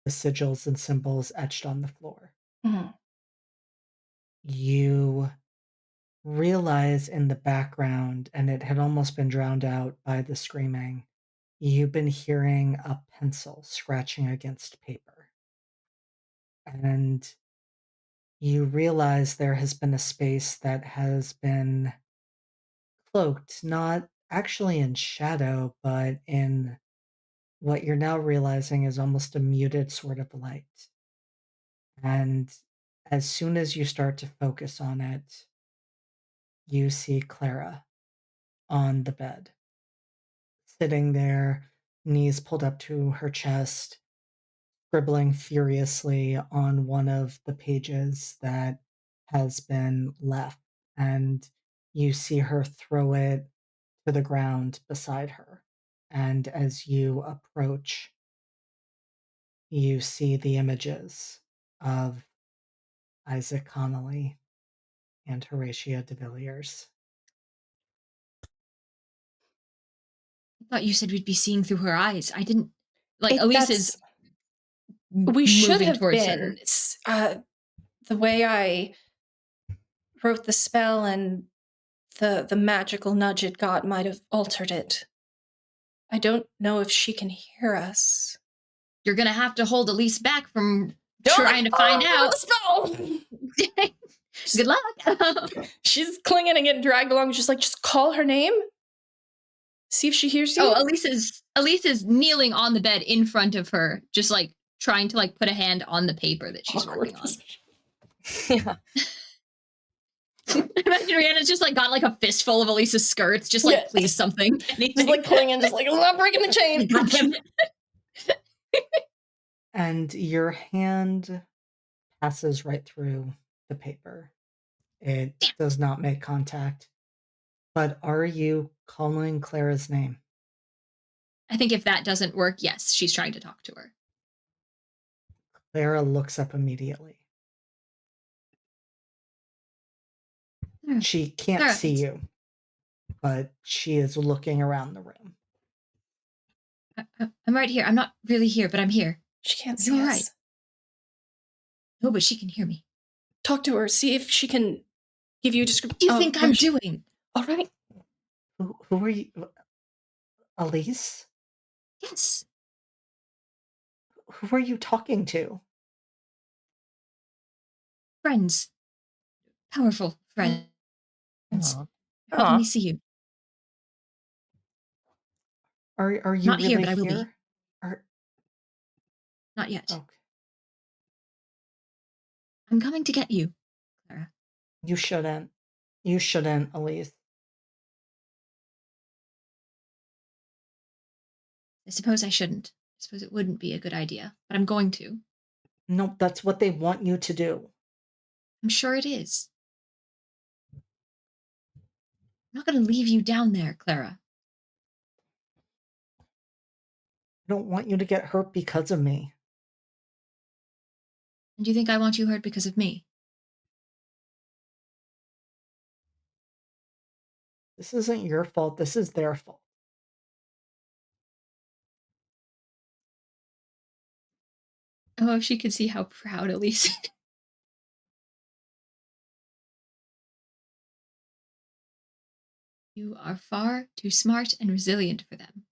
the sigils and symbols etched on the floor. You realize in the background, and it had almost been drowned out by the screaming, you've been hearing a pencil scratching against paper. And you realize there has been a space that has been cloaked, not actually in shadow, but in what you're now realizing is almost a muted sort of light. And as soon as you start to focus on it, you see Clara on the bed, sitting there, knees pulled up to her chest, scribbling furiously on one of the pages that has been left. And you see her throw it to the ground beside her. And as you approach, you see the images of Isaac Connolly and Horatio de Villiers. I thought you said we'd be seeing through her eyes. I didn't like. It- Elise that's- is We should moving have towards been. her. It's, the way I wrote the spell and the magical nudge it got might have altered it. I don't know if she can hear us. You're gonna have to hold Elise back from trying to find out. The spell! Good luck. She's clinging and getting dragged along. Just like, just call her name. See if she hears you. Oh, Elise is kneeling on the bed in front of her, just like trying to like put a hand on the paper that she's Awkward working on. position. Yeah. Imagine Rihanna's just like got like a fistful of Elise's skirts, just like Yeah. please something. Anything. Just like clinging, just like, I'm not breaking the chain. God damn it. And your hand passes right through the paper. It does not make contact. But are you calling Clara's name? I think if that doesn't work, yes, she's trying to talk to her. Clara looks up immediately. She can't Clara, see you, but she is looking around the room. I'm right here. I'm not really here, but I'm here. She can't You're see us. right. No, but she can hear me. Talk to her. See if she can give you a description. What do you think I'm doing? All right. Who are you? Elise? Yes. Who are you talking to? Friends. Powerful friends. Aw. Helping Aw. me see you. Are you Not really here, but I will be. here? Not yet. Okay. I'm coming to get you, Clara. You shouldn't. You shouldn't, Elise. I suppose I shouldn't. I suppose it wouldn't be a good idea, but I'm going to. Nope, that's what they want you to do. I'm sure it is. I'm not going to leave you down there, Clara. I don't want you to get hurt because of me. And do you think I want you hurt because of me? This isn't your fault. This is their fault. Oh, if she could see how proud Elise is. You are far too smart and resilient for them.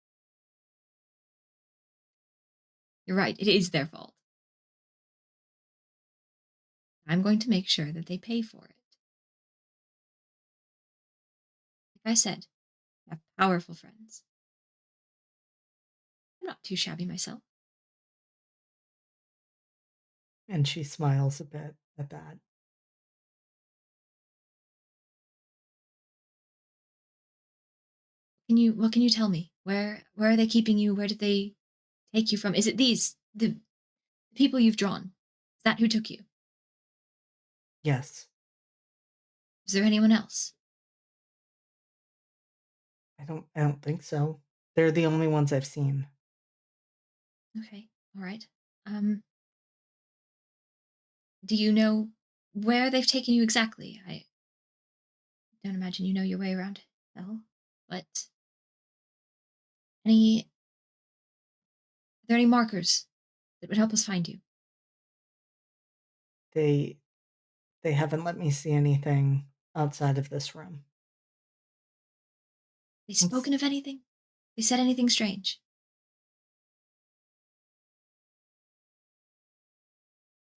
You're right, it is their fault. I'm going to make sure that they pay for it. Like I said, I have powerful friends. I'm not too shabby myself. And she smiles a bit at that. What can you tell me? Where are they keeping you? Where did they take you from? Is it the people you've drawn? Is that who took you? Yes. Is there anyone else? I don't think so. They're the only ones I've seen. Okay, all right. Do you know where they've taken you exactly? I don't imagine you know your way around hell, but are there any markers that would help us find you? They haven't let me see anything outside of this room. They spoken of anything? They said anything strange?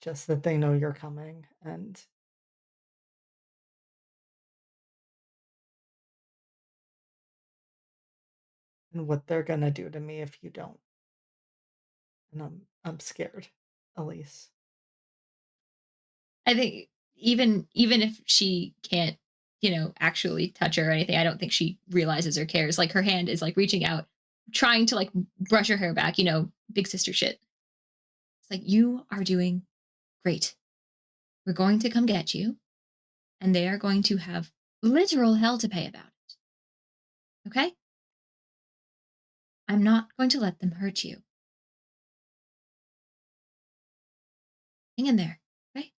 Just that they know you're coming and what they're gonna do to me if you don't. And I'm scared, Elise. I think even if she can't, actually touch her or anything, I don't think she realizes or cares. Like her hand is like reaching out, trying to like brush her hair back, big sister shit. It's like, you are doing great. We're going to come get you, and they are going to have literal hell to pay about it. Okay? I'm not going to let them hurt you. Hang in there, okay?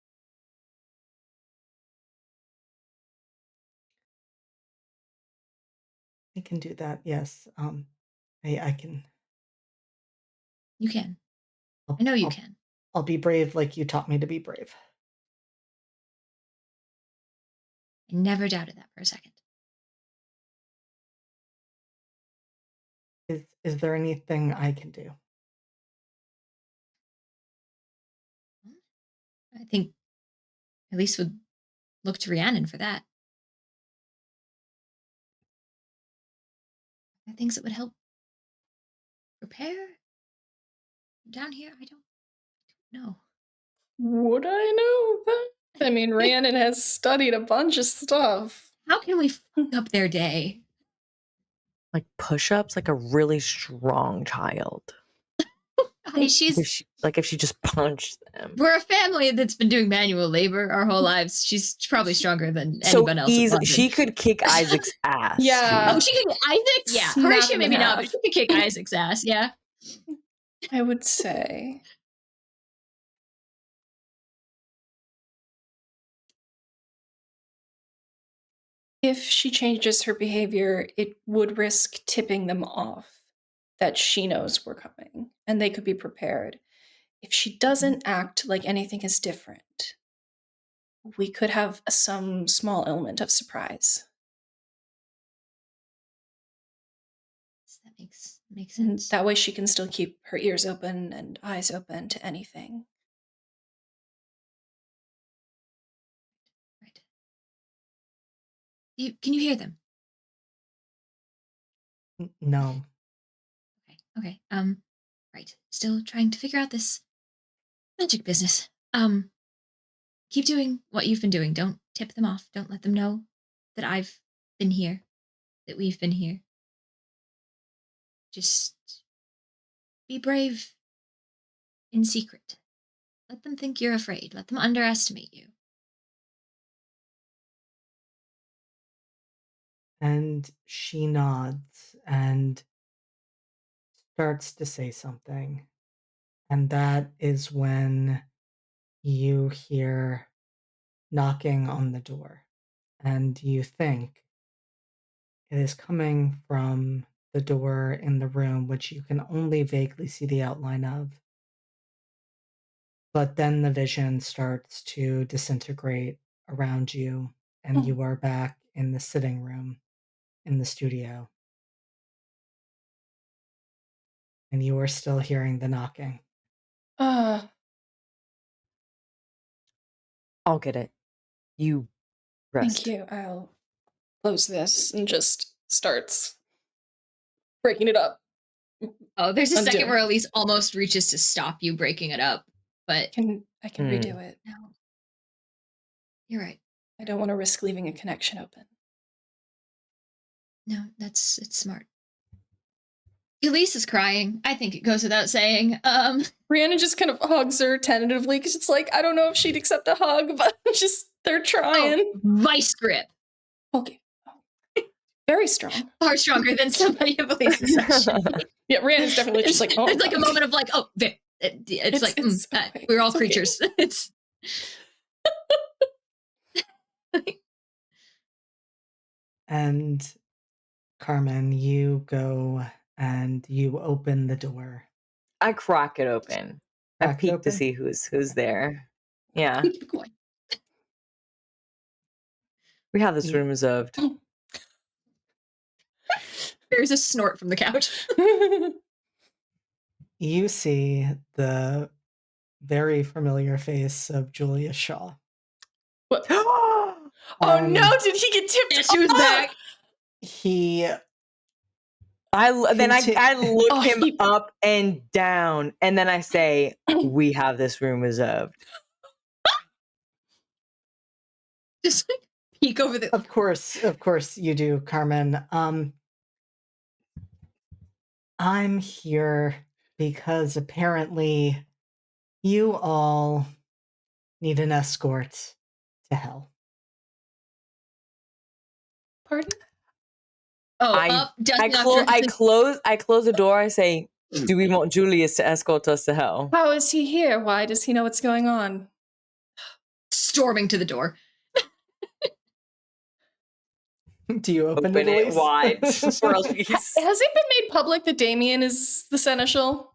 I can do that, yes. I can. You can. I know you can. I'll be brave like you taught me to be brave. I never doubted that for a second. Is there anything I can do? I think Elise would look to Rhiannon for that. Are things that would help prepare down here? I don't know. Would I know that? I mean, Rhiannon has studied a bunch of stuff. How can we fuck up their day? Like push-ups, like a really strong child. She's If she just punched them. We're a family that's been doing manual labor our whole lives. She's probably stronger than anyone else in London. She could kick Isaac's ass. Yeah. Oh, she could kick Isaac's? Yeah. Snap Horatio him maybe in not, half. but she could kick Isaac's ass, yeah. I would say. If she changes her behavior, it would risk tipping them off that she knows we're coming, and they could be prepared. If she doesn't act like anything is different, we could have some small element of surprise. That makes sense. That way she can still keep her ears open and eyes open to anything. Right. Can you hear them? No. Okay. Right. Still trying to figure out this magic business. Keep doing what you've been doing. Don't tip them off. Don't let them know that I've been here, that we've been here. Just be brave in secret. Let them think you're afraid. Let them underestimate you. And she nods and starts to say something. And that is when you hear knocking on the door. And you think it is coming from the door in the room, which you can only vaguely see the outline of. But then the vision starts to disintegrate around you, and you are back in the sitting room in the studio. And you are still hearing the knocking. I'll get it. You rest. Thank you. I'll close this and just starts breaking it up. Oh, there's a Undo. second where Elise almost reaches to stop you breaking it up, but I can redo it. no. You're right. I don't want to risk leaving a connection open. No, it's smart. Elise is crying. I think it goes without saying. Rhiannon just kind of hugs her tentatively because it's like, I don't know if she'd accept a hug, but just they're trying. Vice grip. Okay. Very strong. Far stronger than somebody of Elise's section. Yeah, Rhiannon's definitely just like, oh. It's like a moment of like, oh, it's like, okay. we're all It's creatures. Okay. It's And Carmen, you go and you open the door. I crack it open. I peek to see who's there. Yeah. We have this room reserved. There's a snort from the couch. You see the very familiar face of Julia Shaw. What? Oh no, did he get tipped Guess who's back? He I look Oh, him up and down, and then I say, "We have this room reserved." Just like peek over the. Of course you do, Carmen. I'm here because apparently you all need an escort to hell. Pardon? Oh, I dusting off I close the door. I say, "Do we want Julius to escort us to hell?" How is he here? Why does he know what's going on? storming to the door. Do you open Open it Elise? wide for Elise. Has it been made public that Damien is the seneschal?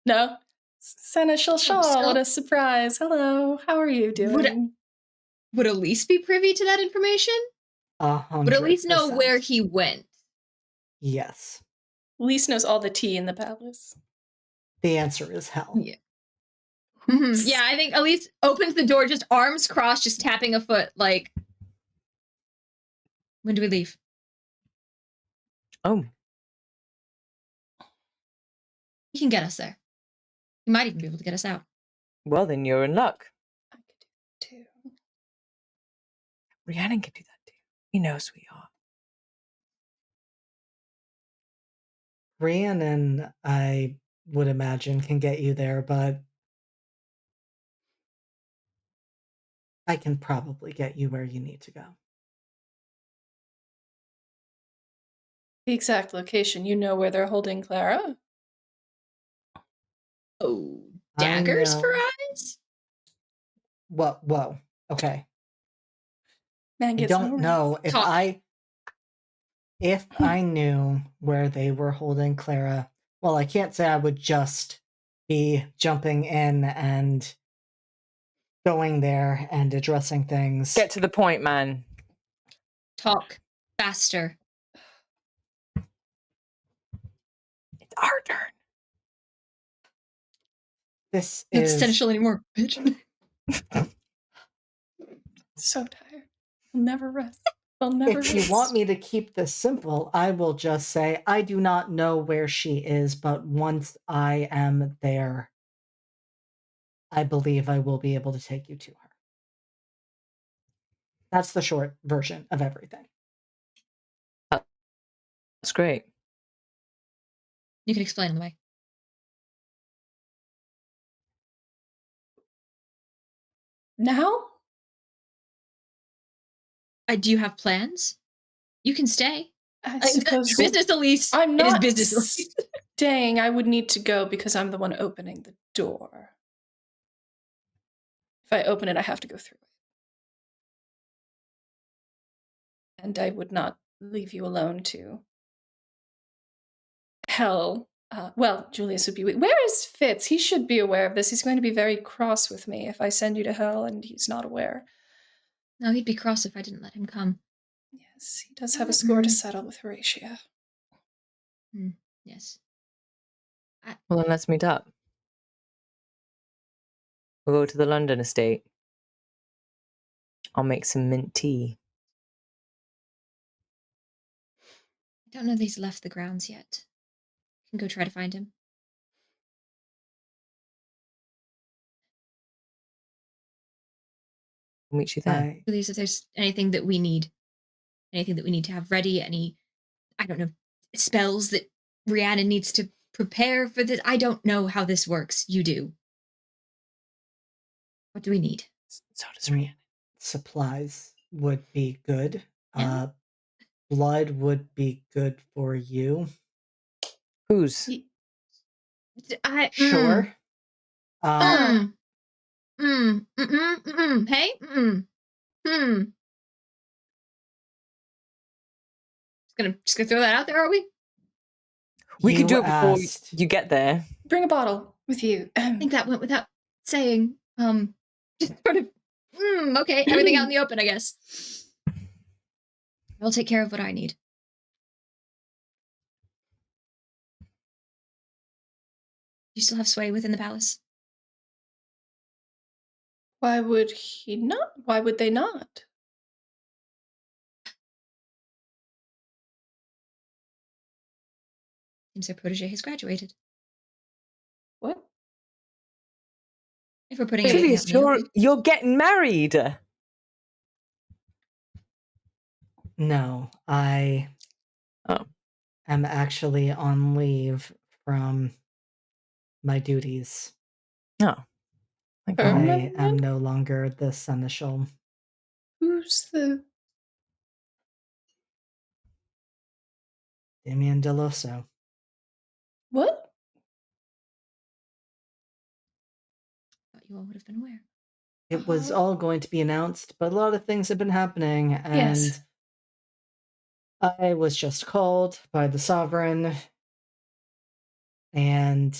No? Seneschal Shaw, so- what a surprise. Hello, how are you doing? Would Elise be privy to that information? 100%. Would Elise know where he went? Yes. Elise knows all the tea in the palace. The answer is hell. Yeah. Yeah, I think Elise opens the door, just arms crossed, just tapping a foot, like, when do we leave? Oh, He can get us there. He might even be able to get us out. well, then you're in luck. I could do it too. Rhiannon can do that too. He knows, sweetheart. Rhiannon, I would imagine, can get you there, but I can probably get you where you need to go. The exact location. You know where they're holding Clara? Oh, I daggers know. for eyes? Whoa. Okay. Man I gets don't know if Talk. I knew where they were holding Clara. Well, I can't say I would just be jumping in and going there and addressing things. Get to the point, man. Talk faster. It's our turn. This Not is essential anymore, bitch. So tired. I'll never rest. I'll never if rest. you want me to keep this simple, I will just say I do not know where she is, but once I am there, I believe I will be able to take you to her. That's the short version of everything. That's great. You can explain on the way. Now? Do you have plans? You can stay. I suppose Business Elise. I'm It is not business Elise. staying. I would need to go because I'm the one opening the door. If I open it, I have to go through it. And I would not leave you alone to hell. Well, Julius would be. Where is Fitz? He should be aware of this. He's going to be very cross with me if I send you to hell and he's not aware. No, he'd be cross if I didn't let him come. Yes, he does have a score to settle with Horatia. Yes. Well, then let's meet up. We'll go to the London estate. I'll make some mint tea. I don't know that he's left the grounds yet. Can go try to find him. We'll meet you there. Please, if there's anything that we need to have ready, any, I don't know, spells that Rhiannon needs to prepare for this. I don't know how this works. You do. What do we need? So does Rhiannon. Supplies would be good. Yeah. Blood would be good for you. Whose? Sure. Hey. Just gonna throw that out there, are we? We could do You it before asked. you get there. Bring a bottle with you. I think that went without saying. Just sort of. Okay, everything out in the open, I guess. I'll take care of what I need. You still have sway within the palace? Why would he not? Why would they not? Seems their protege has graduated. What? If we're putting everything Julius, out in the open. you're getting married. No, I Oh. am actually on leave from my duties. No. I am no longer the seneschal. Who's the... Damien Deloso. What? Thought you all would have been aware. It was all going to be announced, but a lot of things have been happening, and Yes. I was just called by the sovereign, and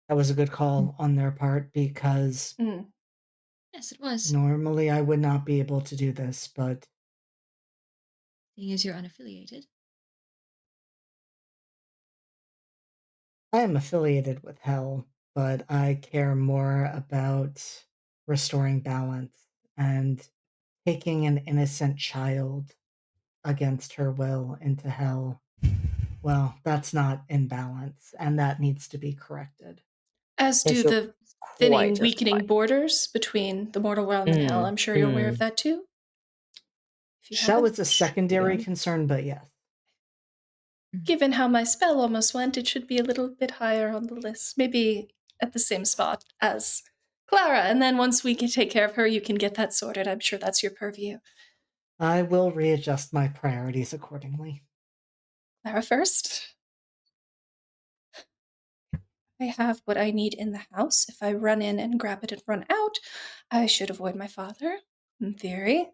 that was a good call on their part because Yes, it was. normally I would not be able to do this, but Seeing as you're unaffiliated. I am affiliated with Hell, but I care more about restoring balance and taking an innocent child against her will into Hell. Well, that's not in balance, and that needs to be corrected. As do Yes, you're the thinning, quite weakening justified. borders between the mortal realm and hell. I'm sure you're aware of that too. If you That haven't, was a secondary Yeah. concern, but yes. given how my spell almost went, it should be a little bit higher on the list. Maybe at the same spot as Clara. And then once we can take care of her, you can get that sorted. I'm sure that's your purview. I will readjust my priorities accordingly. Clara first. I have what I need in the house. If I run in and grab it and run out, I should avoid my father, in theory.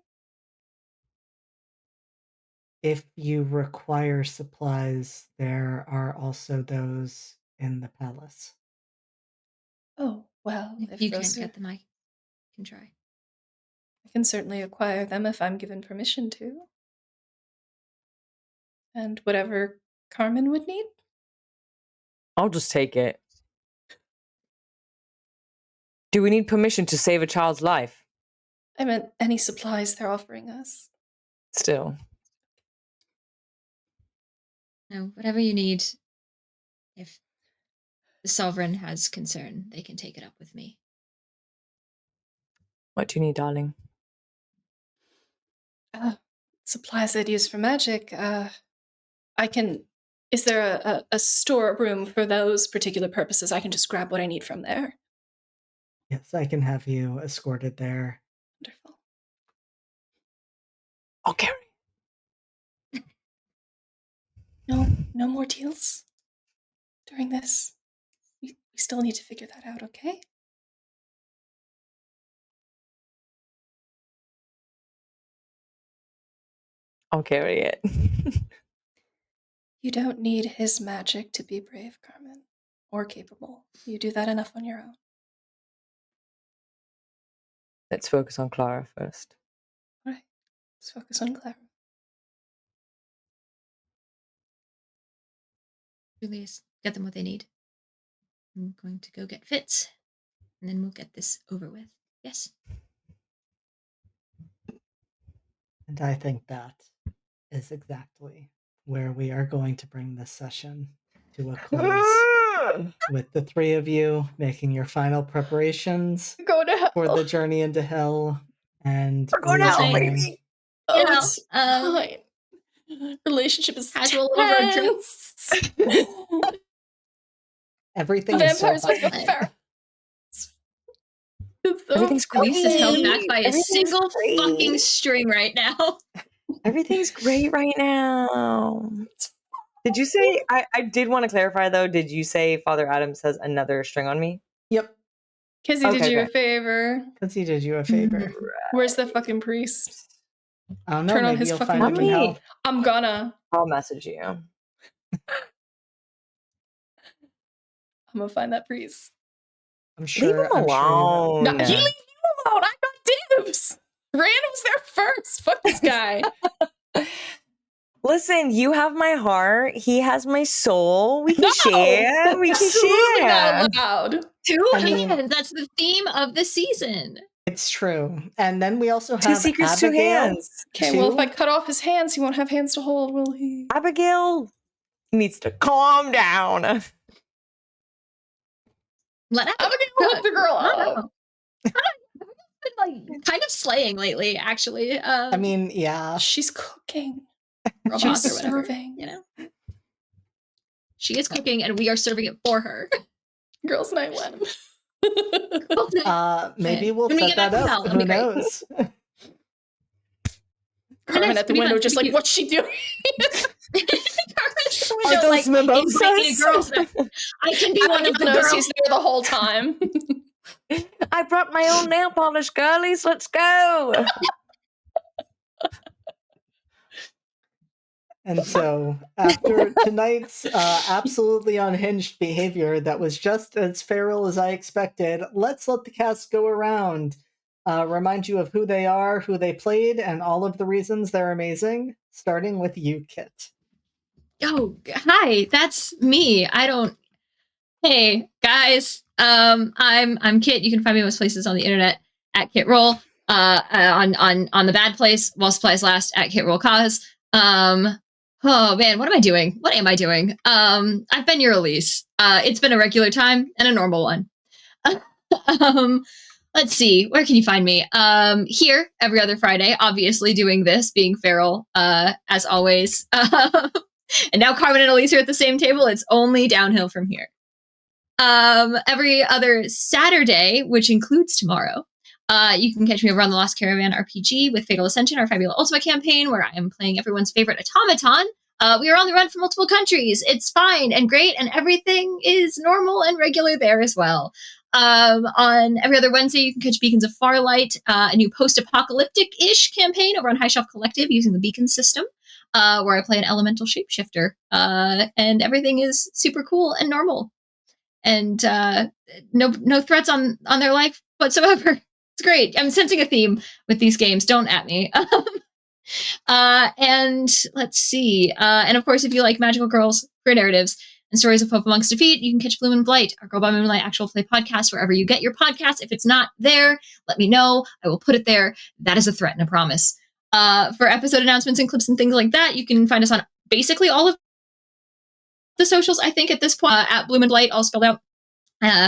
If you require supplies, there are also those in the palace. Oh, well, If if you those can't are, get them, I can try. I can certainly acquire them if I'm given permission to. And whatever Carmen would need. I'll just take it. Do we need permission to save a child's life? I meant any supplies they're offering us. Still. No, whatever you need. If the sovereign has concern, they can take it up with me. What do you need, darling? Supplies I'd use for magic. I can. Is there a storeroom for those particular purposes? I can just grab what I need from there. Yes, I can have you escorted there. Wonderful. I'll carry. No more deals during this. We still need to figure that out, okay? I'll carry it. You don't need his magic to be brave, Carmen. Or capable. You do that enough on your own. Let's focus on Clara first. All right. Let's focus on Clara. Julius, get them what they need. I'm going to go get Fitz, and then we'll get this over with. Yes. And I think that is exactly where we are going to bring this session to a close. With the three of you making your final preparations Go to hell. for the journey into hell, and We're going to hell, returning- baby. Oh, Yeah, it's fine. Relationship is Casual over a drink. tense. Everything is so Vampires with the fun. ferrets. It's so Everything's funny. Luis is held back great. by a Everything's single great. fucking string right now. Everything's great right now. Did you say, I did want to clarify though, did you say Father Adams has another string on me? Yep, Because he did Okay, you a okay. favor. because he did you a favor. Where's the fucking priest? I don't know, Turn on maybe his you'll fucking find him in Mommy. hell. I'm gonna. I'll message you. I'm gonna find that priest. I'm sure. Leave him I'm sure you will. alone. No, he leave you alone. I got dibs. Rand was there first. Fuck this guy. Listen, you have my heart. He has my soul. We can No! share. We can Absolutely share. not allowed. Two I mean- hands. That's the theme of the season. It's true. And then we also Two have secrets, two Abigail. hands. Okay, well, if I cut off his hands, he won't have hands to hold, will he? Abigail needs to calm down. Let Abigail, hook the girl up. Like kind of slaying lately, actually. I mean, yeah. She's cooking. Girl She's boss or whatever, serving. you know. She is cooking, and we are serving it for her. Girls' night when? Maybe we'll When we set get back that from hell, up. it'll Who be great. knows? Carmen at the window, just like, what's she doing? Are those mimosas? I can be one of the knows girls. he's there the whole time. I brought my own nail polish, girlies. Let's go. And so, after tonight's absolutely unhinged behavior that was just as feral as I expected, let's let the cast go around, remind you of who they are, who they played, and all of the reasons they're amazing, starting with you, Kit. Oh, hi, that's me. Hey, guys. I'm Kit. You can find me most places on the internet at Kit Roll. On the bad place, while supplies last, at Kit Roll Cause. Oh man, what am I doing? What am I doing? I've been your Elise. It's been a regular time and a normal one. Let's see, where can you find me? Here every other Friday, obviously doing this, being feral, as always. And now Carmen and Elise are at the same table. It's only downhill from here. Every other Saturday, which includes tomorrow, you can catch me over on the Lost Caravan RPG with Fatal Ascension, our Fabula Ultima campaign, where I am playing everyone's favorite automaton. We are on the run from multiple countries. It's fine and great, and everything is normal and regular there as well. On every other Wednesday, you can catch Beacons of Farlight, a new post-apocalyptic-ish campaign over on High Shelf Collective using the Beacon system, where I play an elemental shapeshifter, and everything is super cool and normal. And no threats on their life whatsoever. It's great. I'm sensing a theme with these games. Don't at me. And let's see. And of course, if you like magical girls, queer narratives, and stories of hope amongst defeat, you can catch Bloom and Blight, our Girl by Moonlight actual play podcast, wherever you get your podcasts. If it's not there, let me know. I will put it there. That is a threat and a promise. For episode announcements and clips and things like that, you can find us on basically all of the socials, I think, at this point, at Bloom and Blight, all spelled out.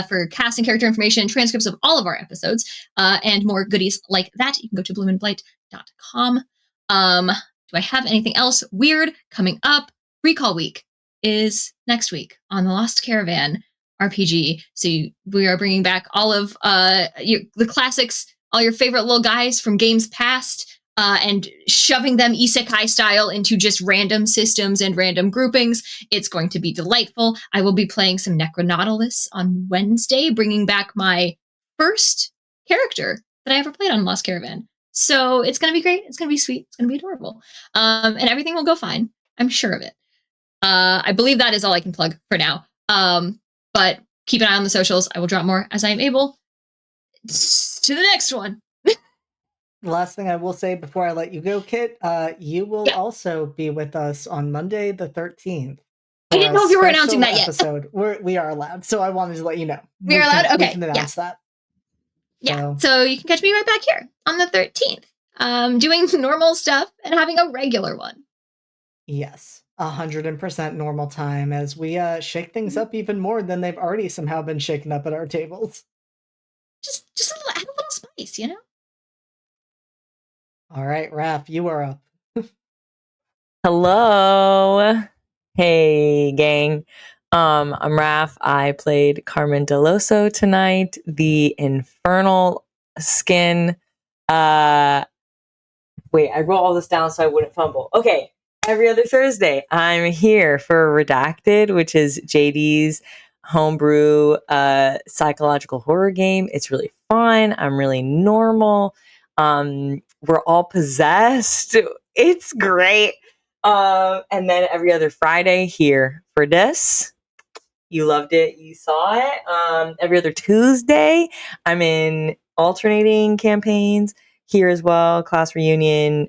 For cast and character information, transcripts of all of our episodes, and more goodies like that, you can go to bloomandblight.com. Do I have anything else weird coming up? Recall Week is next week on the Lost Caravan RPG. So we are bringing back all of the classics, all your favorite little guys from games past, and shoving them isekai style into just random systems and random groupings. It's going to be delightful. I will be playing some Necronautilus on Wednesday, bringing back my first character that I ever played on Lost Caravan. So it's going to be great. It's going to be sweet. It's going to be adorable. And everything will go fine. I'm sure of it. I believe that is all I can plug for now. But keep an eye on the socials. I will drop more as I am able. To the next one. The last thing I will say before I let you go, Kit, you will also be with us on Monday the 13th. I didn't know if you were announcing that yet. Episode. We are allowed, so I wanted to let you know. We are allowed? Okay. We can announce that. Yeah, so you can catch me right back here on the 13th, doing normal stuff and having a regular one. Yes, 100% normal time as we shake things up even more than they've already somehow been shaken up at our add a little spice, you know? All right, Raph, you are up. Hello. Hey, gang. I'm Raph. I played Carmen Deloso tonight, the infernal skin. Wait, I wrote all this down so I wouldn't fumble. Okay. Every other Thursday, I'm here for Redacted, which is JD's homebrew psychological horror game. It's really fun. I'm really normal. We're all possessed. It's great. And then every other Friday here for this. You loved it. You saw it. Every other Tuesday, I'm in alternating campaigns here as well. Class Reunion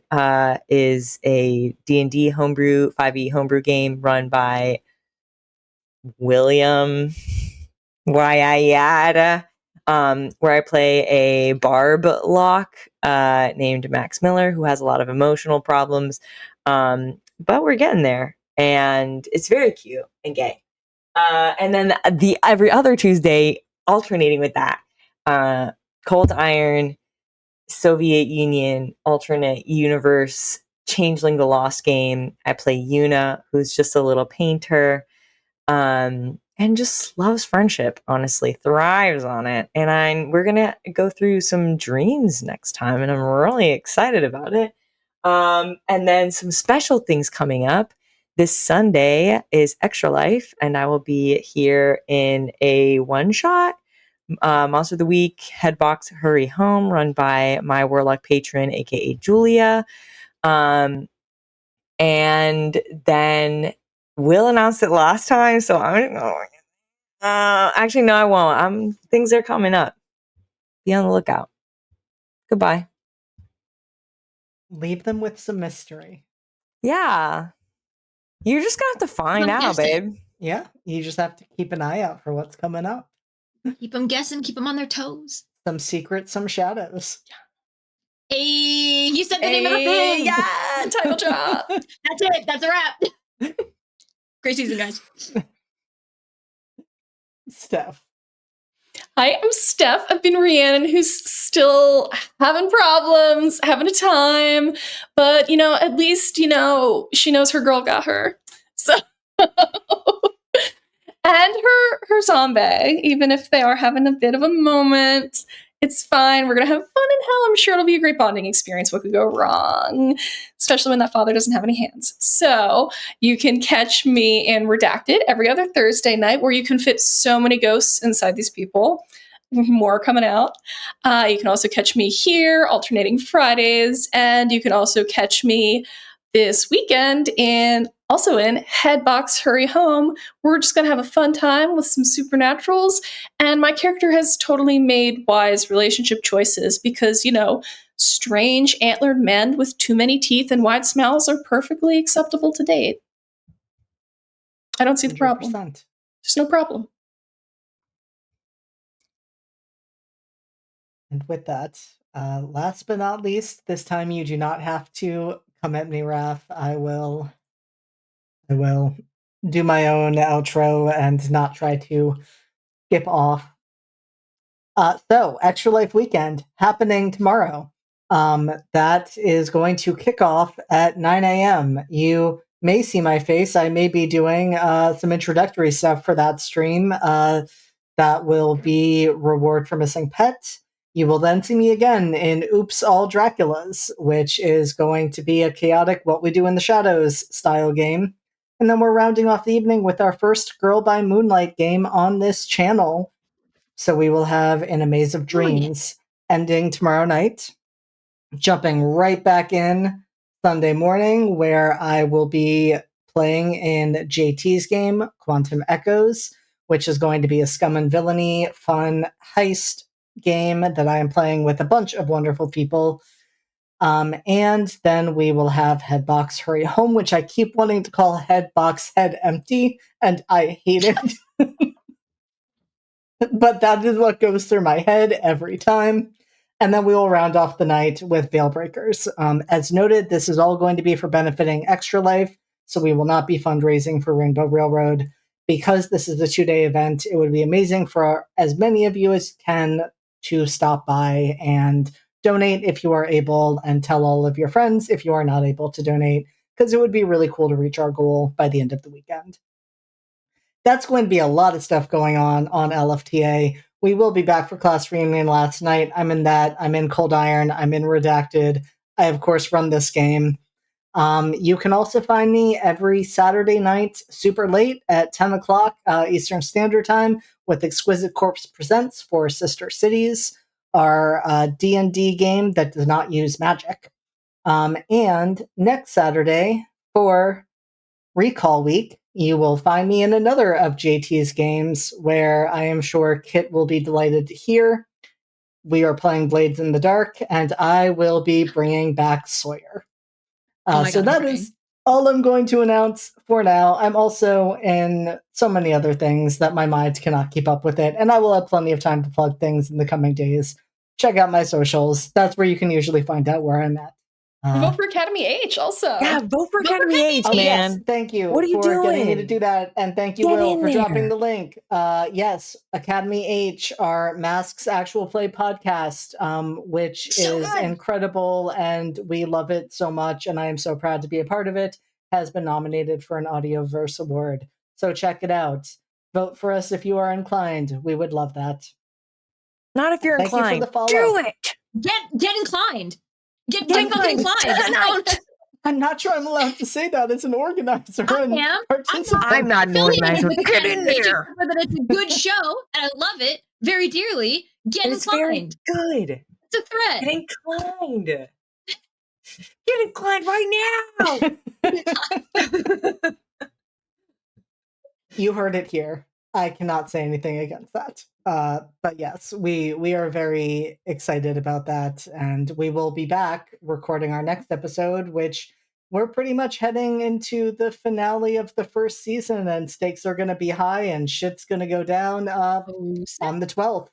is a D&D homebrew, 5e homebrew game run by William Wayayada. where I play a barb lock named Max Miller, who has a lot of emotional problems. But we're getting there, and it's very cute and gay. And then the every other Tuesday, alternating with that, Cold Iron, Soviet Union, alternate universe, Changeling the Lost Game. I play Yuna, who's just a little painter, and just loves friendship, honestly, thrives on it. And we're going to go through some dreams next time, and I'm really excited about it. And then some special things coming up. This Sunday is Extra Life, and I will be here in a one-shot Monster of the Week Headbox Hurry Home, run by my Warlock patron, aka Julia. And then Will announced it last time, so I'm actually no, I won't. Things are coming up. Be on the lookout. Goodbye. Leave them with some mystery. Yeah. You're just gonna have to find out, babe. Yeah, you just have to keep an eye out for what's coming up. Keep them guessing, keep them on their toes. Some secrets, some shadows. Hey, you said the name of the thing. Yeah, title drop. That's it. That's a wrap. Great season, guys. Steph. Hi, I'm Steph. I've been Rhiannon, who's still having problems, having a time, but at least she knows her girl got her. So, and her zombie, even if they are having a bit of a moment, it's fine. We're gonna have fun in hell. I'm sure it'll be a great bonding experience. What could go wrong? Especially when that father doesn't have any hands. So you can catch me in Redacted every other Thursday night, where you can fit so many ghosts inside these people. More coming out. You can also catch me here, alternating Fridays, and you can also catch me this weekend in Headbox Hurry Home. We're just gonna have a fun time with some supernaturals, and my character has totally made wise relationship choices because strange antlered men with too many teeth and wide smiles are perfectly acceptable to date. I don't see the problem. 100%. There's no problem. And with that, last but not least, this time you do not have to come at me, Raph. I will do my own outro and not try to skip off. So, Extra Life Weekend happening tomorrow. That is going to kick off at 9 a.m. You may see my face. I may be doing some introductory stuff for that stream. That will be Reward for Missing Pet. You will then see me again in Oops All Draculas, which is going to be a chaotic What We Do in the Shadows style game. And then we're rounding off the evening with our first Girl by Moonlight game on this channel. So we will have In a Maze of Dreams ending tomorrow night, jumping right back in Sunday morning, where I will be playing in JT's game, Quantum Echoes, which is going to be a scum and villainy, fun heist game that I am playing with a bunch of wonderful people. And then we will have Headbox Hurry Home, which I keep wanting to call Headbox Head Empty, and I hate it. But that is what goes through my head every time. And then we will round off the night with Veil Breakers. As noted, this is all going to be for benefiting Extra Life, so we will not be fundraising for Rainbow Railroad. Because this is a 2-day event, it would be amazing for as many of you as can to stop by and donate if you are able, and tell all of your friends if you are not able to donate, because it would be really cool to reach our goal by the end of the weekend. That's going to be a lot of stuff going on LFTA. We will be back for class reunion last night. I'm in that. I'm in Cold Iron. I'm in Redacted. I, of course, run this game. You can also find me every Saturday night, super late at 10 o'clock Eastern Standard Time, with Exquisite Corpse Presents for Sister Cities, our D&D game that does not use magic. And next Saturday, for Recall Week, you will find me in another of JT's games, where I am sure Kit will be delighted to hear. We are playing Blades in the Dark, and I will be bringing back Sawyer. Oh my So God, that is all I'm going to announce for now, I'm also in so many other things that my mind cannot keep up with it, and I will have plenty of time to plug things in the coming days. Check out my socials. That's where you can usually find out where I'm at. Vote for Academy H also. Yeah, vote for Vote for Academy H, Oh, yes. man. Thank you What are you for getting me to doing? do that. And thank you, Get Will, in for dropping there. the link. Yes, Academy H, our Masks Actual Play podcast, which So is good. incredible. And we love it so much. And I am so proud to be a part of it. Has been nominated for an Audioverse Award. So check it out. Vote for us if you are inclined. We would love that. Not if you're Thank you for inclined. the follow. Do it. Get inclined. Get Get fucking inclined inclined. tonight. I'm not sure I'm allowed to say that as an organizer I and am. participant. I'm not an Affiliated organizer. with Get Academy in H, there. except for that it's a good show and I love it very dearly. Get It's very inclined. good. It's a threat. Get inclined. Get inclined right now. You heard it here. I cannot say anything against that. But yes, we are very excited about that, and we will be back recording our next episode, which we're pretty much heading into the finale of the first season, and stakes are going to be high, and shit's going to go down on the 12th.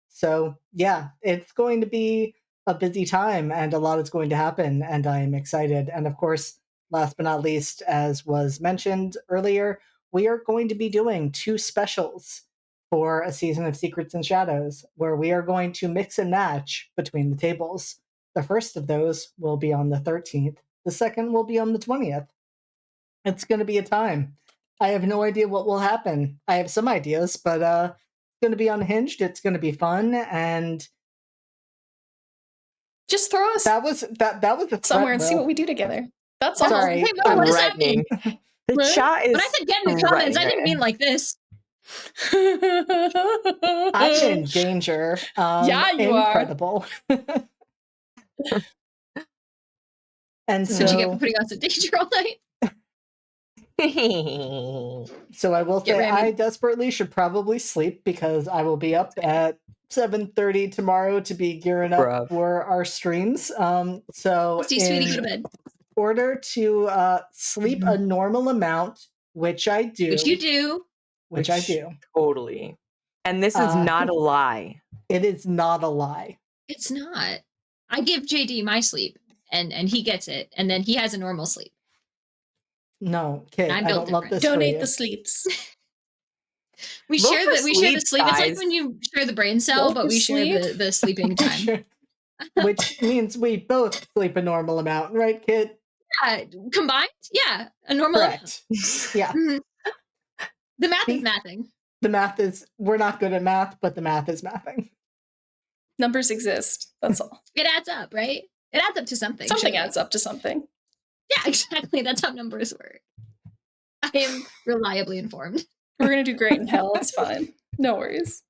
So yeah, it's going to be a busy time, and a lot is going to happen, and I am excited. And of course, last but not least, as was mentioned earlier, we are going to be doing 2 specials for a season of Secrets and Shadows, where we are going to mix and match between the tables. The first of those will be on the 13th. The second will be on the 20th. It's going to be a time. I have no idea what will happen. I have some ideas, but it's going to be unhinged. It's going to be fun, and Just throw us that was a somewhere and threat, see Will. what we do together. That's all. Sorry. Hey, Will, what does that mean? Threatening. The Right? chat is. When I said get in the comments, I didn't threatening. mean like this. I'm in danger. Yeah, you are. incredible. And That's what you get for so, putting us in danger all night. so I will Get say rammed. I desperately should probably sleep because I will be up at 7:30 tomorrow to be gearing up Bruv. for our streams. So See, sweetie, go to in bed. order to sleep a normal amount, which I do, Which you do. which I do, Totally. And this is not a lie. it is not a lie. It's not. I give JD my sleep, and he gets it, and then he has a normal sleep. No, kid, I'm I built don't love different. this for Donate you. the sleeps. We Vote share for the sleep. sleeps, It's like guys. when you share the brain cell, Vote but for we share sleep. the sleeping time. Sure. Which means we both sleep a normal amount, right, kid? Combined, yeah, a normal. Correct. Yeah. Mhm. The math is See? mathing. The math is, we're not good at math, but the math is mathing. Numbers exist. That's all. It adds up, right? It adds up to something. Something surely. adds up to something. Yeah, exactly. That's how numbers work. I am reliably informed. We're gonna do great in hell. It's fine. No worries.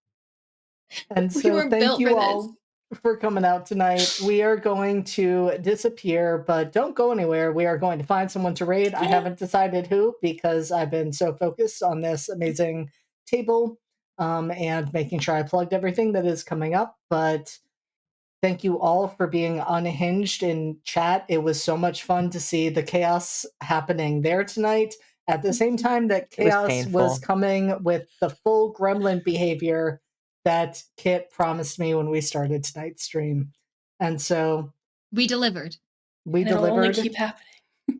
And We so were thank built you for all for coming out tonight. We are going to disappear, but don't go anywhere. We are going to find someone to raid. I haven't decided who because I've been so focused on this amazing table and making sure I plugged everything that is coming up. But thank you all for being unhinged in chat. It was so much fun to see the chaos happening there tonight. At the same time that It was chaos painful. was coming with the full gremlin behavior that Kit promised me when we started tonight's stream. And so We delivered. we It'll only delivered. keep happening.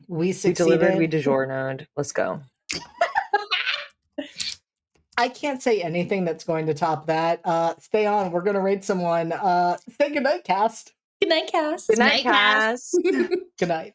We We succeeded. delivered. We DiGiorno'd. Let's go. I can't say anything that's going to top that. Stay on. We're going to raid someone. Say goodnight, cast. Good night, Cass. Good night, Night, Cass. Cass. Good night.